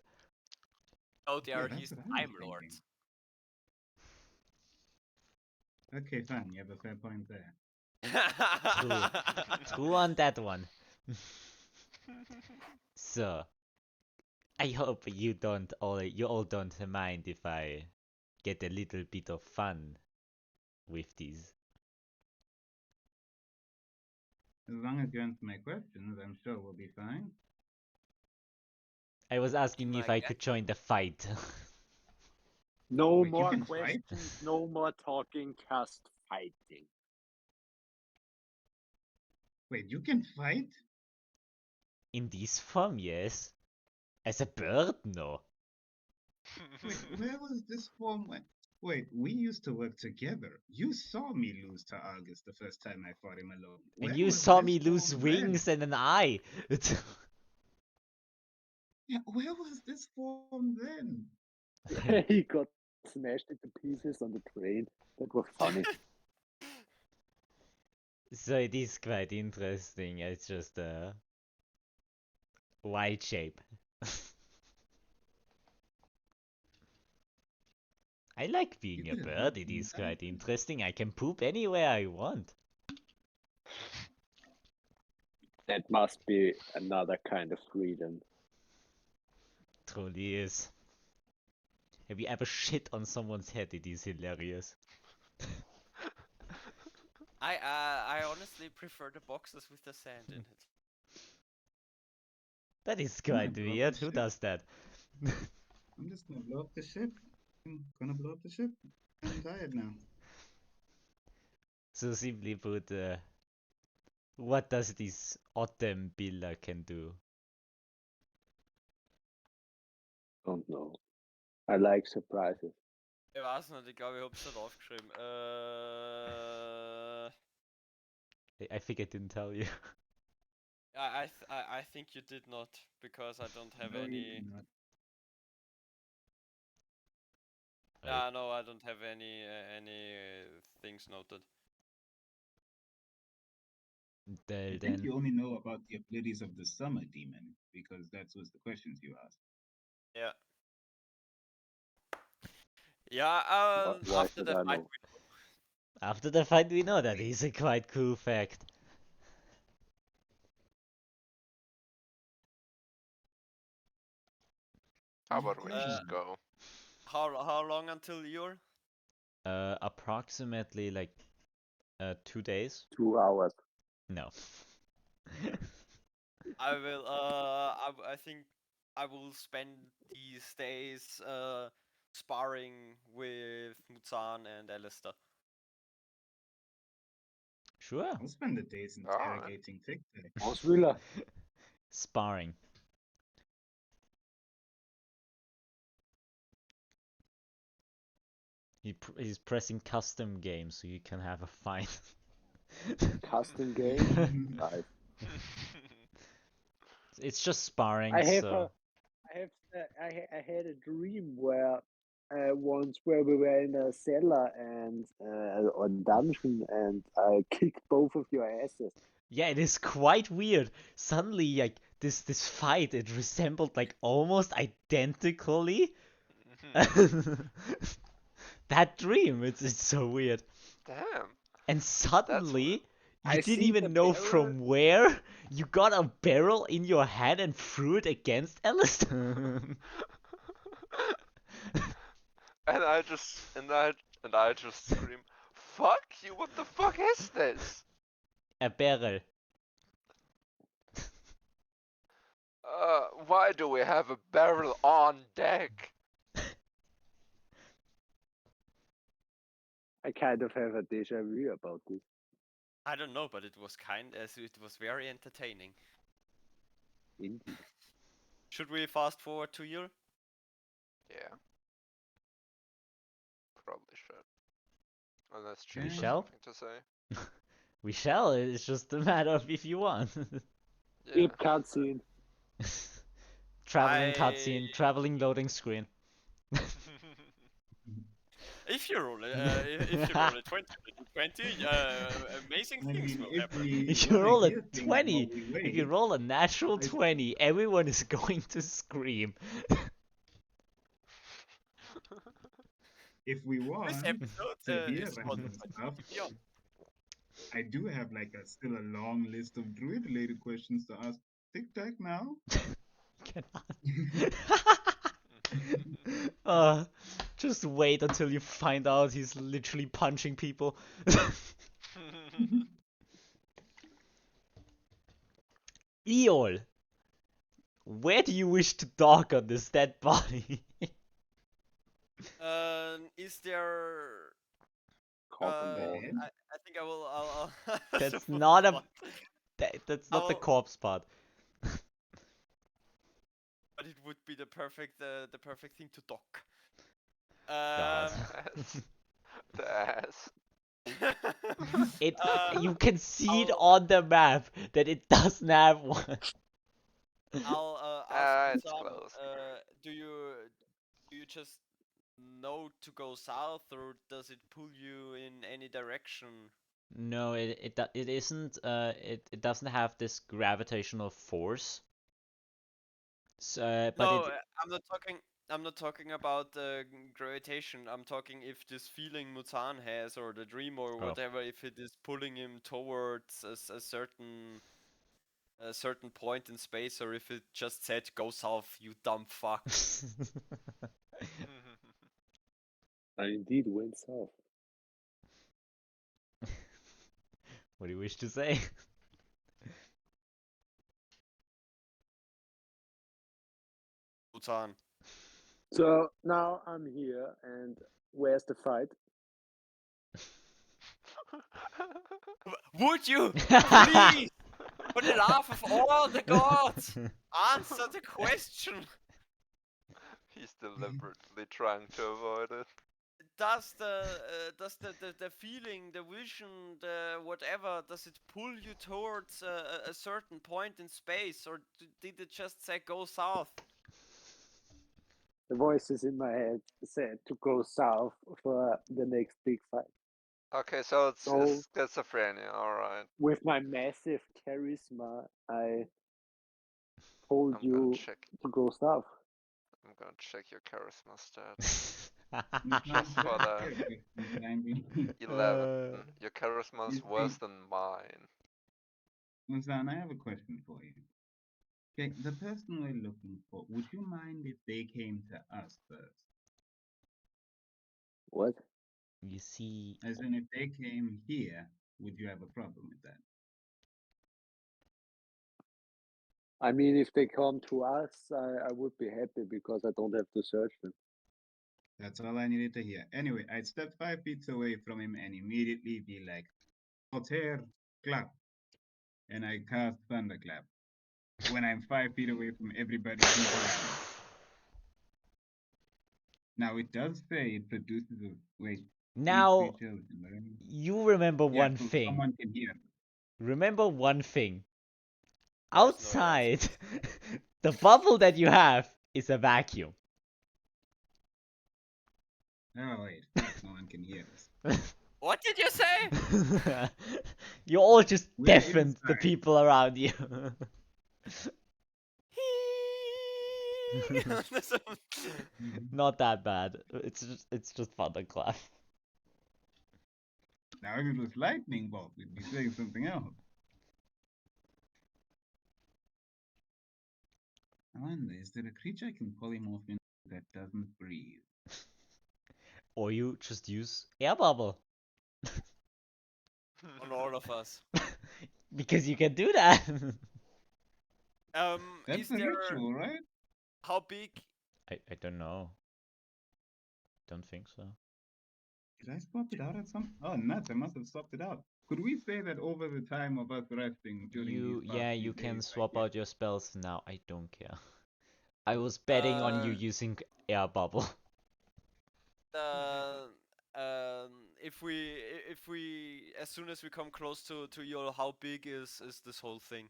Speaker 3: Oh, they
Speaker 2: Yeah,
Speaker 3: are
Speaker 2: that's
Speaker 3: his
Speaker 2: what I was
Speaker 3: Time Lords.
Speaker 2: Okay, fine. You have a fair point there.
Speaker 1: True. True on that one. So, I hope you all don't mind if I get a little bit of fun with these.
Speaker 2: As long as you answer my questions, I'm sure we'll be fine.
Speaker 1: I was asking if
Speaker 3: my
Speaker 1: I could join the fight.
Speaker 6: No
Speaker 2: Wait, you
Speaker 6: more
Speaker 2: can fight?
Speaker 6: questions, no more talking, just fighting.
Speaker 2: Wait, you can fight?
Speaker 1: In this form, yes. As a bird, no.
Speaker 2: Wait, where was this form when? Wait, we used to work together. You saw me lose to August the first time I fought him alone.
Speaker 1: And
Speaker 2: Where
Speaker 1: you
Speaker 2: was
Speaker 1: saw
Speaker 2: this
Speaker 1: me lose
Speaker 2: form
Speaker 1: wings
Speaker 2: then?
Speaker 1: and an eye.
Speaker 2: Yeah, where was this form then?
Speaker 6: He got smashed into pieces on the train. That was funny.
Speaker 1: So it is quite interesting. It's just a wide shape. I like being
Speaker 2: You
Speaker 1: a
Speaker 2: could have
Speaker 1: bird.
Speaker 2: helped
Speaker 1: It
Speaker 2: me
Speaker 1: is
Speaker 2: out.
Speaker 1: quite interesting. I can poop anywhere I want.
Speaker 6: That must be another kind of freedom.
Speaker 1: Truly is. Have you ever shit on someone's head? It is hilarious.
Speaker 3: I honestly prefer the boxes with the sand in it.
Speaker 1: That is
Speaker 2: I'm gonna
Speaker 1: quite
Speaker 2: blow up
Speaker 1: weird.
Speaker 2: the
Speaker 1: Who
Speaker 2: ship.
Speaker 1: does that?
Speaker 2: I'm just gonna blow up the ship. I'm gonna blow up the ship. I'm tired now.
Speaker 1: So simply put, what does this autumn billa can do?
Speaker 6: Don't know. I like surprises.
Speaker 3: Ich weiß nicht, ich glaube, ich hab's nicht aufgeschrieben.
Speaker 1: I think I didn't tell you.
Speaker 3: I think you did not, because I don't have
Speaker 2: No, you
Speaker 3: any.
Speaker 2: did not.
Speaker 3: No, I don't have any things noted.
Speaker 2: I think
Speaker 1: Then
Speaker 2: you only know about the abilities of the summer demon because that was the questions you asked.
Speaker 3: Yeah. Yeah,
Speaker 6: Why
Speaker 3: after
Speaker 6: should
Speaker 3: the
Speaker 6: I
Speaker 3: fight,
Speaker 6: know?
Speaker 1: after the fight, we know that is a quite cool fact.
Speaker 5: How about we
Speaker 3: Uh,
Speaker 5: just go?
Speaker 3: how long until you're?
Speaker 1: Approximately like 2 days.
Speaker 6: 2 hours.
Speaker 1: No.
Speaker 3: I will. I think I will spend these days sparring with Muzan and Alastor.
Speaker 1: Sure.
Speaker 2: I'll spend the days
Speaker 5: Alright.
Speaker 2: interrogating Tic Tac.
Speaker 6: Auswiller.
Speaker 1: Sparring. He's pressing custom games so you can have a fight.
Speaker 6: Custom game. Nice.
Speaker 1: It's just sparring,
Speaker 6: I have
Speaker 1: so
Speaker 6: I had a dream where once where we were in a cellar and or dungeon and I kicked both of your asses.
Speaker 1: yeah, it is quite weird. Suddenly, like this fight, it resembled like almost identically that dream. It's so weird.
Speaker 5: Damn.
Speaker 1: And suddenly,
Speaker 6: I
Speaker 1: you didn't
Speaker 6: see the
Speaker 1: even know
Speaker 6: barrel.
Speaker 1: from where you got a barrel in your hand and threw it against Alastor.
Speaker 5: And I just scream, "Fuck you! What the fuck is this?"
Speaker 1: A barrel.
Speaker 5: Why do we have a barrel on deck?
Speaker 6: I kind of have a deja vu about this.
Speaker 3: I don't know, but it was very entertaining.
Speaker 6: Indeed.
Speaker 3: Should we fast forward to you?
Speaker 5: Yeah. Probably should. Unless
Speaker 1: We
Speaker 5: Chief has
Speaker 1: shall?
Speaker 5: something to say.
Speaker 1: We shall. It's just a matter of if you want.
Speaker 5: Yeah.
Speaker 6: Skip cutscene.
Speaker 1: Traveling cutscene, traveling loading screen.
Speaker 3: If you roll if you roll a 20, amazing
Speaker 2: I
Speaker 3: things
Speaker 2: mean,
Speaker 3: will
Speaker 2: if
Speaker 3: happen.
Speaker 2: we
Speaker 1: If you
Speaker 2: wanna
Speaker 1: roll a
Speaker 2: hear things
Speaker 1: 20,
Speaker 2: while we
Speaker 1: if you
Speaker 2: wait,
Speaker 1: roll a natural
Speaker 2: I
Speaker 1: 20, everyone is going to scream.
Speaker 2: if we
Speaker 3: This
Speaker 2: want
Speaker 3: episode
Speaker 2: to hear
Speaker 3: is
Speaker 2: random
Speaker 3: 120
Speaker 2: stuff,
Speaker 3: beyond.
Speaker 2: I do have like still a long list of druid-related questions to ask. Tic Tac now.
Speaker 1: uh, just wait until you find out he's literally punching people. Eol, where do you wish to dock on this dead body?
Speaker 3: Is there?
Speaker 6: Coffin ball.
Speaker 2: Bed?
Speaker 3: I think I will. I'll
Speaker 1: That's
Speaker 3: so
Speaker 1: not a.
Speaker 3: what?
Speaker 1: That's not the
Speaker 3: I'll-
Speaker 1: corpse part.
Speaker 3: But it would be the perfect thing to dock.
Speaker 1: God.
Speaker 5: Ass. The ass.
Speaker 1: It.
Speaker 3: Uh,
Speaker 1: You can see it
Speaker 3: I'll-
Speaker 1: on the map that it doesn't have one.
Speaker 3: I'll ask
Speaker 5: It's
Speaker 3: Muzan,
Speaker 5: close.
Speaker 3: do you just know to go south, or does it pull you in any direction?
Speaker 1: No, it isn't. It doesn't have this gravitational force. So, but
Speaker 3: No,
Speaker 1: it.
Speaker 3: I'm not talking about gravitation. I'm talking if this feeling Muzan has, or the dream, or
Speaker 1: Oh.
Speaker 3: whatever, if it is pulling him towards a certain point in space, or if it just said go south, you dumb fuck.
Speaker 6: I indeed went south.
Speaker 1: What do you wish to say?
Speaker 3: Muzan.
Speaker 6: So now I'm here, and where's the fight?
Speaker 3: Would you please, for the love of all the gods, answer the question?
Speaker 5: He's deliberately trying to avoid it.
Speaker 3: Does the feeling, the vision, the whatever, does it pull you towards a certain point in space, or did it just say go south?
Speaker 6: The voices in my head said to go south for the next big fight.
Speaker 5: Okay, so it's
Speaker 6: So-
Speaker 5: schizophrenia, alright.
Speaker 6: With my massive charisma, I told
Speaker 5: I'm gonna
Speaker 6: you
Speaker 5: check
Speaker 6: to go south.
Speaker 5: I'm gonna check your charisma stats.
Speaker 2: It's not
Speaker 5: Just for
Speaker 2: that
Speaker 5: the-
Speaker 2: good, but I mean,
Speaker 5: 11. Your charisma is
Speaker 2: You
Speaker 5: worse
Speaker 2: see-
Speaker 5: than mine.
Speaker 2: Muzan, I have a question for you. Okay, the person we're looking for, would you mind if they came to us first?
Speaker 6: What?
Speaker 1: You see,
Speaker 2: As in, if they came here, would you have a problem with that?
Speaker 6: I mean, if they come to us, I would be happy because I don't have to search them.
Speaker 2: That's all I needed to hear. Anyway, I'd step 5 feet away from him and immediately be like, Potter, clap. And I cast Thunderclap when I'm 5 feet away from everybody who's around. Now, it does say it produces a. Wait.
Speaker 1: now
Speaker 2: each creature with learning.
Speaker 1: you remember
Speaker 2: Yeah,
Speaker 1: one
Speaker 2: so
Speaker 1: thing.
Speaker 2: someone can hear.
Speaker 1: Remember one thing.
Speaker 3: There's no
Speaker 1: Outside, the bubble that you have is a vacuum.
Speaker 2: Oh, wait. First, no one can hear us.
Speaker 3: What did you say?
Speaker 1: You all just
Speaker 2: We're
Speaker 1: deafened the
Speaker 2: inside.
Speaker 1: people around you. Not that bad. It's just thunderclap.
Speaker 2: Now, if it was lightning bolt, we'd be saying something else. I wonder, is there a creature I can polymorph into that doesn't breathe?
Speaker 1: Or you just use air bubble.
Speaker 3: On all of us.
Speaker 1: Because you can do that.
Speaker 2: That's
Speaker 3: Is
Speaker 2: the
Speaker 3: there
Speaker 2: ritual, right?
Speaker 3: how big?
Speaker 1: I don't know. Don't think so.
Speaker 2: Did I swap it out at some? Oh, nuts! I must have swapped it out. Could we say that over the time of us resting during these past few
Speaker 1: You can
Speaker 2: days,
Speaker 1: swap
Speaker 2: I
Speaker 1: out your spells now. I don't care. I was betting on you
Speaker 3: Uh,
Speaker 1: using air bubble.
Speaker 3: If we as soon as we come close to your, how big is this whole thing?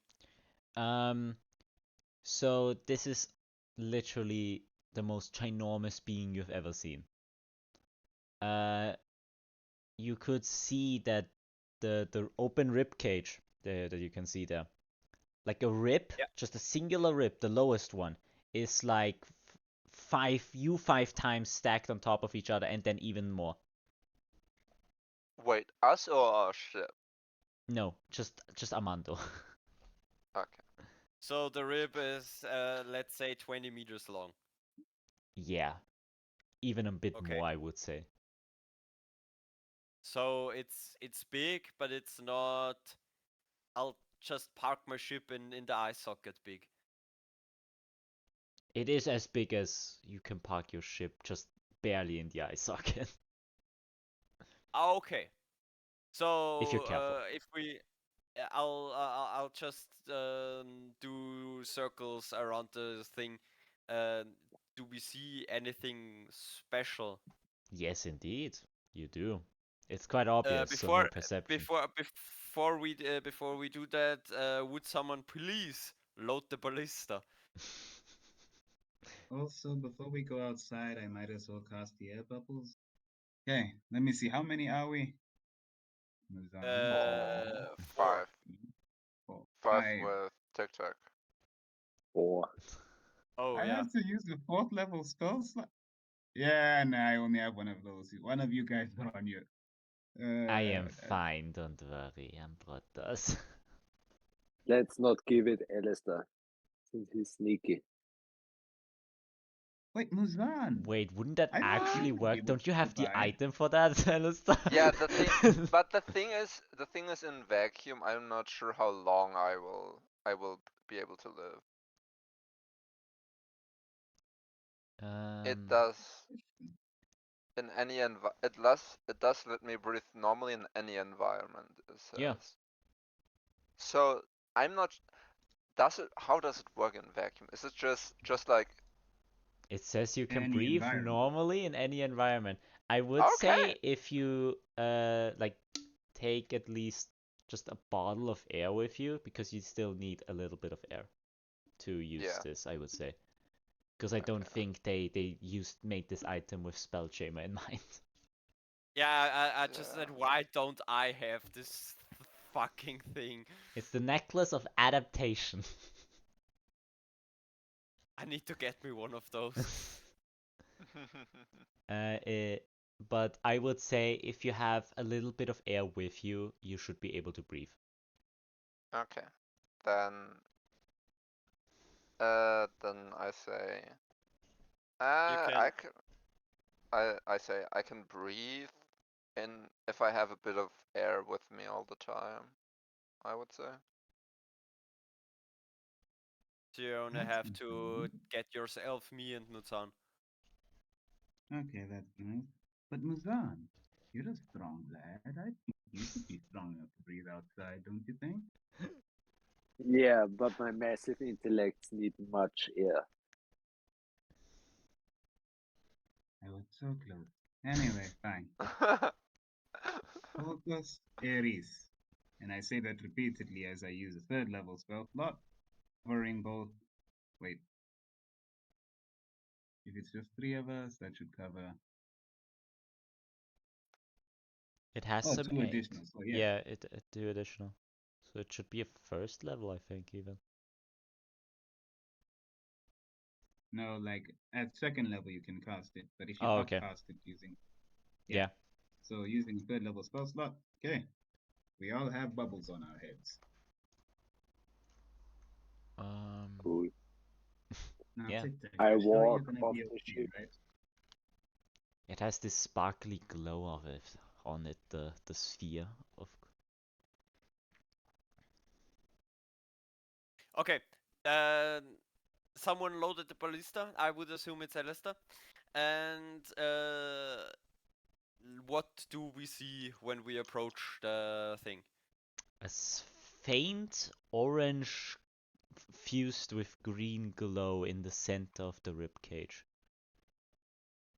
Speaker 1: So this is literally the most ginormous being you've ever seen. you could see that the open rib cage that you can see there, like a rib,
Speaker 3: Yeah.
Speaker 1: just a singular rib, the lowest one, is like five times stacked on top of each other, and then even more.
Speaker 5: Wait, us or our ship?
Speaker 1: No, just Armando.
Speaker 5: Okay.
Speaker 3: So the rib is, let's say, 20 meters long.
Speaker 1: Yeah, even a bit
Speaker 3: Okay.
Speaker 1: more, I would say.
Speaker 3: So it's big, but it's not. I'll just park my ship in the eye socket big.
Speaker 1: It is as big as you can park your ship, just barely in the eye socket.
Speaker 3: Okay. So
Speaker 1: If you're careful.
Speaker 3: if we, I'll just do circles around the thing. Do we see anything special?
Speaker 1: Yes, indeed, you do. It's quite obvious, so no
Speaker 3: Before
Speaker 1: perception.
Speaker 3: before we do that, would someone please load the ballista?
Speaker 2: Also, before we go outside, I might as well cast the air bubbles. Okay, let me see. How many are we? Muzan.
Speaker 5: 5.
Speaker 2: 4,
Speaker 5: 5
Speaker 2: 5.
Speaker 5: with Tic Tac.
Speaker 6: 4.
Speaker 3: Oh
Speaker 2: I
Speaker 3: yeah.
Speaker 2: have to use the 4th level spell slot. Yeah, no, I only have one of those. One of you guys are on your.
Speaker 1: I am fine, don't worry, Ambrotos.
Speaker 6: Let's not give it Alastor, since he's sneaky.
Speaker 2: Wait, Muzan.
Speaker 1: Wait, wouldn't that
Speaker 2: I thought
Speaker 1: actually
Speaker 2: you would be
Speaker 1: work?
Speaker 2: able
Speaker 1: Don't you
Speaker 2: to
Speaker 1: have the
Speaker 2: survive.
Speaker 1: item for that, Alastor?
Speaker 5: Yeah, the thing, but the thing is in vacuum, I'm not sure how long I will be able to live. It does in any it does let me breathe normally in any environment, it says.
Speaker 1: Yeah.
Speaker 5: So I'm not. How does it work in vacuum? Is it just like?
Speaker 1: It says you can
Speaker 2: Any
Speaker 1: breathe
Speaker 2: environment.
Speaker 1: normally in any environment. I would
Speaker 5: Okay.
Speaker 1: say if you like take at least just a bottle of air with you, because you still need a little bit of air to use
Speaker 5: Yeah.
Speaker 1: this, I would say. Because I don't
Speaker 5: Okay.
Speaker 1: think they made this item with spell chamber in mind.
Speaker 3: Yeah, I just said,
Speaker 5: Yeah.
Speaker 3: why don't I have this fucking thing?
Speaker 1: It's the necklace of adaptation.
Speaker 3: I need to get me one of those.
Speaker 1: But I would say if you have a little bit of air with you, you should be able to breathe.
Speaker 5: Okay. Then I say.
Speaker 3: can-
Speaker 5: I say I can breathe in if I have a bit of air with me all the time. I would say.
Speaker 3: So you only
Speaker 2: That's
Speaker 3: have to
Speaker 2: good.
Speaker 3: get yourself, me, and Muzan.
Speaker 2: Okay, that's nice. But Muzan, you're a strong lad. I think you could be strong enough to breathe outside, don't you think?
Speaker 6: Yeah, but my massive intellects need much air.
Speaker 2: I was so close. Anyway, fine. Focus Aries. And I say that repeatedly as I use a 3rd level spell slot, covering both. Wait. If it's just 3 of us, that should cover.
Speaker 1: It has
Speaker 2: Oh,
Speaker 1: some
Speaker 2: 2
Speaker 1: 8.
Speaker 2: additional. So yeah.
Speaker 1: Yeah, it 2 additional. So it should be a 1st level, I think, even.
Speaker 2: No, like at 2nd level you can cast it, but if you
Speaker 1: Oh, okay.
Speaker 2: upcast it using.
Speaker 1: Yeah.
Speaker 2: So using 3rd level spell slot, okay. We all have bubbles on our heads.
Speaker 6: Cool.
Speaker 2: Now,
Speaker 1: Yeah.
Speaker 2: Tic Tac,
Speaker 6: I
Speaker 2: you're sure you're
Speaker 6: walk
Speaker 2: gonna
Speaker 6: off
Speaker 2: be
Speaker 6: the
Speaker 2: okay,
Speaker 6: ship.
Speaker 2: right?
Speaker 1: It has this sparkly glow of it on it, the sphere of.
Speaker 3: Okay. Someone loaded the ballista. I would assume it's Alastor. And what do we see when we approach the thing?
Speaker 1: A faint orange fused with green glow in the center of the rib cage.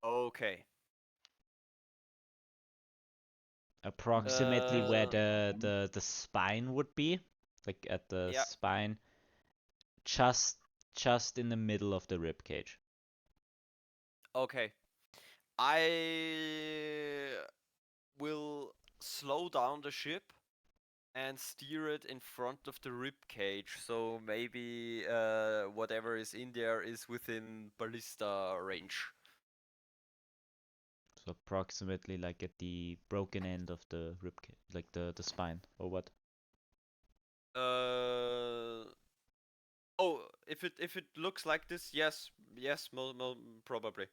Speaker 3: Okay.
Speaker 1: Approximately where the spine would be, like at the
Speaker 3: Yeah.
Speaker 1: spine, just in the middle of the rib cage.
Speaker 3: Okay. I will slow down the ship and steer it in front of the rib cage, so maybe whatever is in there is within ballista range.
Speaker 1: So approximately like at the broken end of the rib cage, like the spine, or what?
Speaker 3: Oh, if it looks like this, yes, probably.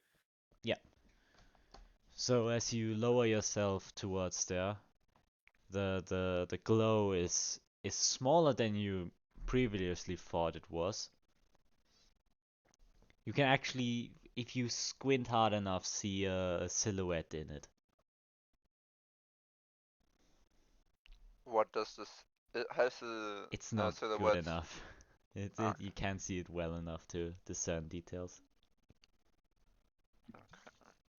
Speaker 1: Yeah. So as you lower yourself towards there, the glow is smaller than you previously thought it was. You can actually, if you squint hard enough, see a silhouette in it.
Speaker 5: What does this? It has a
Speaker 1: It's not good
Speaker 5: silhouette.
Speaker 1: enough.
Speaker 5: Okay.
Speaker 1: You can't see it well enough to discern details.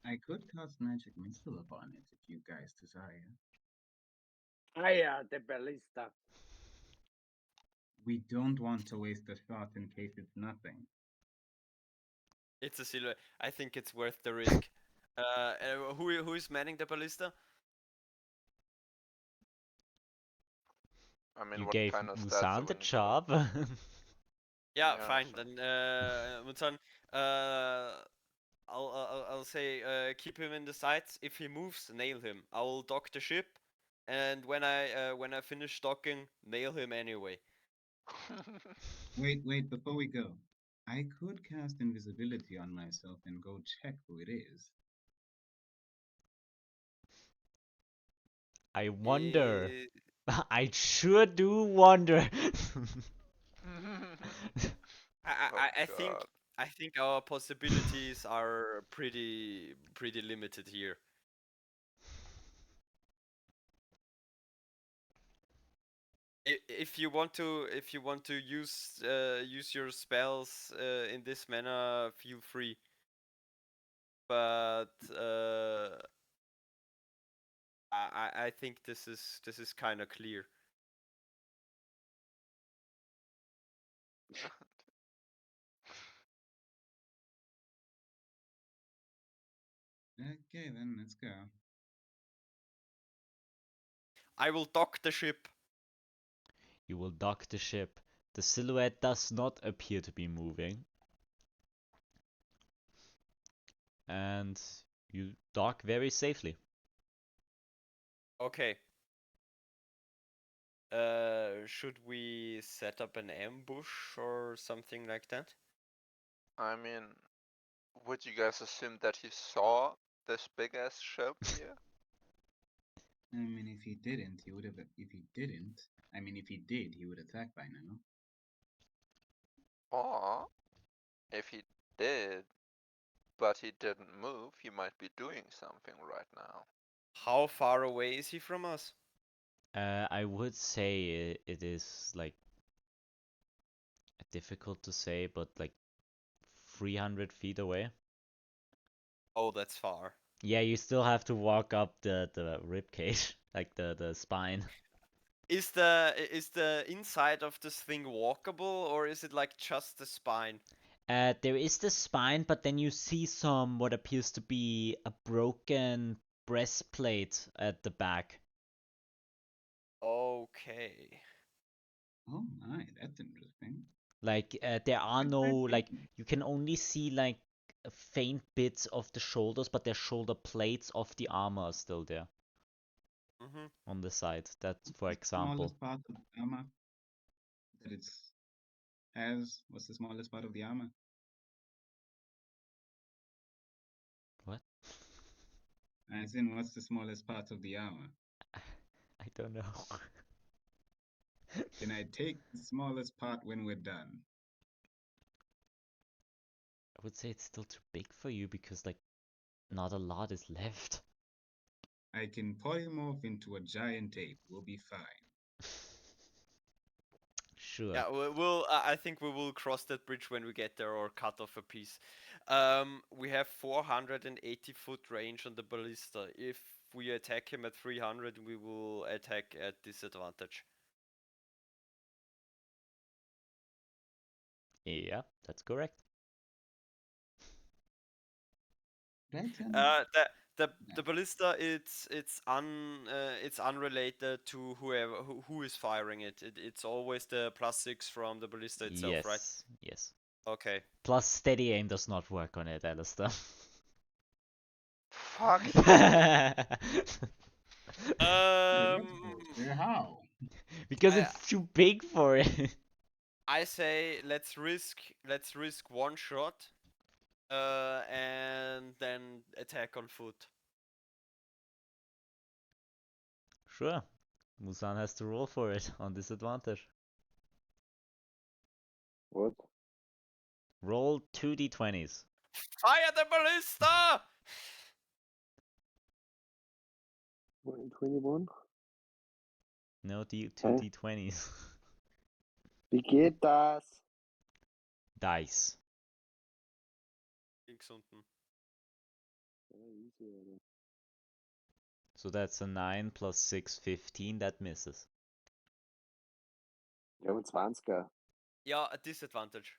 Speaker 2: I could cast magic missile upon it if you guys desire.
Speaker 6: The ballista.
Speaker 2: We don't want to waste a shot in case it's nothing.
Speaker 3: It's a silhouette. I think it's worth the risk. Who is manning the ballista?
Speaker 5: I mean,
Speaker 1: You
Speaker 5: what
Speaker 1: gave
Speaker 5: kind of stats do
Speaker 1: Muzan
Speaker 5: we
Speaker 1: the
Speaker 5: need for that?
Speaker 1: job.
Speaker 3: Yeah,
Speaker 5: Yeah,
Speaker 3: fine.
Speaker 5: sure.
Speaker 3: Then Muzan, I'll say keep him in the sights. If he moves, nail him. I will dock the ship, and when I finish docking, nail him anyway.
Speaker 2: Wait, before we go. I could cast invisibility on myself and go check who it is.
Speaker 1: I wonder.
Speaker 3: Eh,
Speaker 1: I sure do wonder.
Speaker 5: Oh
Speaker 3: I think
Speaker 5: god.
Speaker 3: I think our possibilities are pretty limited here. If you want to use your spells in this manner, feel free. But I think this is kind of clear.
Speaker 2: Okay, then let's go.
Speaker 3: I will dock the ship.
Speaker 1: You will dock the ship. The silhouette does not appear to be moving. And you dock very safely.
Speaker 3: Okay. Should we set up an ambush or something like that?
Speaker 5: I mean, would you guys assume that he saw this big ass ship here?
Speaker 2: I mean, if he didn't, he would have. If he didn't, I mean, if he did, he would attack by now.
Speaker 5: Or if he did, but he didn't move, he might be doing something right now.
Speaker 3: How far away is he from us?
Speaker 1: I would say it is like difficult to say, but like 300 feet away.
Speaker 3: Oh, that's far.
Speaker 1: Yeah, you still have to walk up the rib cage, like the spine.
Speaker 3: Is the inside of this thing walkable, or is it like just the spine?
Speaker 1: There is the spine, but then you see some what appears to be a broken breastplate at the back.
Speaker 3: Okay.
Speaker 2: Oh my, that's interesting.
Speaker 1: Like there are
Speaker 2: Let's
Speaker 1: no
Speaker 2: try
Speaker 1: like
Speaker 2: fighting.
Speaker 1: you can only see like faint bits of the shoulders, but their shoulder plates of the armor are still there
Speaker 3: Mhm.
Speaker 1: on the side. That's
Speaker 2: What's
Speaker 1: for
Speaker 2: the
Speaker 1: example.
Speaker 2: smallest part of the armor that it has? What's the smallest part of the armor?
Speaker 1: What?
Speaker 2: As in, what's the smallest part of the armor?
Speaker 1: I don't know.
Speaker 2: Can I take the smallest part when we're done?
Speaker 1: I would say it's still too big for you because like not a lot is left.
Speaker 2: I can polymorph into a giant ape. We'll be fine.
Speaker 1: Sure.
Speaker 3: Yeah, I think we will cross that bridge when we get there, or cut off a piece. We have 480-foot range on the ballista. If we attack him at 300, we will attack at disadvantage.
Speaker 1: Yeah, that's correct.
Speaker 2: Right?
Speaker 3: The ballista it's unrelated to who is firing it. It's always the +6 from the ballista itself, right?
Speaker 1: Yes, yes.
Speaker 3: Okay.
Speaker 1: Plus steady aim does not work on it, Alastor.
Speaker 5: Fuck you.
Speaker 2: How?
Speaker 1: Because it's too big for it.
Speaker 3: I say let's risk one shot, and then attack on foot.
Speaker 1: Sure. Muzan has to roll for it on disadvantage.
Speaker 6: What?
Speaker 1: Roll 2d20s.
Speaker 3: Fire the ballista!
Speaker 6: 21?
Speaker 1: No, 2d20s.
Speaker 6: Wie geht das?
Speaker 1: Dice.
Speaker 3: Links unten.
Speaker 6: Ja, easy, Alter.
Speaker 1: So that's a 9 plus 6, 15. That misses.
Speaker 6: Ja, aber 20er.
Speaker 3: Yeah, a disadvantage.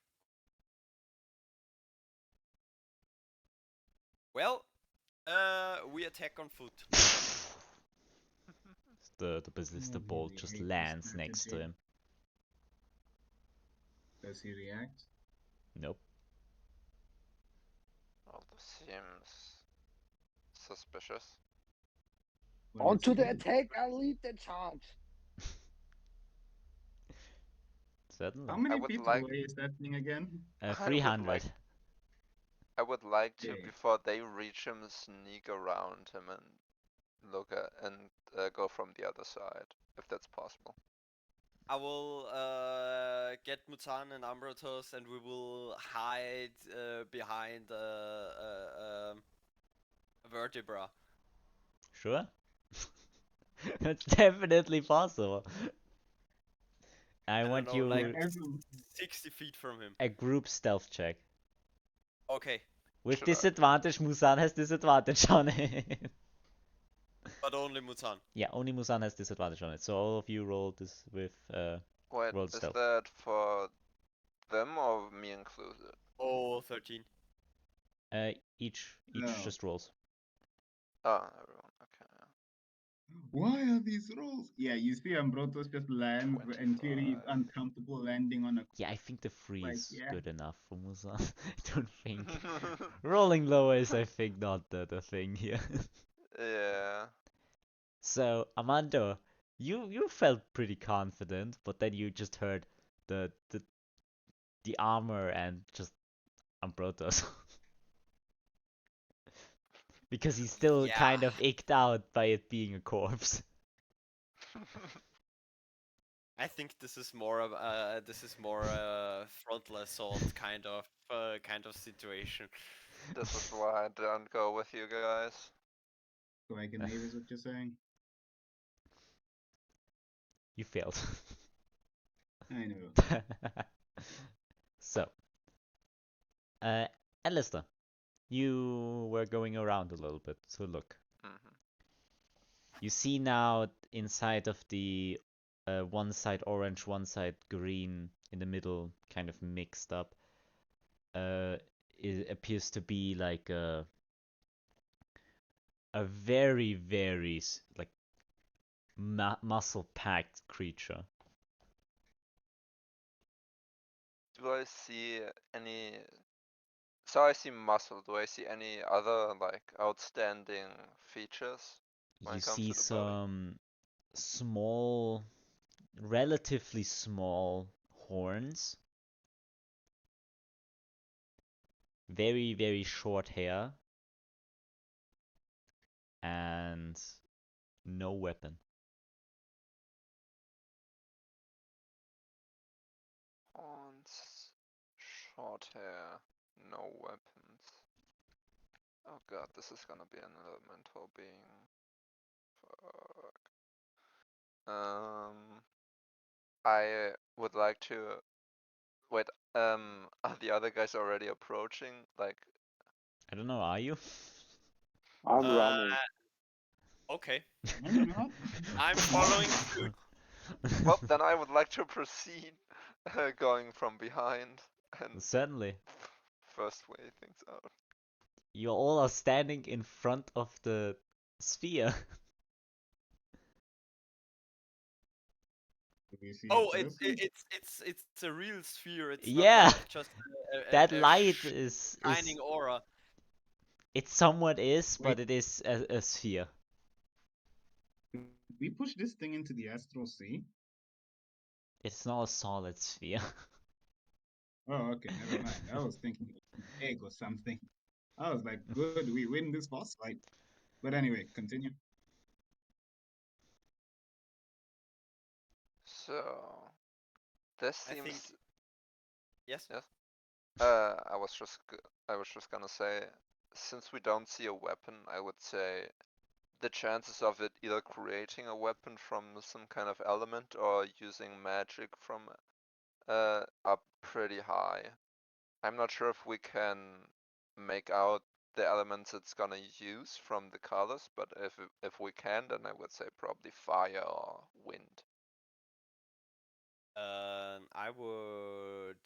Speaker 3: Well, we attack on foot.
Speaker 1: The ballista bolt
Speaker 2: really
Speaker 1: just
Speaker 2: hate this
Speaker 1: lands next to
Speaker 2: strategy.
Speaker 1: him.
Speaker 2: Does he react?
Speaker 1: Nope.
Speaker 5: Well, this seems suspicious.
Speaker 2: What
Speaker 6: On
Speaker 2: does
Speaker 6: to
Speaker 2: he
Speaker 6: the
Speaker 2: do?
Speaker 6: attack and lead the charge.
Speaker 1: Certainly.
Speaker 2: How many
Speaker 5: would
Speaker 2: feet
Speaker 5: like-
Speaker 2: away is that thing again?
Speaker 5: I would
Speaker 1: 300.
Speaker 5: like- I would like to,
Speaker 2: Okay.
Speaker 5: before they reach him, sneak around him and look at and go from the other side, if that's possible.
Speaker 3: I will get Muzan and Ambrotos, and we will hide behind a vertebra.
Speaker 1: Sure. That's definitely possible. I
Speaker 3: don't
Speaker 1: want
Speaker 3: know,
Speaker 1: you
Speaker 3: like-
Speaker 2: Every-
Speaker 3: 60 feet from him.
Speaker 1: a group stealth check.
Speaker 3: Okay,
Speaker 1: With
Speaker 5: Should I-
Speaker 1: disadvantage, Muzan has disadvantage on it.
Speaker 3: but only Muzan.
Speaker 1: Yeah, only Muzan has disadvantage on it. So all of you roll this with
Speaker 5: Wait,
Speaker 1: Roll
Speaker 5: is
Speaker 1: stealth.
Speaker 5: that for them or me included?
Speaker 3: Oh, 13.
Speaker 1: each
Speaker 2: No.
Speaker 1: just rolls.
Speaker 5: Oh, everyone. Okay.
Speaker 2: Why are these rolls? Yeah, you see Ambrotos just land and very
Speaker 5: 25.
Speaker 2: uncomfortable landing on a.
Speaker 1: Yeah, I think the 3
Speaker 2: Like,
Speaker 1: is
Speaker 2: yeah.
Speaker 1: good enough for Muzan. I don't think rolling lower is, I think, not the thing here.
Speaker 5: Yeah.
Speaker 1: So, Armando, you felt pretty confident, but then you just heard the armor and just Ambrotos. Because he's still kind
Speaker 3: Yeah.
Speaker 1: of icked out by it being a corpse.
Speaker 3: I think this is more of a frontal assault kind of situation.
Speaker 5: This is why I don't go with you guys.
Speaker 2: So I can name is what you're saying?
Speaker 1: You failed.
Speaker 2: I know.
Speaker 1: So, Alastor, you were going around a little bit to look.
Speaker 5: Mhm.
Speaker 1: You see now inside of the one side orange, one side green, in the middle, kind of mixed up. It appears to be like a very, very like muscle-packed creature.
Speaker 5: Do I see any? So I see muscle. Do I see any other like outstanding features? When
Speaker 1: You
Speaker 5: it comes
Speaker 1: see
Speaker 5: to the body?
Speaker 1: some small, relatively small horns. Very, very short hair. And no weapon.
Speaker 5: Horns, short hair, no weapons. Oh god, this is gonna be an elemental being. Fuck. I would like to. Wait, are the other guys already approaching? Like,
Speaker 1: I don't know, are you?
Speaker 6: I'm running.
Speaker 3: Okay,
Speaker 2: I'm not.
Speaker 3: I'm following suit.
Speaker 5: well, then I would like to proceed, going from behind and
Speaker 1: Certainly.
Speaker 5: first way things out.
Speaker 1: You all are standing in front of the sphere.
Speaker 2: Do we see
Speaker 3: Oh,
Speaker 2: a person?
Speaker 3: it's a real sphere. It's
Speaker 1: Yeah.
Speaker 3: not like just
Speaker 1: That
Speaker 3: a
Speaker 1: light is
Speaker 3: shining aura.
Speaker 1: it somewhat is,
Speaker 2: Wait.
Speaker 1: but it is a sphere.
Speaker 2: Did we push this thing into the astral sea?
Speaker 1: It's not a solid sphere.
Speaker 2: Oh, okay, never mind. I was thinking it was an egg or something. I was like, good, we win this boss fight. But anyway, continue.
Speaker 5: So this
Speaker 3: I
Speaker 5: seems.
Speaker 3: think. Yes.
Speaker 5: Yes. I was just gonna say, since we don't see a weapon, I would say the chances of it either creating a weapon from some kind of element or using magic from are pretty high. I'm not sure if we can make out the elements it's gonna use from the colors, but if we can, then I would say probably fire or wind.
Speaker 3: I would.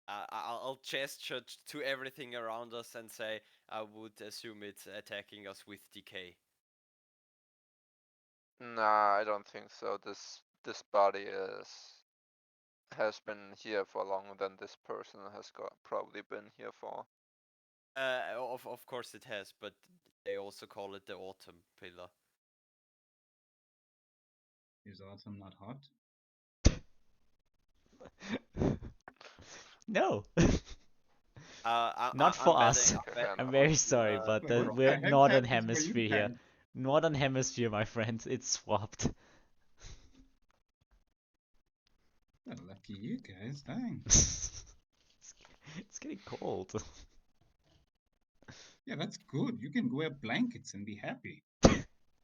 Speaker 3: I'll gesture to everything around us and say I would assume it's attacking us with decay.
Speaker 5: Nah, I don't think so. This body has been here for longer than this person has probably been here for.
Speaker 3: Of course it has, but they also call it the autumn pillar.
Speaker 2: Is autumn not hot?
Speaker 1: No.
Speaker 3: I'm
Speaker 1: Not for us.
Speaker 5: betting
Speaker 1: I'm
Speaker 5: on
Speaker 1: very
Speaker 5: hot.
Speaker 1: sorry, but
Speaker 2: Wait, what
Speaker 1: we're
Speaker 2: the heck
Speaker 1: Northern
Speaker 2: happens for you
Speaker 1: Hemisphere here.
Speaker 2: guys?
Speaker 1: Northern Hemisphere, my friend. It's swapped.
Speaker 2: Well, lucky you guys, dang.
Speaker 1: It's getting cold.
Speaker 2: Yeah, that's good. You can wear blankets and be happy.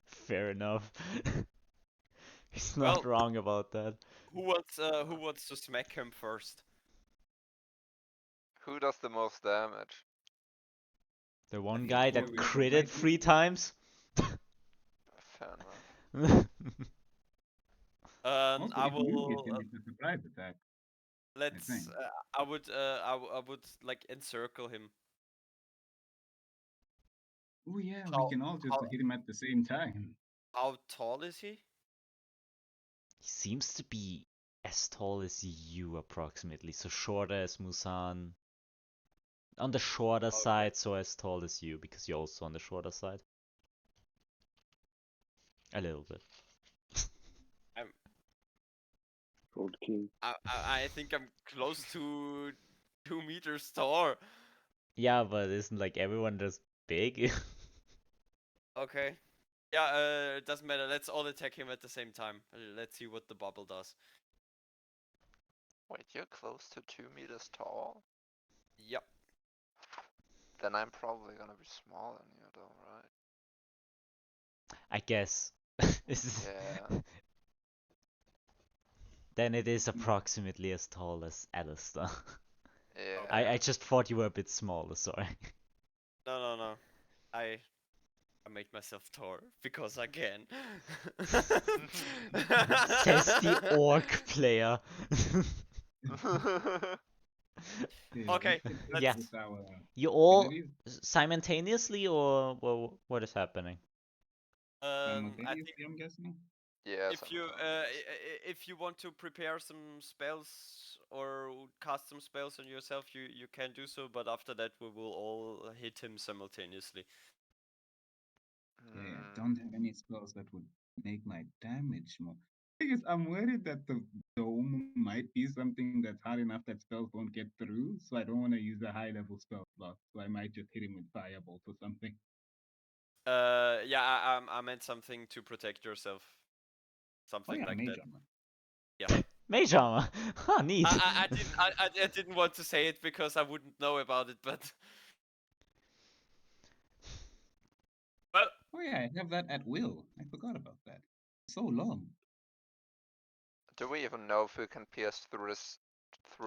Speaker 1: Fair enough. He's not
Speaker 3: Well-
Speaker 1: wrong about that.
Speaker 3: Who wants to smack him first?
Speaker 5: Who does the most damage?
Speaker 1: The one
Speaker 3: think
Speaker 1: guy
Speaker 3: who
Speaker 1: that
Speaker 2: we
Speaker 1: critted
Speaker 2: might
Speaker 1: 3
Speaker 2: need-
Speaker 1: times?
Speaker 5: Fair enough.
Speaker 2: Also,
Speaker 3: I
Speaker 2: if you hit
Speaker 3: will.
Speaker 2: him, it's a surprise attack.
Speaker 3: Let's.
Speaker 2: think.
Speaker 3: I would like encircle him.
Speaker 2: Oh yeah,
Speaker 3: How-
Speaker 2: we can all just
Speaker 3: how-
Speaker 2: hit him at the same time.
Speaker 3: How tall is he?
Speaker 1: He seems to be as tall as you, approximately. So shorter as Muzan. On the shorter
Speaker 3: Okay.
Speaker 1: side, so as tall as you, because you're also on the shorter side. A little bit.
Speaker 6: Short king.
Speaker 3: I think I'm close to 2 meters tall.
Speaker 1: Yeah, but isn't like everyone just big?
Speaker 3: Okay. Yeah, it doesn't matter. Let's all attack him at the same time. Let's see what the bubble does.
Speaker 5: Wait, you're close to 2 meters tall?
Speaker 3: Yep.
Speaker 5: Then I'm probably gonna be smaller than you, though, right?
Speaker 1: I guess.
Speaker 5: Yeah.
Speaker 1: Then it is approximately as tall as Alastor.
Speaker 5: Yeah.
Speaker 1: I just thought you were a bit smaller, sorry.
Speaker 3: No. I made myself taller because I can.
Speaker 1: Says the orc player.
Speaker 3: Okay,
Speaker 1: Yeah.
Speaker 2: With our
Speaker 1: You all
Speaker 2: abilities
Speaker 1: simultaneously, or well, what is happening?
Speaker 3: I
Speaker 2: simultaneously,
Speaker 3: think
Speaker 2: I'm guessing.
Speaker 5: Yeah.
Speaker 3: if you want to prepare some spells or cast some spells on yourself, you can do so. But after that, we will all hit him simultaneously.
Speaker 2: Yeah, I don't have any spells that would make my damage more. Thing is, I'm worried that the dome might be something that's hard enough that spells won't get through, so I don't want to use a high level spell slot. So I might just hit him with firebolt or something.
Speaker 3: Yeah, I meant something to protect yourself.
Speaker 2: Oh
Speaker 3: Something
Speaker 2: yeah,
Speaker 3: like
Speaker 2: mage
Speaker 3: that.
Speaker 2: armor.
Speaker 3: Yeah.
Speaker 1: Mage armor. Huh, neat.
Speaker 3: I didn't want to say it because I wouldn't know about it, but well,
Speaker 2: Oh yeah, I have that at will. I forgot about that. So long.
Speaker 5: Do we even know if we can pierce through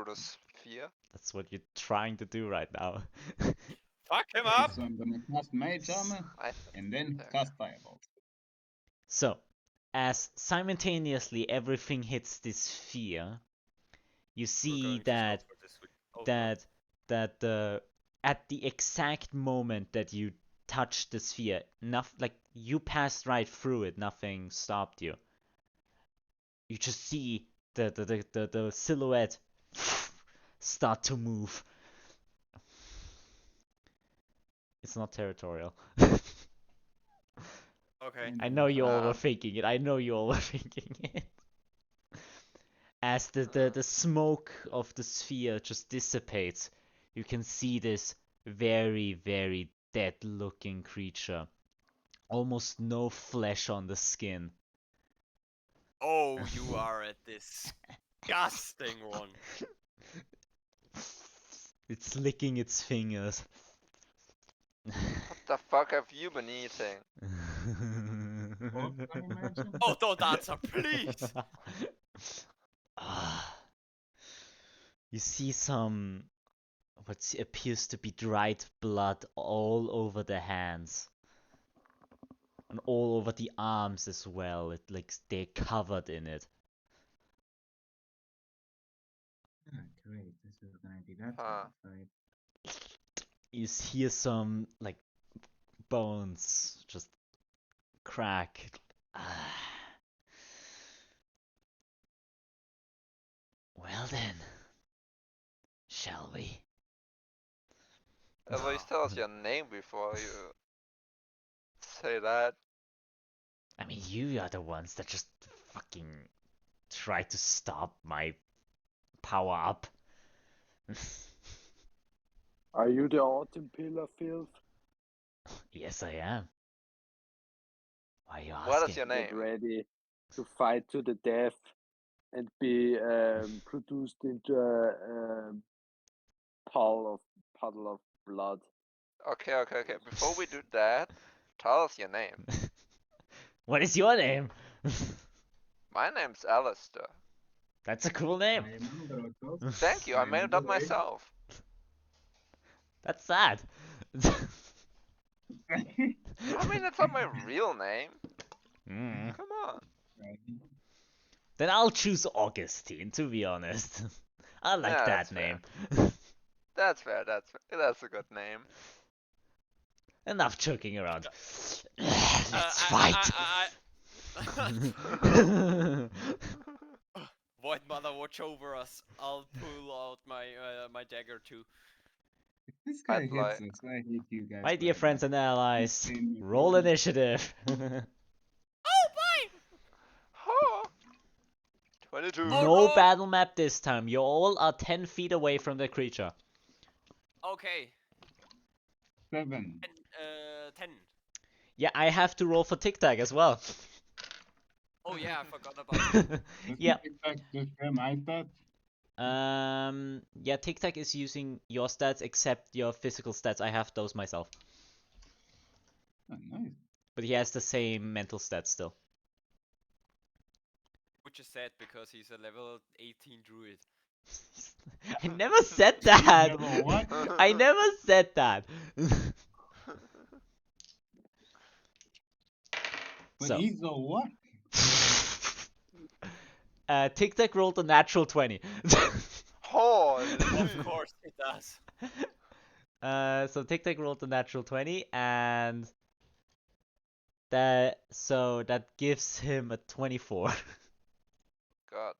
Speaker 5: the sphere?
Speaker 1: That's what you're trying to do right now.
Speaker 3: fuck him
Speaker 2: Okay,
Speaker 3: up.
Speaker 2: so I'm gonna cast mage armor and then
Speaker 5: there we
Speaker 2: cast firebolt.
Speaker 1: So, as simultaneously everything hits this sphere, you
Speaker 3: We're
Speaker 1: see
Speaker 3: going to
Speaker 1: that
Speaker 3: stop for this week. Oh, no.
Speaker 1: that the at the exact moment that you touched the sphere, like you passed right through it, nothing stopped you. You just see the silhouette start to move. It's not territorial.
Speaker 3: Okay.
Speaker 1: I know you all were
Speaker 5: Ah.
Speaker 1: thinking it. I know you all were thinking it. As the smoke of the sphere just dissipates, you can see this very, very dead-looking creature. Almost no flesh on the skin.
Speaker 3: Oh, you are a disgusting one.
Speaker 1: It's licking its fingers.
Speaker 5: What the fuck have you been eating?
Speaker 2: Pork, I imagine?
Speaker 3: Oh, don't answer, please.
Speaker 1: Ah. You see some what appears to be dried blood all over the hands. And all over the arms as well. It like they're covered in it.
Speaker 2: Ah, great. This is gonna be that
Speaker 5: Huh.
Speaker 2: fight.
Speaker 1: You hear some like bones just crack. Ah. Well then, shall we?
Speaker 5: At least tell us your name before you say that.
Speaker 1: I mean, you are the ones that just fucking try to stop my power up.
Speaker 6: Are you the Autumn Pillar filth?
Speaker 1: Yes, I am. Why are you asking?
Speaker 5: What is your
Speaker 6: Get
Speaker 5: name?
Speaker 6: ready to fight to the death and be produced into a puddle of blood.
Speaker 5: Okay. Before we do that, tell us your name.
Speaker 1: What is your name?
Speaker 5: My name's Alastor.
Speaker 1: That's a cool name.
Speaker 2: I am Ambrotos.
Speaker 5: Thank you, I made it up myself.
Speaker 1: That's sad.
Speaker 5: I mean, it's not my real name.
Speaker 1: Mm.
Speaker 5: Come on.
Speaker 1: Then I'll choose Augustine, to be honest. I like
Speaker 5: Yeah,
Speaker 1: that
Speaker 5: that's fair.
Speaker 1: name.
Speaker 5: That's fair. That's a good name.
Speaker 1: Enough joking around.
Speaker 3: Uh,
Speaker 1: Let's fight.
Speaker 3: Void Mother, watch over us. I'll pull out my my dagger too.
Speaker 2: If this guy
Speaker 5: I'd
Speaker 2: hits
Speaker 5: like-
Speaker 2: us, I hate you guys.
Speaker 1: My dear
Speaker 2: very
Speaker 1: friends
Speaker 2: much.
Speaker 1: and allies,
Speaker 2: Insane
Speaker 1: roll
Speaker 2: machine.
Speaker 1: initiative.
Speaker 3: Oh boy!
Speaker 5: Oh, 22.
Speaker 3: Oh,
Speaker 1: No
Speaker 3: roll.
Speaker 1: battle map this time. You all are 10 feet away from the creature.
Speaker 3: Okay.
Speaker 2: 7.
Speaker 3: And 10.
Speaker 1: Yeah, I have to roll for Tic Tac as well.
Speaker 3: Oh yeah, I forgot about it.
Speaker 1: Yeah.
Speaker 2: Tic Tac just my stats.
Speaker 1: Yeah, Tic Tac is using your stats except your physical stats. I have those myself.
Speaker 2: Oh, nice.
Speaker 1: But he has the same mental stats still.
Speaker 3: Which is sad because he's a level 18 druid.
Speaker 1: I never said that.
Speaker 2: Level what?
Speaker 1: I never said that.
Speaker 2: But
Speaker 1: So.
Speaker 2: he's a what?
Speaker 1: Tic Tac rolled a natural 20.
Speaker 5: Holy.
Speaker 3: Of course it does.
Speaker 1: So Tic Tac rolled a natural 20, and that gives him a 24.
Speaker 5: God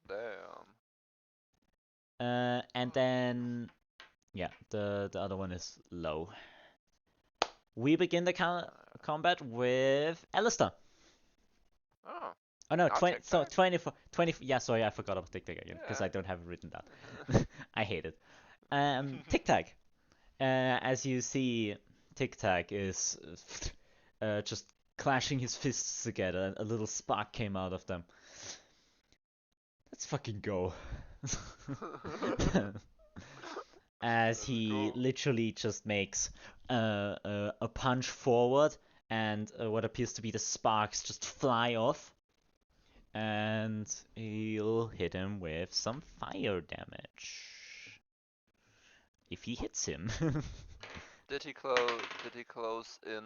Speaker 5: damn.
Speaker 1: And then yeah, the other one is low. We begin the combat with Alastor.
Speaker 5: Oh.
Speaker 1: Oh no,
Speaker 5: Not
Speaker 1: 20.
Speaker 5: Tic
Speaker 1: So
Speaker 5: Tac.
Speaker 1: 24. Yeah, sorry, I forgot about Tic Tac again because
Speaker 5: Yeah.
Speaker 1: I don't have it written down. I hate it. Tic Tac. As you see, Tic Tac is just clashing his fists together, and a little spark came out of them. Let's fucking go. As he
Speaker 5: go.
Speaker 1: literally just makes a punch forward, and what appears to be the sparks just fly off. And he'll hit him with some fire damage. If he hits him.
Speaker 5: Did he close in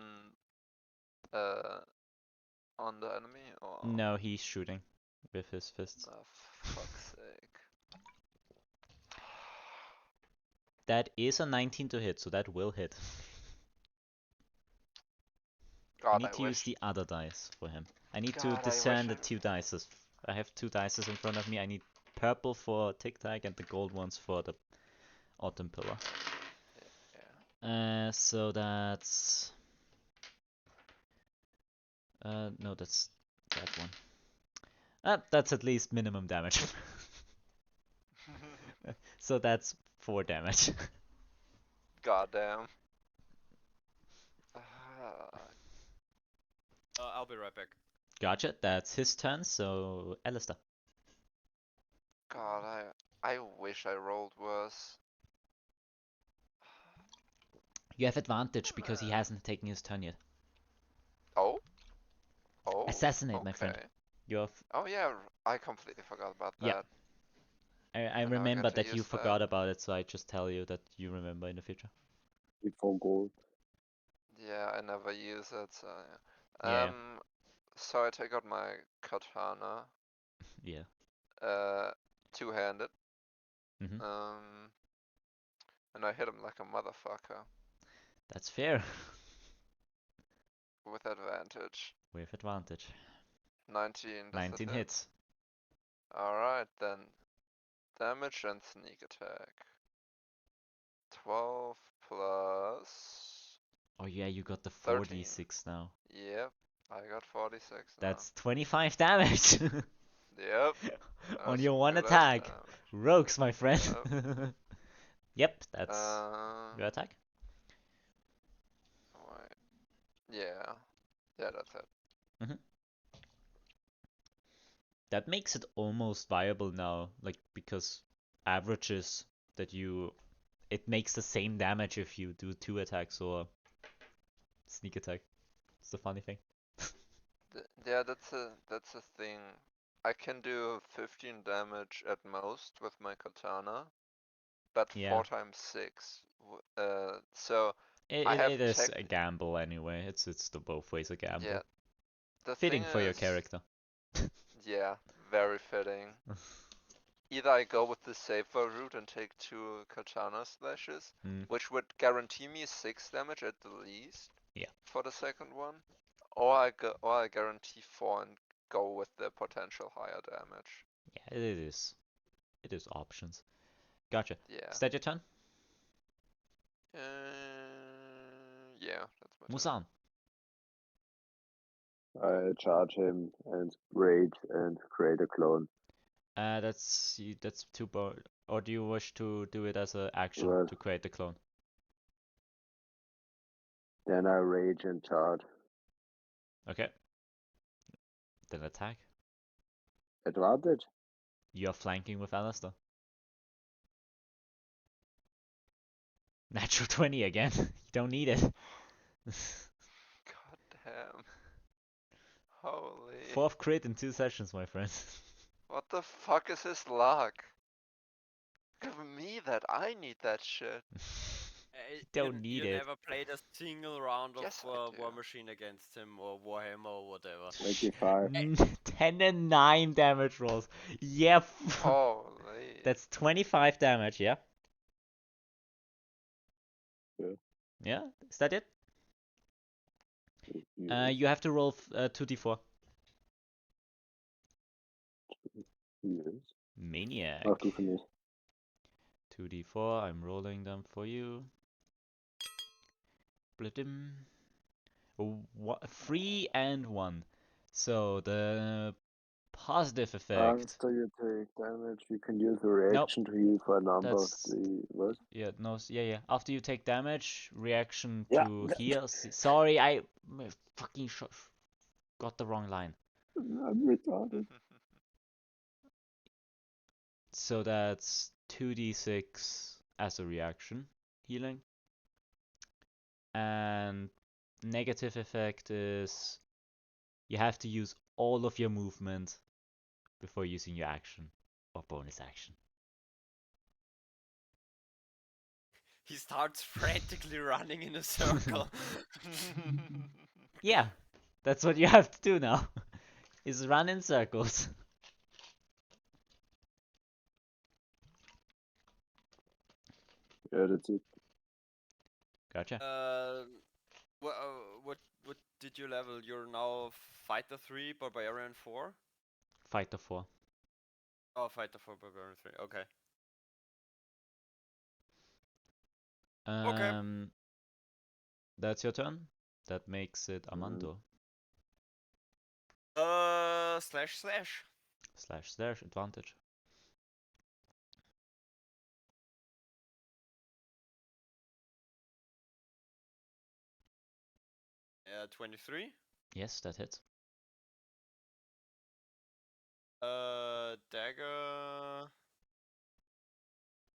Speaker 5: on the enemy or
Speaker 1: No, he's shooting with his fists.
Speaker 5: Oh, fuck's sake.
Speaker 1: That is a 19 to hit, so that will hit. I
Speaker 5: God,
Speaker 1: need
Speaker 5: I
Speaker 1: to use
Speaker 5: wish.
Speaker 1: the other dice for him. I need to
Speaker 5: God, I
Speaker 1: discern the
Speaker 5: wish I-
Speaker 1: two dices. I have two dices in front of me. I need purple for Tic Tac and the gold ones for the Autumn Pillar.
Speaker 5: Yeah.
Speaker 1: So that's... no, that's that one. That's at least minimum damage. So that's 4 damage.
Speaker 5: Goddamn.
Speaker 3: I'll be right back.
Speaker 1: Gotcha, that's his turn, so Alastor.
Speaker 5: God, I wish I rolled worse.
Speaker 1: You have advantage because he hasn't taken his turn yet.
Speaker 5: Oh? Oh,
Speaker 1: Assassinate, my friend.
Speaker 5: okay.
Speaker 1: You're
Speaker 5: Oh yeah, I completely forgot about
Speaker 1: Yeah.
Speaker 5: that.
Speaker 1: I
Speaker 5: I now get
Speaker 1: remember
Speaker 5: to
Speaker 1: that you
Speaker 5: use that.
Speaker 1: forgot about it, so I just tell you that you remember in the future.
Speaker 6: Before gold.
Speaker 5: Yeah, I never use it, so yeah.
Speaker 1: Yeah.
Speaker 5: So I take out my katana,
Speaker 1: Yeah.
Speaker 5: two-handed.
Speaker 1: Mhm.
Speaker 5: And I hit him like a motherfucker
Speaker 1: That's fair.
Speaker 5: with advantage.
Speaker 1: With advantage.
Speaker 5: 19. Does
Speaker 1: 19
Speaker 5: that hit?
Speaker 1: hits.
Speaker 5: Alright then. Damage and sneak attack. 12 plus.
Speaker 1: Oh yeah, you got the
Speaker 5: 13.
Speaker 1: 4d6 now.
Speaker 5: Yep, I got 46 now.
Speaker 1: That's 25 damage.
Speaker 5: Yep.
Speaker 1: On
Speaker 5: That's
Speaker 1: your one
Speaker 5: good
Speaker 1: attack.
Speaker 5: damage.
Speaker 1: Rogues, my friend. Yep, that's your
Speaker 5: Uh,
Speaker 1: attack.
Speaker 5: wait. Yeah. Yeah, that's it.
Speaker 1: That makes it almost viable now, like, because averages that it makes the same damage if you do 2 attacks or sneak attack. It's the funny thing.
Speaker 5: Yeah, that's a thing. I can do 15 damage at most with my katana, but
Speaker 1: Yeah.
Speaker 5: 4 times 6. So I have
Speaker 1: It is a
Speaker 5: tech.
Speaker 1: gamble anyway. It's the both ways a gamble.
Speaker 5: Yeah. The
Speaker 1: Fitting
Speaker 5: thing
Speaker 1: for your
Speaker 5: is,
Speaker 1: character.
Speaker 5: yeah, very fitting. Either I go with the safer route and take 2 katana slashes,
Speaker 1: Mm.
Speaker 5: which would guarantee me 6 damage at the least.
Speaker 1: Yeah.
Speaker 5: For the second one, or I guarantee 4 and go with the potential higher damage.
Speaker 1: Yeah, it is. It is options. Gotcha.
Speaker 5: Yeah.
Speaker 1: Is that your turn?
Speaker 5: Yeah, that's my turn.
Speaker 1: Muzan.
Speaker 6: I charge him and rage and create a clone.
Speaker 1: That's too bold. Or do you wish to do it as an action
Speaker 6: Well,
Speaker 1: to create the clone?
Speaker 6: then I rage and charge.
Speaker 1: Okay. Then attack.
Speaker 6: Advantage?
Speaker 1: You're flanking with Alastor. Natural 20 again. You don't need it.
Speaker 5: God damn. Holy.
Speaker 1: 4th crit in 2 sessions, my friend.
Speaker 5: What the fuck is his luck? Give me that. I need that shit.
Speaker 1: Don't need
Speaker 3: you
Speaker 1: it.
Speaker 3: never played a single round of
Speaker 5: Yes, I
Speaker 3: War
Speaker 5: do.
Speaker 3: Machine against him or Warhammer or whatever.
Speaker 6: 25.
Speaker 1: 10 and 9 damage rolls. Yeah.
Speaker 5: Holy.
Speaker 1: That's 25 damage, yeah?
Speaker 6: Yeah.
Speaker 1: Yeah? Is that it?
Speaker 6: Yes.
Speaker 1: You have to roll 2d4.
Speaker 6: Yes.
Speaker 1: Maniac.
Speaker 6: Ach du findest.
Speaker 1: 2d4, I'm rolling them for you. Blidim. 3 and 1. So the positive effect.
Speaker 6: After you take damage, you can use a reaction to heal for a number of
Speaker 1: That's
Speaker 6: the what?
Speaker 1: yeah, no, yeah. After you take damage, reaction
Speaker 6: Yeah.
Speaker 1: to heal. Sorry, I fucking got the wrong line.
Speaker 6: I'm retarded.
Speaker 1: So that's 2d6 as a reaction healing. And negative effect is you have to use all of your movement before using your action or bonus action.
Speaker 3: He starts frantically running in a circle.
Speaker 1: Yeah, that's what you have to do now. Is run in circles.
Speaker 6: Yeah, that's it.
Speaker 1: Gotcha.
Speaker 3: What did you level? You're now Fighter 3, Barbarian 4?
Speaker 1: Fighter 4.
Speaker 3: Oh, Fighter 4, Barbarian 3. Okay. Okay.
Speaker 1: That's your turn. That makes it Armando.
Speaker 3: Slash.
Speaker 1: // advantage.
Speaker 3: Yeah, 23.
Speaker 1: Yes, that hits.
Speaker 3: Dagger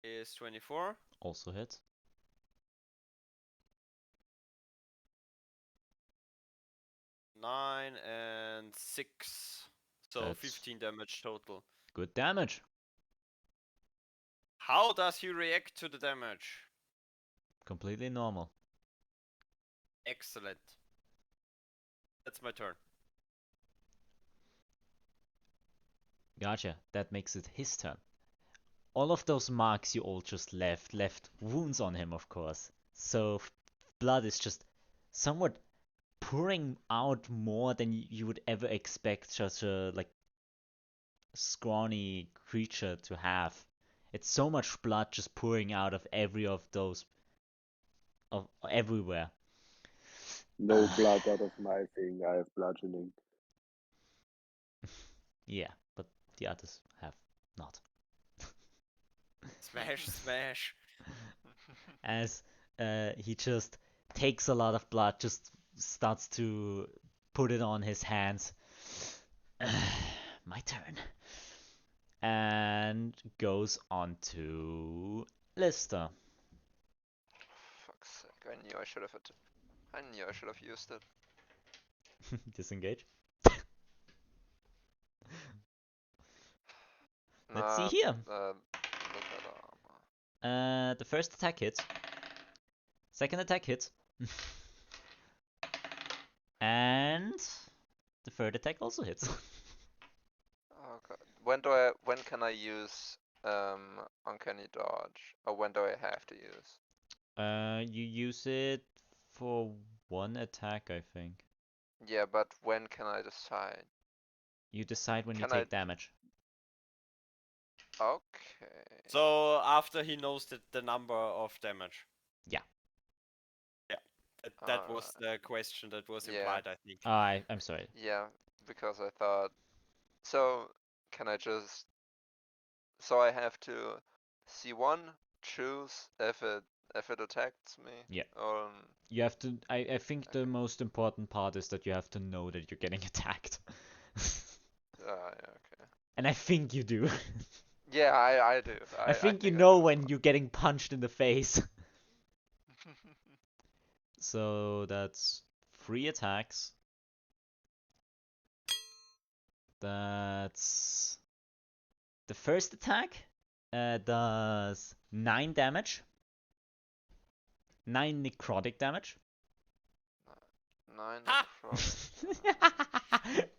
Speaker 3: is 24.
Speaker 1: Also hits.
Speaker 3: 9 and 6. So
Speaker 1: That's
Speaker 3: 15 damage total.
Speaker 1: good damage.
Speaker 3: How does he react to the damage?
Speaker 1: Completely normal.
Speaker 3: Excellent. That's my turn.
Speaker 1: Gotcha. That makes it his turn. All of those marks you all just left wounds on him, of course. So blood is just somewhat pouring out more than you would ever expect such a like scrawny creature to have. It's so much blood just pouring out of every of those of everywhere.
Speaker 6: No blood out of my thing. I have bludgeoning.
Speaker 1: Yeah, but the others have not.
Speaker 3: Smash.
Speaker 1: As he just takes a lot of blood, just starts to put it on his hands. My turn. And goes on to Lister.
Speaker 5: Fuck's sake! I knew I should have used it.
Speaker 1: Disengage. Let's
Speaker 5: Nah,
Speaker 1: see here.
Speaker 5: look at armor.
Speaker 1: The first attack hits. Second attack hits. And the third attack also hits.
Speaker 5: Oh god. When can I use uncanny dodge? Or when do I have to use?
Speaker 1: You use it for one attack, I think.
Speaker 5: Yeah, but when can I decide?
Speaker 1: You decide when you
Speaker 5: Can I-
Speaker 1: take damage.
Speaker 5: Okay.
Speaker 3: So after he knows the number of damage.
Speaker 1: Yeah.
Speaker 3: Yeah. That was the question that was
Speaker 5: Yeah.
Speaker 3: implied, I think.
Speaker 1: I'm sorry.
Speaker 5: Yeah, because I thought. So can I just? So I have to see one, choose if it attacks me.
Speaker 1: Yeah.
Speaker 5: Or
Speaker 1: You have to. I think the most important part is that you have to know that you're getting attacked.
Speaker 5: yeah, okay.
Speaker 1: And I think you do.
Speaker 5: Yeah, I do.
Speaker 1: I think you
Speaker 5: I
Speaker 1: know
Speaker 5: do as
Speaker 1: when
Speaker 5: well.
Speaker 1: you're getting punched in the face. So that's 3 attacks. That's the first attack does 9 damage. 9 necrotic damage.
Speaker 5: 9
Speaker 3: Ha!
Speaker 5: necrotic.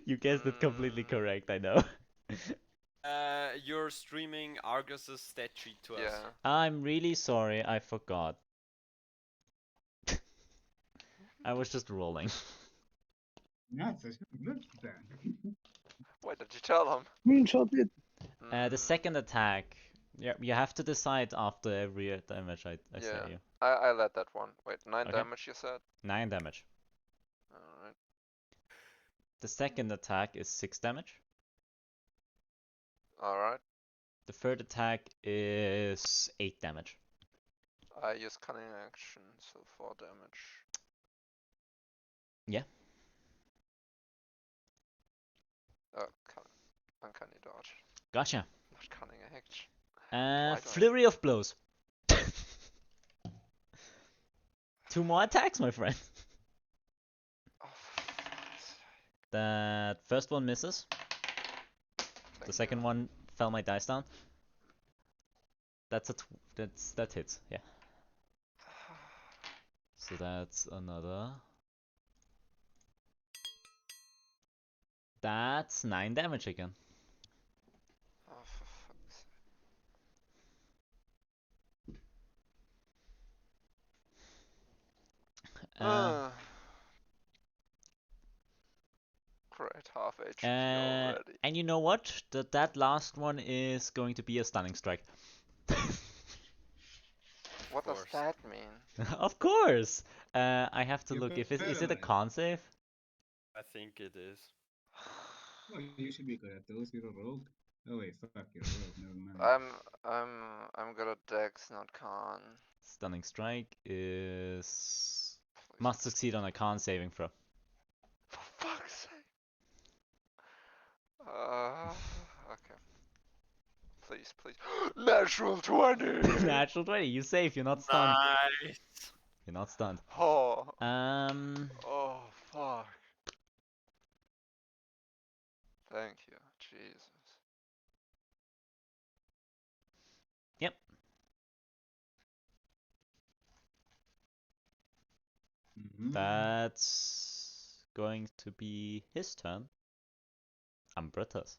Speaker 1: You guessed it completely correct, I know.
Speaker 3: You're streaming Argus's stat sheet to us.
Speaker 5: Yeah.
Speaker 1: I'm really sorry, I forgot. I was just rolling.
Speaker 2: Nuts, I should have looked at that.
Speaker 5: Why did you tell him?
Speaker 6: Screenshot it.
Speaker 1: The second attack, yeah, you have to decide after every damage I say
Speaker 5: Yeah.
Speaker 1: you.
Speaker 5: I let that one. Wait, 9
Speaker 1: Okay.
Speaker 5: damage you said?
Speaker 1: 9 damage.
Speaker 5: Alright.
Speaker 1: The second attack is 6 damage.
Speaker 5: Alright.
Speaker 1: The third attack is 8 damage.
Speaker 5: I use cunning action, so 4 damage.
Speaker 1: Yeah.
Speaker 5: Uncanny dodge.
Speaker 1: Gotcha.
Speaker 5: Not cunning action. Why do I-
Speaker 1: Flurry of blows. 2 more attacks, my friend.
Speaker 5: Oh, for fuck's sake.
Speaker 1: That first one misses. The
Speaker 5: Thank
Speaker 1: second
Speaker 5: you.
Speaker 1: one fell my dice down. That hits, yeah. So that's another. That's 9 damage again.
Speaker 5: Oh, for fuck's sake. Great, half HP already.
Speaker 1: And you know what? That last one is going to be a stunning strike.
Speaker 5: What does
Speaker 3: course.
Speaker 5: that mean?
Speaker 1: Of course. I have to
Speaker 2: You're
Speaker 1: look if is it a
Speaker 2: paralyzed.
Speaker 1: con save?
Speaker 3: I think it is.
Speaker 2: Well, you should be good at those. You're a rogue. Oh wait, fuck, you're a rogue. Never mind.
Speaker 5: I'm good at Dex, not Con.
Speaker 1: Stunning strike is
Speaker 5: Please.
Speaker 1: must succeed on a con saving throw.
Speaker 5: For fuck's sake. Okay. Please, please. Natural 20!
Speaker 1: Natural 20. You save. You're not stunned.
Speaker 3: Nice.
Speaker 1: You're not stunned.
Speaker 5: Oh,
Speaker 1: Oh,
Speaker 5: fuck. Thank you, Jesus.
Speaker 1: Yep. That's going to be his turn. Ambrotos.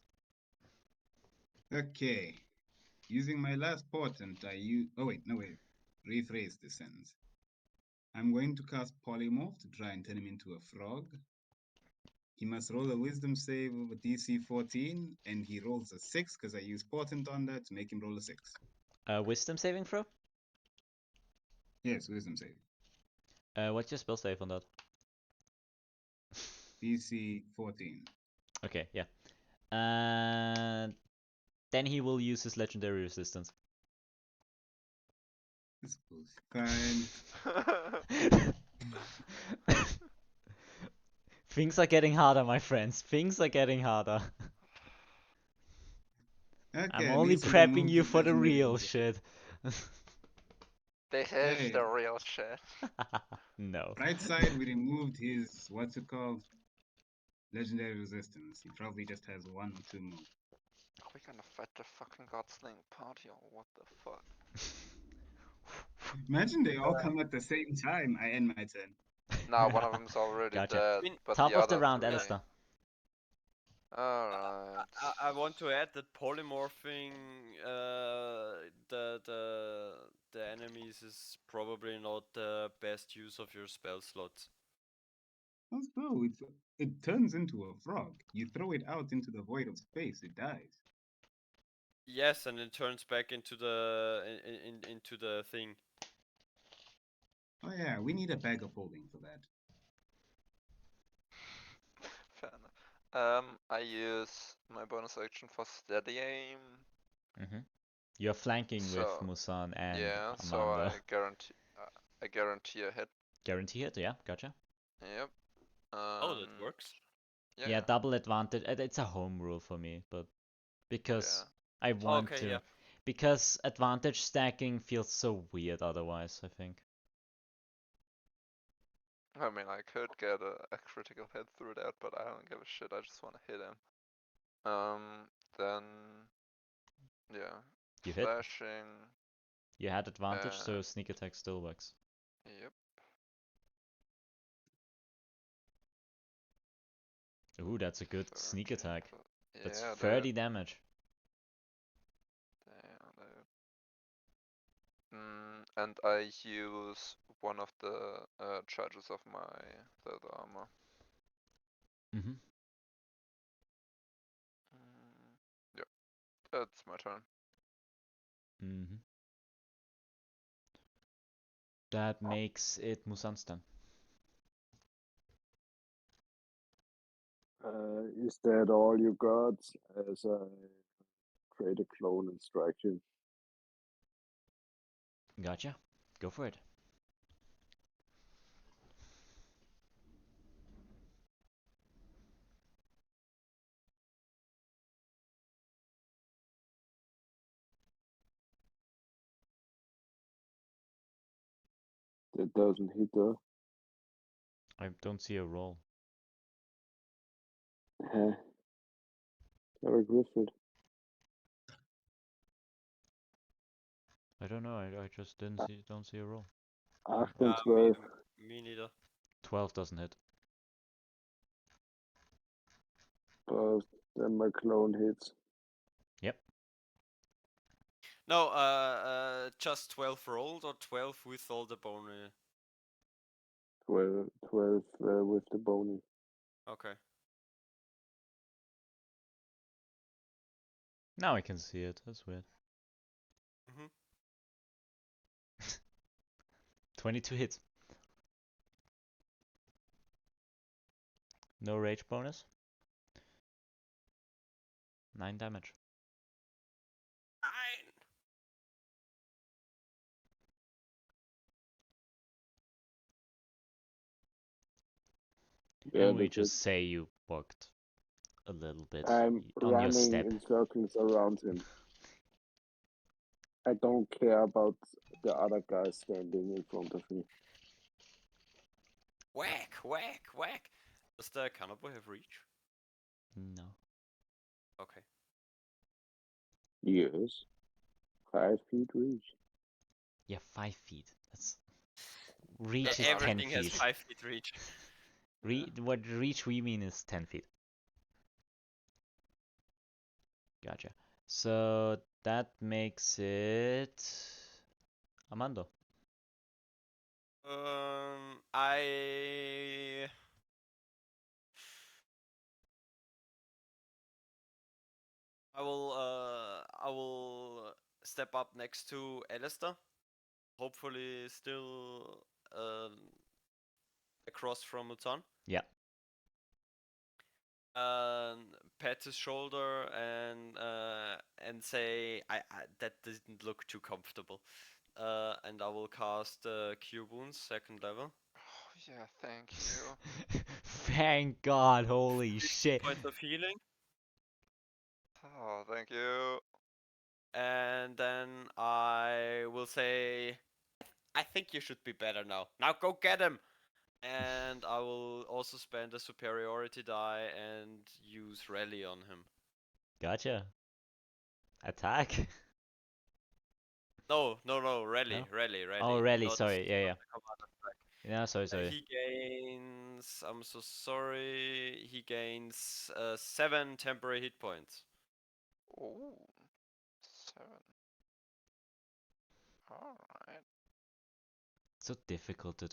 Speaker 2: Okay. Using my last portent, I use. Oh wait, no wait. Rephrase the sentence. I'm going to cast Polymorph to try and turn him into a frog. He must roll a Wisdom save of a DC 14, and he rolls a 6 because I use portent on that to make him roll a 6.
Speaker 1: Wisdom saving throw?
Speaker 2: Yes, Wisdom save.
Speaker 1: What's your spell save on that?
Speaker 2: DC 14.
Speaker 1: Okay, yeah. And then he will use his legendary resistance.
Speaker 2: This is fine.
Speaker 1: Things are getting harder, my friends. Things are getting harder.
Speaker 2: Okay,
Speaker 1: I'm
Speaker 2: at
Speaker 1: only
Speaker 2: least we
Speaker 1: prepping
Speaker 2: removed
Speaker 1: you
Speaker 2: his
Speaker 1: for the
Speaker 2: legendary
Speaker 1: real
Speaker 2: resistance.
Speaker 1: shit.
Speaker 5: This is
Speaker 2: Hey.
Speaker 5: the real shit.
Speaker 1: No.
Speaker 2: Right side, we removed his, what's it called? Legendary resistance. He probably just has 1 or 2 more.
Speaker 5: Are we gonna fight the fucking Godsling party or what the fuck?
Speaker 2: Imagine they all come at the same time. I end my turn.
Speaker 5: Nah, one of them's already
Speaker 1: Gotcha.
Speaker 5: dead,
Speaker 3: mean,
Speaker 5: but
Speaker 1: Top
Speaker 5: the
Speaker 1: of the
Speaker 5: other
Speaker 1: round,
Speaker 5: three.
Speaker 1: Alastor.
Speaker 5: Alright.
Speaker 3: I want to add that polymorphing the enemies is probably not the best use of your spell slots.
Speaker 2: Also, it turns into a frog. You throw it out into the void of space, it dies.
Speaker 3: Yes, and it turns back into the into the thing.
Speaker 2: Oh yeah, we need a bag of holding for that.
Speaker 5: Fair enough. I use my bonus action for steady aim.
Speaker 1: You're flanking with
Speaker 5: So,
Speaker 1: Muzan and
Speaker 5: yeah, so
Speaker 1: Armado.
Speaker 5: I guarantee a hit.
Speaker 1: Guarantee it, yeah, gotcha.
Speaker 5: Yep.
Speaker 3: Oh, that works.
Speaker 1: Yeah, double advantage. It's a home rule for me, but because
Speaker 5: Yeah.
Speaker 1: I want
Speaker 3: Okay,
Speaker 1: to.
Speaker 3: yeah.
Speaker 1: Because advantage stacking feels so weird otherwise, I think.
Speaker 5: I mean, I could get a critical hit through that, but I don't give a shit. I just want to hit him. Then, yeah.
Speaker 1: You hit.
Speaker 5: Flashing.
Speaker 1: You had advantage, so sneak attack still works.
Speaker 5: Yep.
Speaker 1: Ooh, that's a good sneak attack. That's
Speaker 5: Yeah,
Speaker 1: 30 damage.
Speaker 5: Damn, dude. And I use one of the charges of my leather armor. Yep, that's my turn.
Speaker 1: That makes it Muzan's turn.
Speaker 6: Is that all you got as I create a clone and strike him?
Speaker 1: Gotcha. Go for it.
Speaker 6: That doesn't hit though.
Speaker 1: I don't see a roll.
Speaker 6: Very Griffith.
Speaker 1: I don't know. I just don't see a roll.
Speaker 6: 8 and 12.
Speaker 3: Me neither.
Speaker 1: 12 doesn't hit.
Speaker 6: But then my clone hits.
Speaker 1: Yep.
Speaker 3: No, just 12 rolled or 12 with all the bonus.
Speaker 6: 12 with the bony.
Speaker 3: Okay.
Speaker 1: Now I can see it. That's weird.
Speaker 3: Mhm.
Speaker 1: 22 hits. No rage bonus. 9 damage.
Speaker 3: 9.
Speaker 6: Yeah,
Speaker 1: And we
Speaker 6: that's it.
Speaker 1: just say you walked a little bit
Speaker 6: I'm
Speaker 1: on your
Speaker 6: running
Speaker 1: step.
Speaker 6: in circles around him. I don't care about the other guy standing in front of me.
Speaker 3: Whack, whack, whack. Does the cannibal have reach?
Speaker 1: No.
Speaker 3: Okay.
Speaker 6: Yes. 5 feet reach.
Speaker 1: Yeah, 5 feet. That's reach is 10
Speaker 3: Everything has
Speaker 1: feet.
Speaker 3: 5 feet reach.
Speaker 1: What reach we mean is 10 feet. Gotcha. So that makes it Armando.
Speaker 3: I will step up next to Alastor. Hopefully still across from Muzan.
Speaker 1: Yeah.
Speaker 3: Pat his shoulder and say that didn't look too comfortable. And I will cast Cure Wounds, 2nd level.
Speaker 5: Oh, yeah, thank you.
Speaker 1: Thank God, holy
Speaker 3: 50
Speaker 1: shit.
Speaker 3: points of healing.
Speaker 5: Oh, thank you.
Speaker 3: And then I will say, I think you should be better now. Now go get him! And I will also spend a superiority die and use rally on him.
Speaker 1: Gotcha. Attack.
Speaker 3: No, rally,
Speaker 1: No?
Speaker 3: rally.
Speaker 1: Oh, rally,
Speaker 3: not
Speaker 1: sorry. Yeah, yeah.
Speaker 3: command attack.
Speaker 1: Yeah, sorry.
Speaker 3: He gains, I'm so sorry, he gains 7 temporary hit points.
Speaker 5: Ooh, 7. Alright.
Speaker 1: So difficult to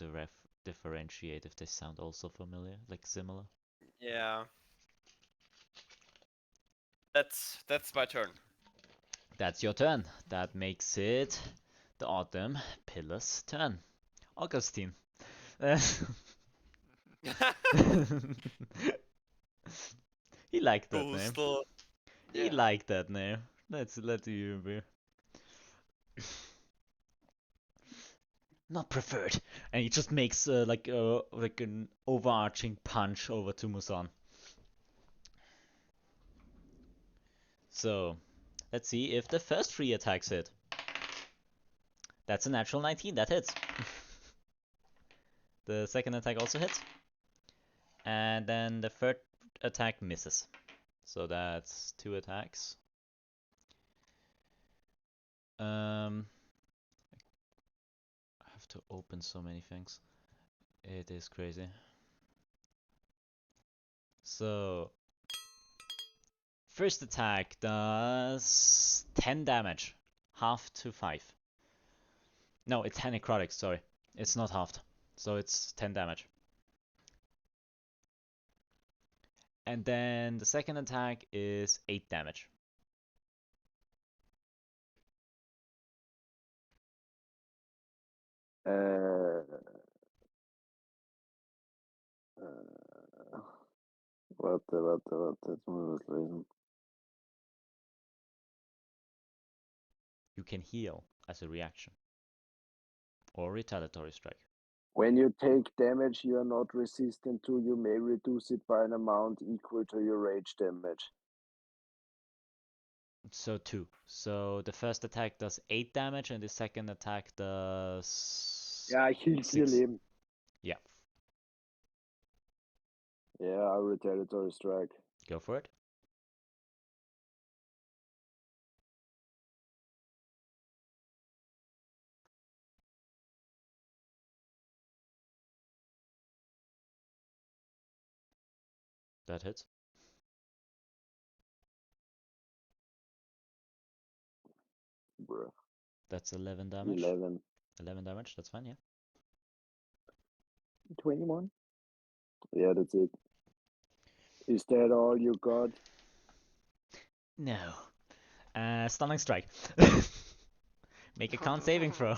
Speaker 1: differentiate if they sound also familiar, like similar.
Speaker 3: Yeah. That's my turn.
Speaker 1: That's your turn. That makes it the Autumn Pillar's turn. Augustine. He liked that name.
Speaker 3: Coastal.
Speaker 1: He
Speaker 5: Yeah.
Speaker 1: liked that name. Let you be. Not preferred. And he just makes like an overarching punch over to Muzan. So let's see if the first 3 attacks hit. That's a natural 19. That hits. The second attack also hits. And then the third attack misses. So that's 2 attacks. I have to open so many things. It is crazy. So first attack does 10 damage. Half to 5. No, it's 10 necrotic, sorry. It's not halved. So it's 10 damage. And then the second attack is 8 damage.
Speaker 6: Warte, jetzt muss ich das lesen.
Speaker 1: You can heal as a reaction. Or retaliatory strike.
Speaker 6: When you take damage you are not resistant to, you may reduce it by an amount equal to your rage damage.
Speaker 1: So 2. So the first attack does 8 damage and the second attack does...
Speaker 6: Ja, ich hielt 4
Speaker 1: 6.
Speaker 6: Leben.
Speaker 1: Yeah.
Speaker 6: Yeah, retaliatory strike.
Speaker 1: Go for it. That hits.
Speaker 6: Bruh.
Speaker 1: That's 11 damage.
Speaker 6: 11.
Speaker 1: 11 damage, that's fine, yeah.
Speaker 6: 21. Yeah, that's it. Is that all you got?
Speaker 1: No. Stunning strike. Make a con saving throw.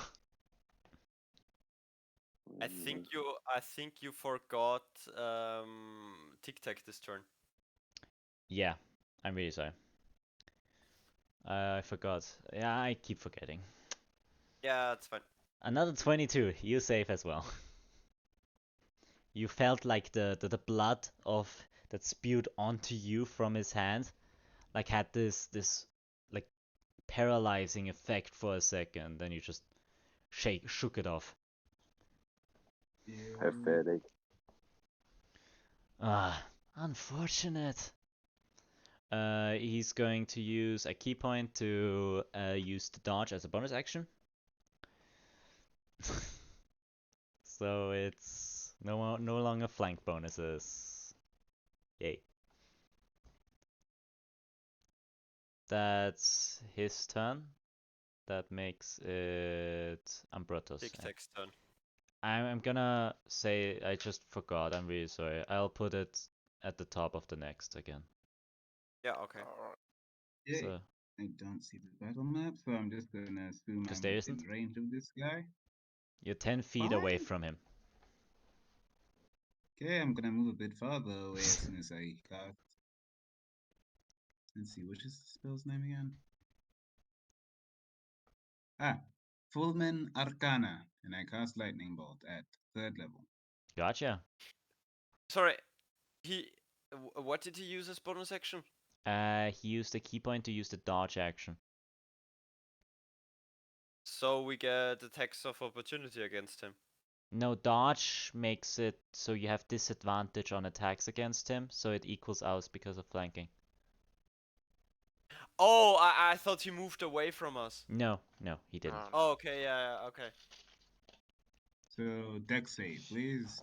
Speaker 3: I think you forgot Tic Tac this turn.
Speaker 1: Yeah, I'm really sorry. I forgot. Yeah, I keep forgetting.
Speaker 3: Yeah, it's fine.
Speaker 1: Another 22. You save as well. You felt like the blood of that spewed onto you from his hand, like had this like paralyzing effect for a second. Then you just shook it off.
Speaker 2: Yeah.
Speaker 6: Pathetic.
Speaker 1: Ah, unfortunate. He's going to use a key point to use the dodge as a bonus action. So it's no longer flank bonuses. Yay. That's his turn. That makes it Ambrotos.
Speaker 3: Tic Tac's turn.
Speaker 1: I'm gonna say I just forgot. I'm really sorry. I'll put it at the top of the next again.
Speaker 3: Yeah, okay.
Speaker 2: Yeah.
Speaker 1: So
Speaker 2: I don't see the battle map, so I'm just gonna assume
Speaker 1: Because
Speaker 2: I'm
Speaker 1: there
Speaker 2: within
Speaker 1: isn't.
Speaker 2: range of this guy.
Speaker 1: You're 10 feet away
Speaker 2: Fine.
Speaker 1: from him.
Speaker 2: Okay, I'm gonna move a bit farther away as soon as I cast. Let's see, which is the spell's name again? Ah, Fulmin Arcana, and I cast Lightning Bolt at 3rd level.
Speaker 1: Gotcha.
Speaker 3: Sorry, what did he use as bonus action?
Speaker 1: He used a key point to use the dodge action.
Speaker 3: So we get attacks of opportunity against him.
Speaker 1: No, dodge makes it so you have disadvantage on attacks against him, so it equals out because of flanking.
Speaker 3: Oh, I thought he moved away from us.
Speaker 1: No, he didn't.
Speaker 3: Oh, okay, yeah, okay.
Speaker 2: So, deck save, please.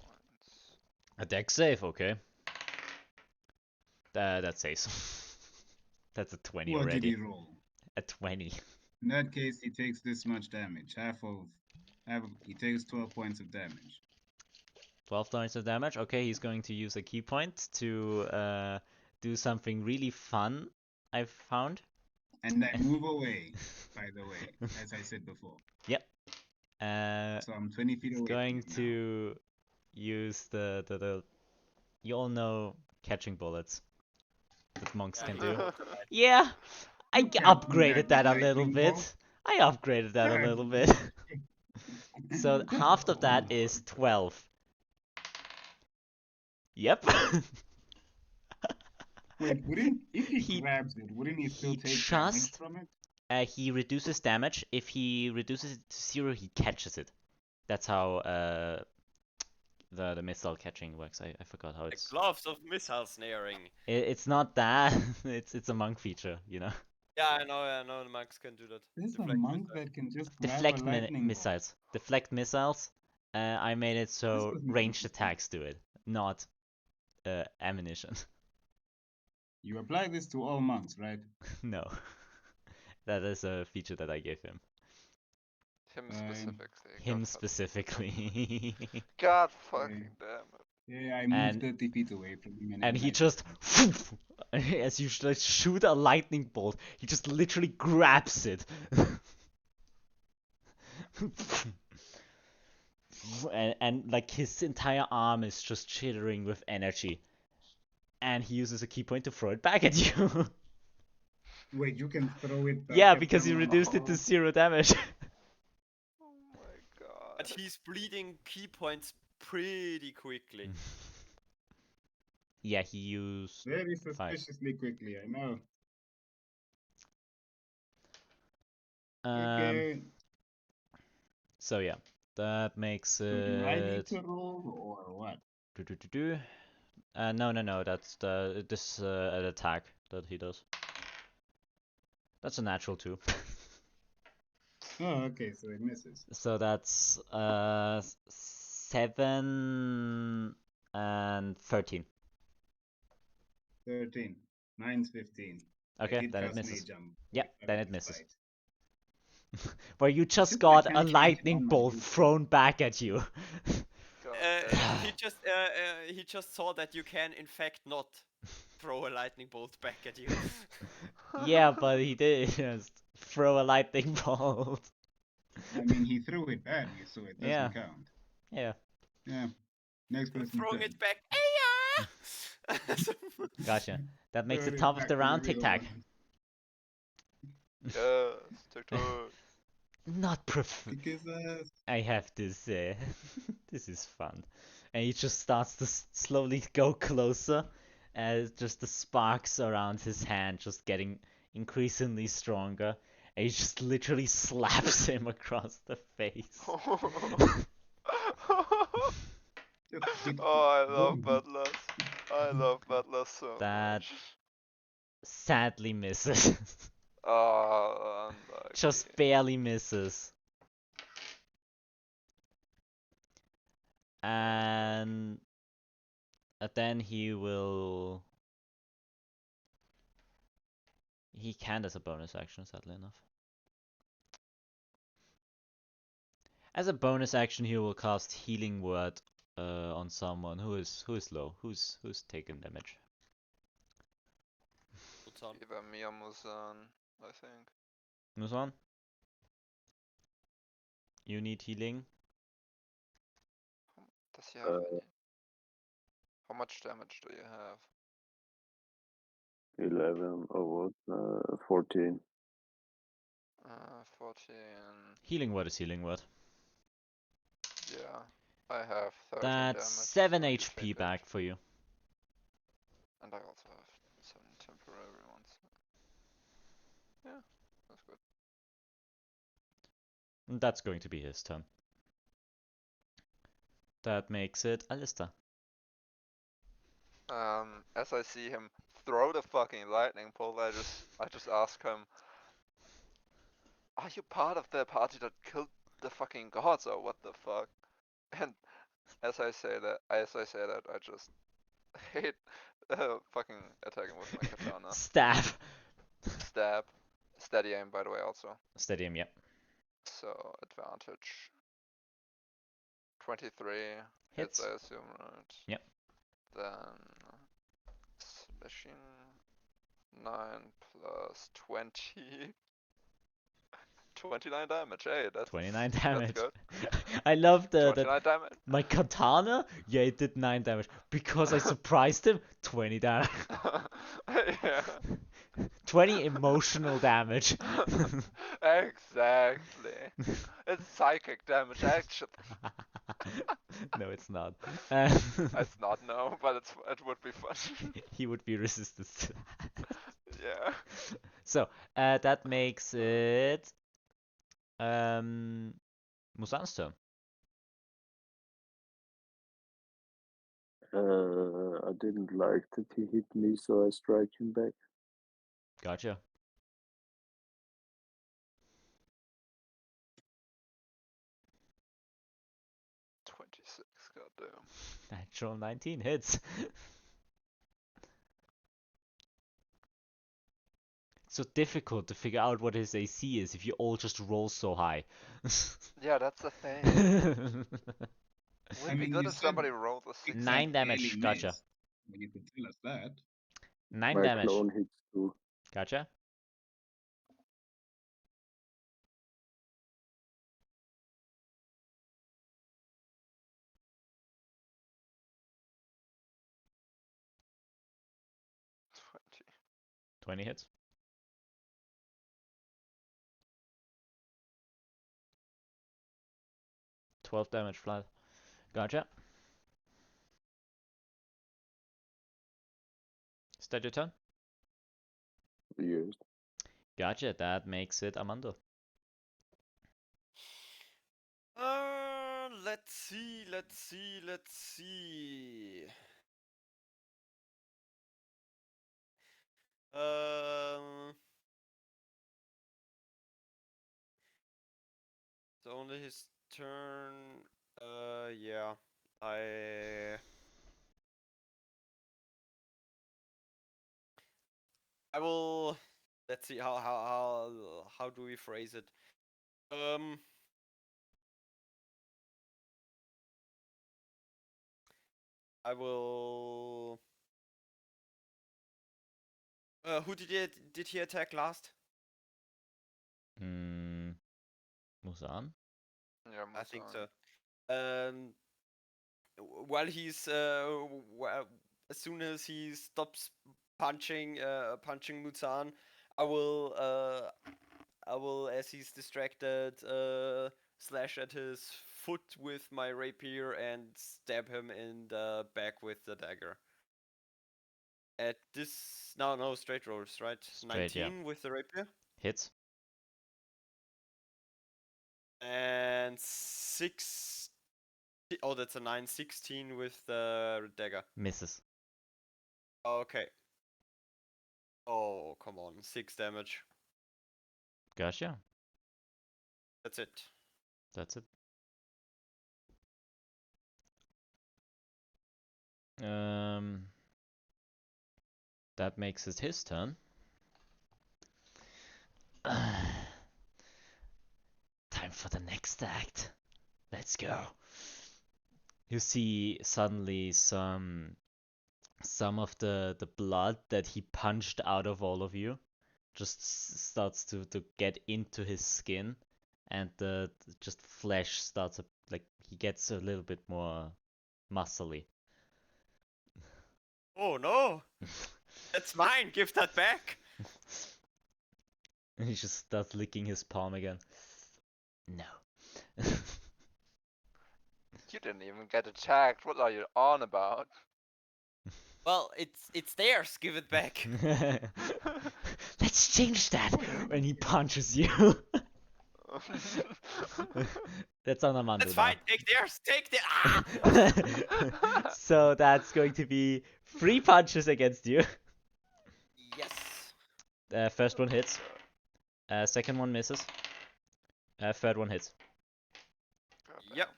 Speaker 1: A deck save, okay. That saves. That's a 20
Speaker 2: What did
Speaker 1: already.
Speaker 2: he roll?
Speaker 1: A 20.
Speaker 2: In that case, he takes this much damage. He takes 12 points of damage.
Speaker 1: 12 points of damage. Okay, he's going to use a key point to do something really fun, I've found.
Speaker 2: And I move away, by the way, as I said before.
Speaker 1: Yep.
Speaker 2: So I'm 20 feet
Speaker 1: He's
Speaker 2: away
Speaker 1: going
Speaker 2: from him
Speaker 1: to use the you all know catching bullets that monks
Speaker 3: Yeah,
Speaker 1: can
Speaker 3: he
Speaker 1: do.
Speaker 3: rolled
Speaker 1: Yeah, I
Speaker 2: You can do
Speaker 1: upgraded that a little
Speaker 2: lightning
Speaker 1: bit.
Speaker 2: bolt.
Speaker 1: I upgraded that a little bit. So half of that is 12. Yep.
Speaker 2: Wait, if he grabs it, wouldn't he still
Speaker 1: he
Speaker 2: take damage
Speaker 1: just-
Speaker 2: from it?
Speaker 1: He reduces damage. If he reduces it to 0, he catches it. That's how the missile catching works. I forgot how
Speaker 3: the
Speaker 1: it's.
Speaker 3: gloves of missile snaring.
Speaker 1: It's not that. it's a monk feature, you know.
Speaker 3: Yeah, I know the monks can do that.
Speaker 2: There's a
Speaker 3: Deflect
Speaker 2: monk
Speaker 3: missile.
Speaker 2: that can just grab
Speaker 1: Deflect
Speaker 2: a lightning
Speaker 1: missiles. Deflect missiles. I made it so
Speaker 2: was
Speaker 1: ranged
Speaker 2: interesting.
Speaker 1: attacks do it, not ammunition.
Speaker 2: You apply this to all monks, right?
Speaker 1: No. That is a feature that I gave him.
Speaker 5: Him
Speaker 2: Fine.
Speaker 5: specifically.
Speaker 1: Him
Speaker 5: God
Speaker 1: specifically.
Speaker 5: God fucking damn it.
Speaker 2: Yeah, I moved 30 feet away from him.
Speaker 1: And
Speaker 2: I
Speaker 1: he
Speaker 2: like-
Speaker 1: just, as you shoot a lightning bolt, he just literally grabs it. and like his entire arm is just chittering with energy. And he uses a key point to throw it back at you.
Speaker 2: Wait, you can throw it back
Speaker 1: Yeah,
Speaker 2: at
Speaker 1: because you
Speaker 2: someone?
Speaker 1: reduced it to 0 damage.
Speaker 5: Oh my god.
Speaker 3: But he's bleeding key points pretty quickly.
Speaker 1: Yeah, he used.
Speaker 2: Very suspiciously quickly, I know. Okay.
Speaker 1: So yeah, that makes
Speaker 2: So do I need
Speaker 1: it.
Speaker 2: to roll or what?
Speaker 1: No. That's this an attack that he does. That's a natural 2.
Speaker 2: Oh, okay, so it misses.
Speaker 1: So that's 7 and 13.
Speaker 2: 13. Mine's 15.
Speaker 1: Okay,
Speaker 2: I did
Speaker 1: then it
Speaker 2: cast
Speaker 1: misses.
Speaker 2: Mage Jump.
Speaker 1: Yep, then it
Speaker 2: Despite.
Speaker 1: misses. Where you just
Speaker 2: just
Speaker 1: got a
Speaker 2: mechanically
Speaker 1: lightning
Speaker 2: on my
Speaker 1: bolt
Speaker 2: dude.
Speaker 1: thrown back at you.
Speaker 5: God
Speaker 3: he just saw that you can in fact not throw a lightning bolt back at you.
Speaker 1: Yeah, but he did just throw a lightning bolt.
Speaker 2: I mean, he threw it at me, so it doesn't
Speaker 1: Yeah.
Speaker 2: count.
Speaker 1: Yeah.
Speaker 2: Yeah. Next person's
Speaker 3: Throwing
Speaker 2: turn.
Speaker 3: it back. Hey,
Speaker 1: Gotcha. That makes
Speaker 2: Throw
Speaker 1: it
Speaker 2: it
Speaker 1: top of
Speaker 2: back
Speaker 1: the
Speaker 2: to
Speaker 1: round,
Speaker 2: real
Speaker 1: Tic Tac.
Speaker 2: one.
Speaker 5: Yes, tic-tac.
Speaker 1: Not
Speaker 2: Kick his ass.
Speaker 1: I have this. This is fun. And he just starts to slowly go closer, as just the sparks around his hand just getting increasingly stronger. And he just literally slaps him across the face.
Speaker 2: Just hit
Speaker 5: Oh, I love
Speaker 2: boom.
Speaker 5: battlers. I love battlers so
Speaker 1: That
Speaker 5: much.
Speaker 1: sadly misses.
Speaker 5: Oh, unlucky.
Speaker 1: Just barely misses. And then he will. He can as a bonus action, sadly enough. As a bonus action, he will cast Healing Word on someone who is low, who's taken damage.
Speaker 5: Either me or Muzan, I think.
Speaker 1: Muzan, you need healing.
Speaker 5: Does he have any? How much damage do you have?
Speaker 6: 11 or what? 14.
Speaker 5: 14.
Speaker 1: Healing Word is Healing Word.
Speaker 5: Yeah, I have 13
Speaker 1: That's
Speaker 5: damage.
Speaker 1: 7
Speaker 5: so you
Speaker 1: HP
Speaker 5: take
Speaker 1: back for you.
Speaker 5: And I also have some temporary ones. Yeah, that's good.
Speaker 1: And that's going to be his turn. That makes it Alastor.
Speaker 5: As I see him throw the fucking lightning bolt, I just ask him, "Are you part of the party that killed the fucking gods, or what the fuck?" And as I say that, I just hate fucking attacking with my katana.
Speaker 1: Stab.
Speaker 5: Stab. Steady aim, by the way, also.
Speaker 1: Steady aim, yep.
Speaker 5: So advantage. 23
Speaker 1: Hits.
Speaker 5: I assume, right?
Speaker 1: Yep.
Speaker 5: Then slashing 9 plus 20. 29 damage. Hey, that's
Speaker 1: 29 damage.
Speaker 5: That's good.
Speaker 1: I love the
Speaker 5: 29 damage.
Speaker 1: my katana. Yeah, it did 9 damage because I surprised him. 20 damage.
Speaker 5: Yeah.
Speaker 1: 20 emotional damage.
Speaker 5: Exactly. It's psychic damage, actually.
Speaker 1: No, it's not.
Speaker 5: It's not, no, but it would be fun.
Speaker 1: He would be resistant to that.
Speaker 5: Yeah.
Speaker 1: So, that makes it Muzan's turn.
Speaker 6: I didn't like that he hit me, so I strike him back.
Speaker 1: Gotcha.
Speaker 5: Goddamn.
Speaker 1: Natural 19 hits. It's so difficult to figure out what his AC is if you all just roll so high.
Speaker 5: Yeah, that's the thing. Would
Speaker 2: I
Speaker 5: be
Speaker 2: mean,
Speaker 5: good
Speaker 2: you
Speaker 5: if
Speaker 2: said
Speaker 5: somebody rolled a 6.
Speaker 1: 9 damage,
Speaker 2: barely
Speaker 1: gotcha.
Speaker 2: missed. Well, you could tell us that.
Speaker 1: 9
Speaker 6: My
Speaker 1: damage,
Speaker 6: clone hits too.
Speaker 1: gotcha.
Speaker 5: Twenty.
Speaker 1: 20 hits. $12 damage flat. Gotcha. Is that your turn?
Speaker 6: Yes.
Speaker 1: Gotcha, that makes it Armando.
Speaker 3: Let's see. It's only his turn. Yeah. I will. Let's see how do we phrase it? I will. Who did he attack last?
Speaker 1: Muzan?
Speaker 5: Yeah,
Speaker 3: I think
Speaker 5: Muzan.
Speaker 3: so. While he's as soon as he stops punching Muzan, I will as he's distracted slash at his foot with my rapier and stab him in the back with the dagger. At this no straight rolls, right?
Speaker 1: Straight, yeah.
Speaker 3: 19 with the rapier
Speaker 1: Hits.
Speaker 3: and 6. Oh, that's a 9. 16 with the dagger.
Speaker 1: Misses.
Speaker 3: Okay. Oh, come on. 6 damage.
Speaker 1: Gotcha.
Speaker 3: That's it.
Speaker 1: That's it. That makes it his turn. Time for the next act. Let's go. You see suddenly some of the blood that he punched out of all of you just starts to get into his skin, and the just flesh starts like he gets a little bit more muscly.
Speaker 3: Oh no! That's mine! Give that back!
Speaker 1: And he just starts licking his palm again. No.
Speaker 5: You didn't even get attacked. What are you on about?
Speaker 3: Well, it's theirs. Give it back.
Speaker 1: Let's change that when he punches you. That's on Armado
Speaker 3: That's
Speaker 1: now.
Speaker 3: fine. Take theirs. Take the
Speaker 1: So that's going to be 3 punches against you.
Speaker 3: Yes.
Speaker 1: First one hits. Second one misses. Third one hits.
Speaker 3: Yep.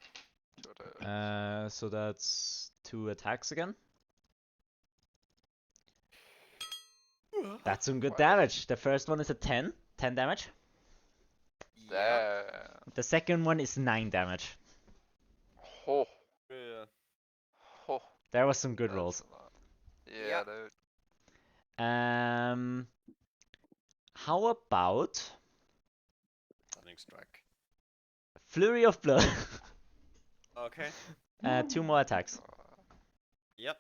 Speaker 1: So that's 2 attacks again. That's some good damage. The first one is a 10 damage.
Speaker 3: Yeah.
Speaker 1: The second one is 9 damage.
Speaker 5: Oh,
Speaker 3: Yeah.
Speaker 5: oh,
Speaker 1: There was some good
Speaker 5: that's
Speaker 1: rolls.
Speaker 5: a lot. Yeah, dude.
Speaker 1: How about
Speaker 3: Stunning strike.
Speaker 1: Flurry of Blood?
Speaker 3: Okay.
Speaker 1: 2 more attacks.
Speaker 3: Yep.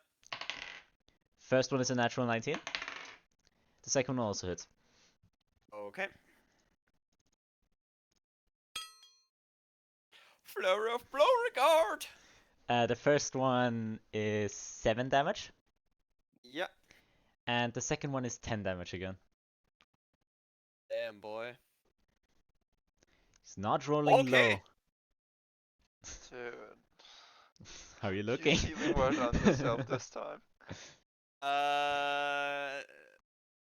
Speaker 1: First one is a natural 19. The second one also hits.
Speaker 3: Okay. Flurry of blow regard.
Speaker 1: The first one is 7 damage.
Speaker 3: Yep.
Speaker 1: And the second one is 10 damage again.
Speaker 3: Damn boy.
Speaker 1: He's not rolling
Speaker 3: Okay.
Speaker 1: low.
Speaker 5: Dude.
Speaker 1: How are you
Speaker 5: You
Speaker 1: looking?
Speaker 5: really worked on yourself this time.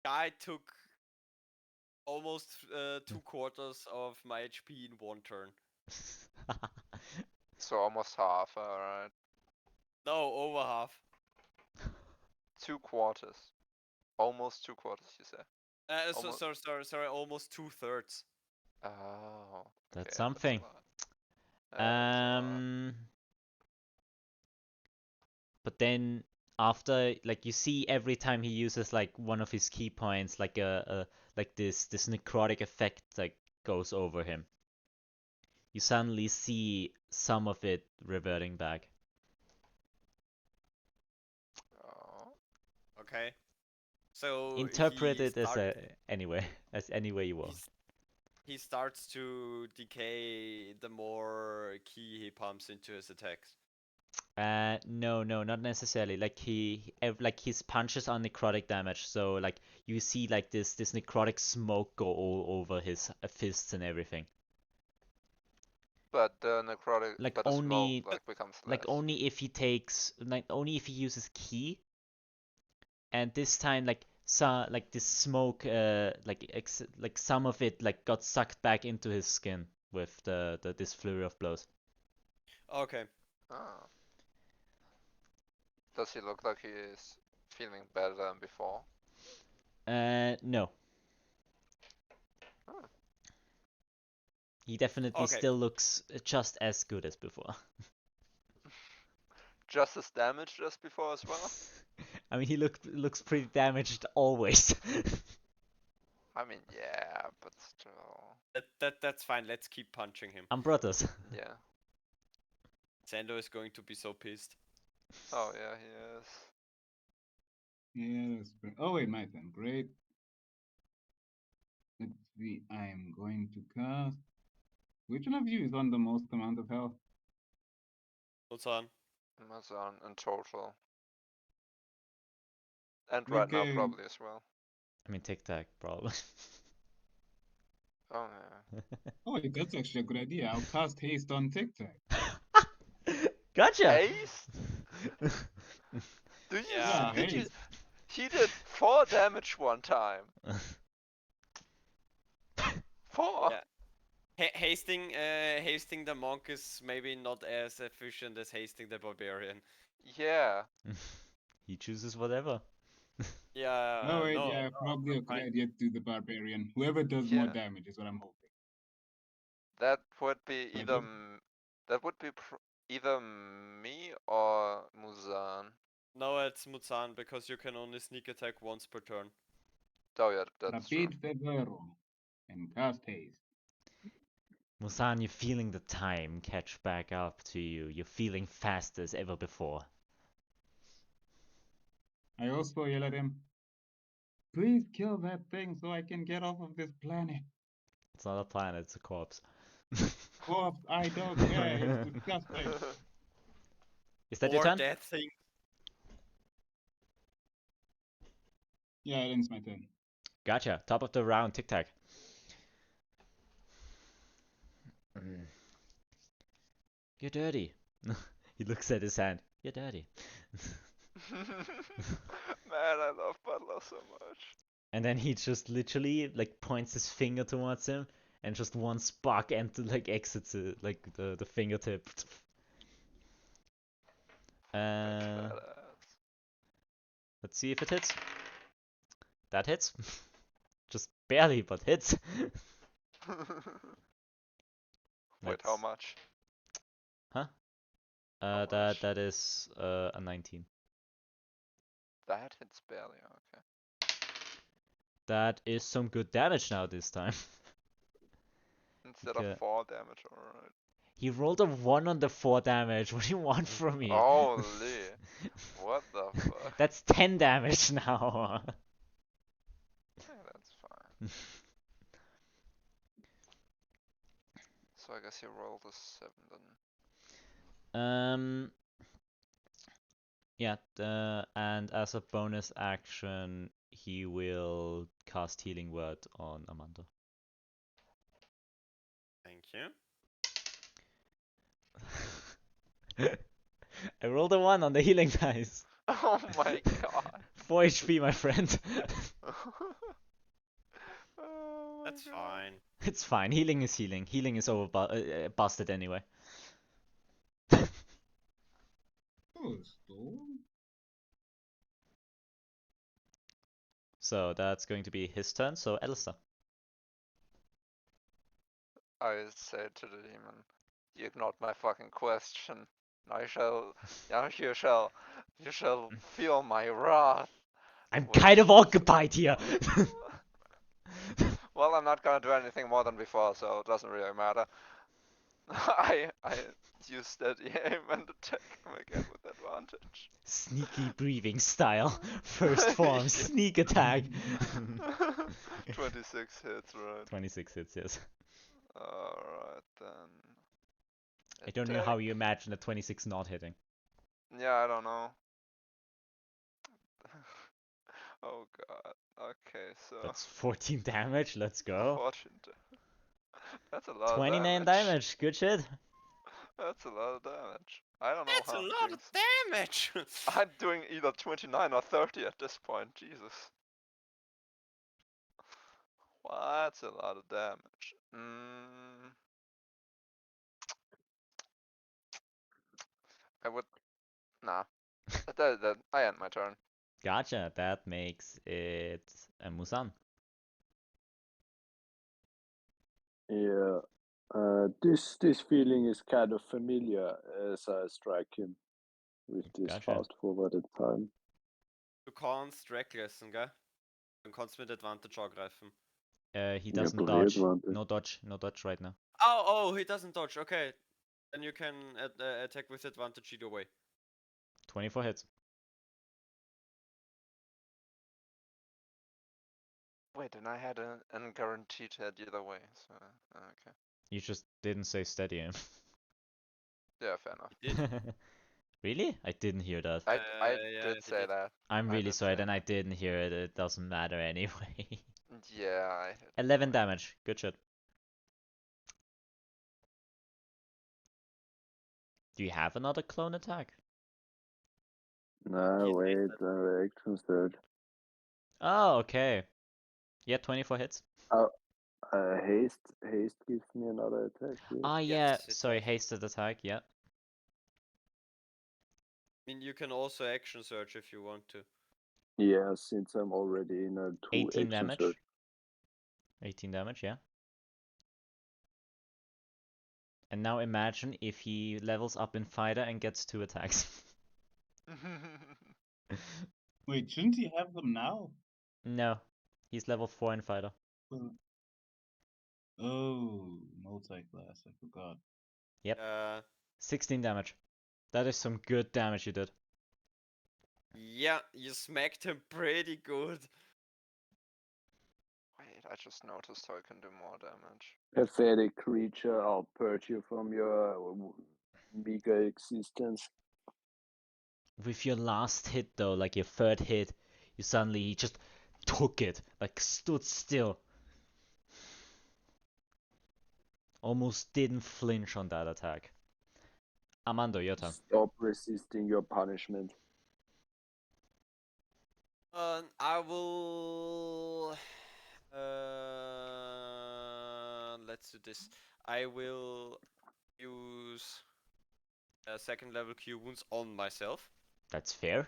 Speaker 3: Guy took almost 2/4 of my HP in one turn.
Speaker 5: So almost half, alright.
Speaker 3: No, over half.
Speaker 5: 2/4. Almost 2/4, you say.
Speaker 3: Sorry, almost 2/3.
Speaker 5: Oh.
Speaker 1: That's
Speaker 5: okay,
Speaker 1: something.
Speaker 5: a lot. That's a lot.
Speaker 1: But then after, like, you see every time he uses like one of his key points, like like this necrotic effect like goes over him. You suddenly see some of it reverting back.
Speaker 5: Oh.
Speaker 3: Okay. So
Speaker 1: Interpret
Speaker 3: he
Speaker 1: it as
Speaker 3: start-
Speaker 1: as any way you want.
Speaker 3: he starts to decay the more key he pumps into his attacks.
Speaker 1: No, not necessarily. Like like his punches are necrotic damage, so like you see like this necrotic smoke go all over his fists and everything.
Speaker 5: But the necrotic,
Speaker 1: Like
Speaker 5: but the
Speaker 1: only
Speaker 5: smoke becomes less.
Speaker 1: like only if he takes like only if he uses key. And this time like like this smoke like some of it like got sucked back into his skin with this flurry of blows.
Speaker 3: Okay.
Speaker 5: Oh. Does he look like he is feeling better than before?
Speaker 1: No.
Speaker 5: Oh.
Speaker 1: He definitely
Speaker 3: Okay.
Speaker 1: still looks just as good as before.
Speaker 5: just as damaged as before as well?
Speaker 1: I mean, he looks pretty damaged always.
Speaker 5: I mean, yeah, but still.
Speaker 3: That's fine. Let's keep punching him.
Speaker 1: Ambrotos.
Speaker 5: Yeah.
Speaker 3: Zendo is going to be so pissed.
Speaker 5: Oh, yeah, he is.
Speaker 2: Yeah, that's great. Oh wait, my turn. Great. Let's see. I am going to cast. Which one of you is on the most amount of health?
Speaker 3: Muzan.
Speaker 5: Muzan in total. And right now,
Speaker 2: Okay.
Speaker 5: probably as well.
Speaker 1: I mean, Tic Tac, probably.
Speaker 5: Oh, yeah.
Speaker 2: Oh wait, that's actually a good idea. I'll cast haste on Tic Tac.
Speaker 1: Gotcha!
Speaker 5: Haste? Do you
Speaker 3: Yeah.
Speaker 5: did you
Speaker 2: haste.
Speaker 5: he did 4 damage one time. 4?
Speaker 3: Yeah. Hasting the monk is maybe not as efficient as hasting the barbarian.
Speaker 5: Yeah.
Speaker 1: He chooses whatever.
Speaker 3: Yeah.
Speaker 2: Oh wait,
Speaker 3: no,
Speaker 2: yeah, probably a good
Speaker 3: fine.
Speaker 2: idea to do the barbarian. Whoever does more damage is what I'm hoping.
Speaker 5: That would be
Speaker 2: My
Speaker 5: either
Speaker 2: turn?
Speaker 5: that would be either me or Muzan.
Speaker 3: No, it's Muzan because you can only sneak attack once per turn.
Speaker 5: Oh yeah, that's true.
Speaker 2: Rapid Fevero and cast haste.
Speaker 1: Muzan, you're feeling the time catch back up to you. You're feeling fast as ever before.
Speaker 2: I also yell at him, please kill that thing so I can get off of this planet.
Speaker 1: It's not a planet, it's a corpse.
Speaker 2: Corpse, I don't care, it's disgusting.
Speaker 1: Is that your turn?
Speaker 3: Dead thing.
Speaker 2: Yeah, it ends my turn.
Speaker 1: Gotcha. Top of the round, Tic Tac. You're dirty. He looks at his hand. You're dirty.
Speaker 5: Man, I love Butler so much.
Speaker 1: And then he just literally like points his finger towards him, and just one spark and like exits it, like the fingertip.
Speaker 5: Badass.
Speaker 1: Let's see if it hits. That hits. Just barely, but hits.
Speaker 5: Wait, how much?
Speaker 1: Huh?
Speaker 5: How much?
Speaker 1: That is a 19.
Speaker 5: That hits barely, okay.
Speaker 1: That is some good damage now this time.
Speaker 5: Instead
Speaker 1: Okay.
Speaker 5: of 4 damage, alright.
Speaker 1: He rolled a 1 on the 4 damage. What do you want from me?
Speaker 5: Holy. What the fuck?
Speaker 1: That's 10 damage now.
Speaker 5: Yeah, that's fine. So I guess he rolled a 7 then.
Speaker 1: Yeah, and as a bonus action, he will cast Healing Word on Armando.
Speaker 3: Thank you.
Speaker 1: I rolled a 1 on the healing dice.
Speaker 5: Oh my god.
Speaker 1: 4 HP, my friend.
Speaker 5: Oh my
Speaker 3: That's
Speaker 5: god.
Speaker 3: fine.
Speaker 1: It's fine. Healing is healing. Healing is over busted anyway.
Speaker 2: Oh, storm?
Speaker 1: So that's going to be his turn. So Alastor.
Speaker 5: I say to the demon, you ignored my fucking question. Now you shall feel my wrath.
Speaker 1: I'm
Speaker 5: Which-
Speaker 1: kind of occupied here.
Speaker 5: Well, I'm not gonna do anything more than before, so it doesn't really matter. I use steady aim and attack him again with advantage.
Speaker 1: Sneaky breathing style. First form, sneak attack.
Speaker 5: 26 hits, right?
Speaker 1: 26 hits, yes.
Speaker 5: Alright then.
Speaker 1: I don't know how you imagine a 26 not hitting.
Speaker 5: Yeah, I don't know. Oh god. Okay, so
Speaker 1: That's 14 damage, let's go.
Speaker 5: 14. That's a lot
Speaker 1: 29
Speaker 5: of
Speaker 1: damage, good shit.
Speaker 5: That's a lot of damage. I don't know
Speaker 3: That's
Speaker 5: how
Speaker 3: a
Speaker 5: I'm
Speaker 3: lot
Speaker 5: doing.
Speaker 3: of damage.
Speaker 5: I'm doing either 29 or 30 at this point. Jesus. Well, that's a lot of damage. I would. Nah. I end my turn.
Speaker 1: Gotcha, that makes it a Muzan.
Speaker 6: Yeah. This feeling is kind of familiar as I strike him with this
Speaker 1: Gotcha.
Speaker 6: fast forwarded time.
Speaker 3: Du kannst Recklesen, gell? Du kannst mit Advantage angreifen.
Speaker 1: He doesn't
Speaker 6: play
Speaker 1: dodge.
Speaker 6: advantage.
Speaker 1: No dodge right now.
Speaker 3: Oh, he doesn't dodge. Okay. Then you can attack with advantage either way.
Speaker 1: 24 hits.
Speaker 5: Wait, and I had an guaranteed hit either way, so okay.
Speaker 1: You just didn't say steady him.
Speaker 5: Yeah, fair enough.
Speaker 3: He did.
Speaker 1: Really? I didn't hear that.
Speaker 5: I
Speaker 3: Yeah,
Speaker 5: did
Speaker 3: he
Speaker 5: say
Speaker 3: did.
Speaker 5: that.
Speaker 1: I'm
Speaker 5: I
Speaker 1: really
Speaker 5: did
Speaker 1: sorry,
Speaker 5: say
Speaker 1: then I
Speaker 5: that.
Speaker 1: didn't hear it. It doesn't matter anyway.
Speaker 5: Yeah, I hit.
Speaker 1: 11 damage. Good shot. Do you have another clone attack?
Speaker 6: No,
Speaker 3: He's
Speaker 6: wait, action surge.
Speaker 1: Oh, okay. Yeah, 24 hits.
Speaker 6: Haste gives me another attack. Yes.
Speaker 1: Ah, yeah.
Speaker 3: Yes, it
Speaker 1: Sorry,
Speaker 3: does.
Speaker 1: hasted attack. Yeah.
Speaker 3: I mean, you can also action search if you want to.
Speaker 6: Yeah, since I'm already in a 2
Speaker 1: 18
Speaker 6: action
Speaker 1: damage.
Speaker 6: surge.
Speaker 1: 18 damage, yeah. And now imagine if he levels up in fighter and gets 2 attacks.
Speaker 2: Wait, shouldn't he have them now?
Speaker 1: No, he's level 4 in fighter.
Speaker 2: Well, oh, multi-class. I forgot.
Speaker 1: Yep. 16 damage. That is some good damage you did.
Speaker 3: Yeah, you smacked him pretty good.
Speaker 5: Wait, I just noticed how I can do more damage.
Speaker 6: Pathetic creature, I'll purge you from your meager existence.
Speaker 1: With your last hit though, like your third hit, you suddenly just took it, like stood still. Almost didn't flinch on that attack. Armando, your turn.
Speaker 6: Stop resisting your punishment.
Speaker 3: I will. Let's do this. I will use second level Cure Wounds on myself.
Speaker 1: That's fair.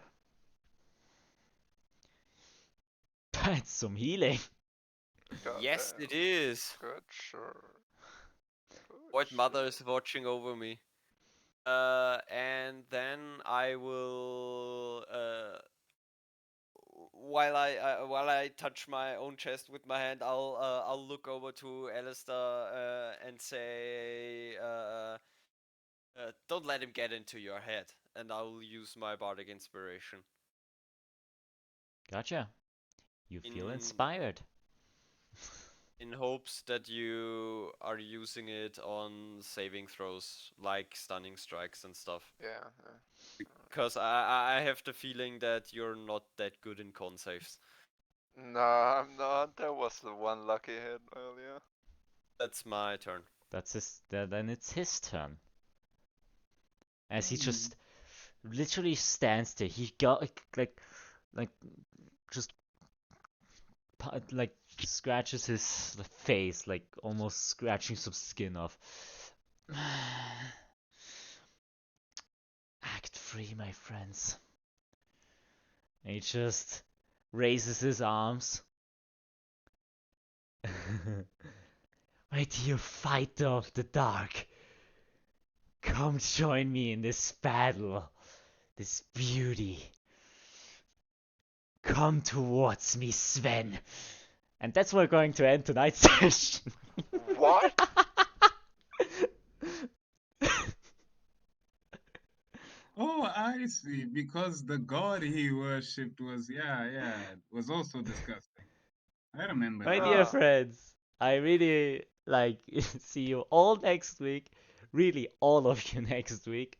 Speaker 1: That's some healing.
Speaker 3: Yes,
Speaker 5: Goddamn.
Speaker 3: it is.
Speaker 5: Good, sure.
Speaker 3: White Mother is watching over me. And then I will, while I touch my own chest with my hand, I'll look over to Alastor and say, don't let him get into your head, and I'll use my bardic inspiration.
Speaker 1: Gotcha. You feel
Speaker 3: In-
Speaker 1: inspired.
Speaker 3: In hopes that you are using it on saving throws, like stunning strikes and stuff.
Speaker 5: Yeah.
Speaker 3: Because I have the feeling that you're not that good in con saves.
Speaker 5: No, I'm not. There was the one lucky hit earlier.
Speaker 3: That's my turn.
Speaker 1: Then it's his turn. As he just literally stands there. He got like just like scratches his face, like almost scratching some skin off. Act free, my friends. And he just raises his arms. My dear fighter of the dark, come join me in this battle, this beauty. Come towards me, Sven. And that's where we're going to end tonight's session.
Speaker 5: What?
Speaker 2: Oh, I see. Because the god he worshipped was, was also disgusting. I remember
Speaker 1: My
Speaker 2: that.
Speaker 1: dear
Speaker 5: Ah.
Speaker 1: friends, I really see you all next week. Really, all of you next week.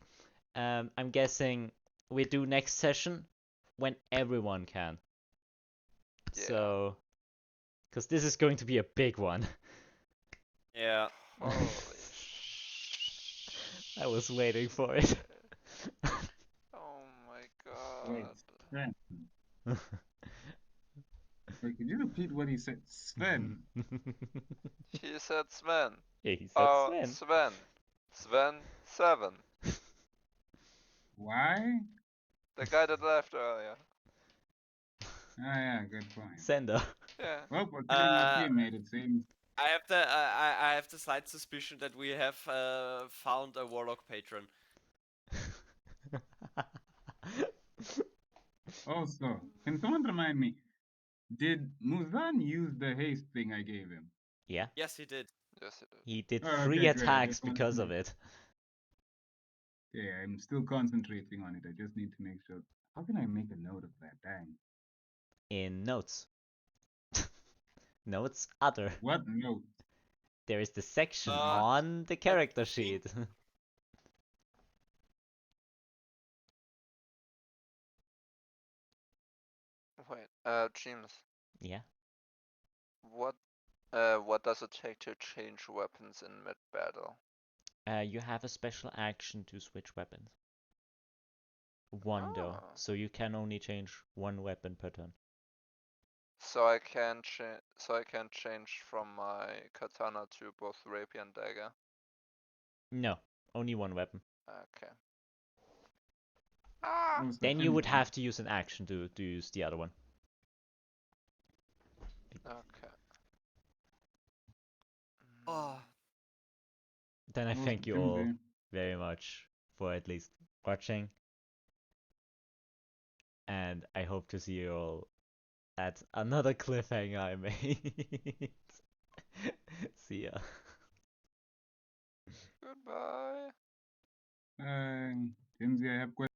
Speaker 1: I'm guessing we do next session when everyone can.
Speaker 5: Yeah.
Speaker 1: So, because this is going to be a big one.
Speaker 3: Yeah.
Speaker 5: Holy
Speaker 1: I was waiting for it.
Speaker 5: Oh my
Speaker 2: Wait,
Speaker 5: god.
Speaker 2: Sven. Wait, could you repeat what he said? Sven.
Speaker 5: He said Sven.
Speaker 1: He said
Speaker 5: Oh,
Speaker 1: Sven.
Speaker 5: Sven. Sven 7.
Speaker 2: Why?
Speaker 5: The guy that left earlier.
Speaker 2: Ah, yeah, good point.
Speaker 1: Zendo.
Speaker 5: Yeah.
Speaker 2: Well, we're getting our teammate, it seems.
Speaker 3: I have the slight suspicion that we have found a warlock patron.
Speaker 2: Also, can someone remind me? Did Muzan use the haste thing I gave him?
Speaker 1: Yeah,
Speaker 3: Yes, he did.
Speaker 5: Yes, it did.
Speaker 1: he did
Speaker 2: Oh,
Speaker 1: 3
Speaker 2: okay, good. I
Speaker 1: attacks
Speaker 2: just wanted to
Speaker 1: because of
Speaker 2: make.
Speaker 1: it.
Speaker 2: Yeah, I'm still concentrating on it. I just need to make sure. How can I make a note of that? Dang.
Speaker 1: In notes. Notes other.
Speaker 2: What note?
Speaker 1: There is the section
Speaker 3: Uh,
Speaker 1: on the
Speaker 3: I
Speaker 1: character
Speaker 3: think-
Speaker 1: sheet.
Speaker 5: Wait, James,
Speaker 1: Yeah.
Speaker 5: what does it take to change weapons in mid battle?
Speaker 1: You have a special action to switch weapons. One though,
Speaker 5: Oh.
Speaker 1: so you can only change one weapon per turn.
Speaker 5: So I can change from my katana to both rapier and dagger.
Speaker 1: No, only one weapon.
Speaker 5: Okay. Ah.
Speaker 2: Oh, so
Speaker 1: Then you
Speaker 2: can-
Speaker 1: would have to use an action to use the other one.
Speaker 5: Okay.
Speaker 3: Oh,
Speaker 1: Then I
Speaker 2: oh,
Speaker 1: thank
Speaker 2: so
Speaker 1: you
Speaker 2: can
Speaker 1: all
Speaker 2: they-
Speaker 1: very much for at least watching. And I hope to see you all at another cliffhanger I made. See ya.
Speaker 5: Goodbye.
Speaker 2: Timsy, I have questions.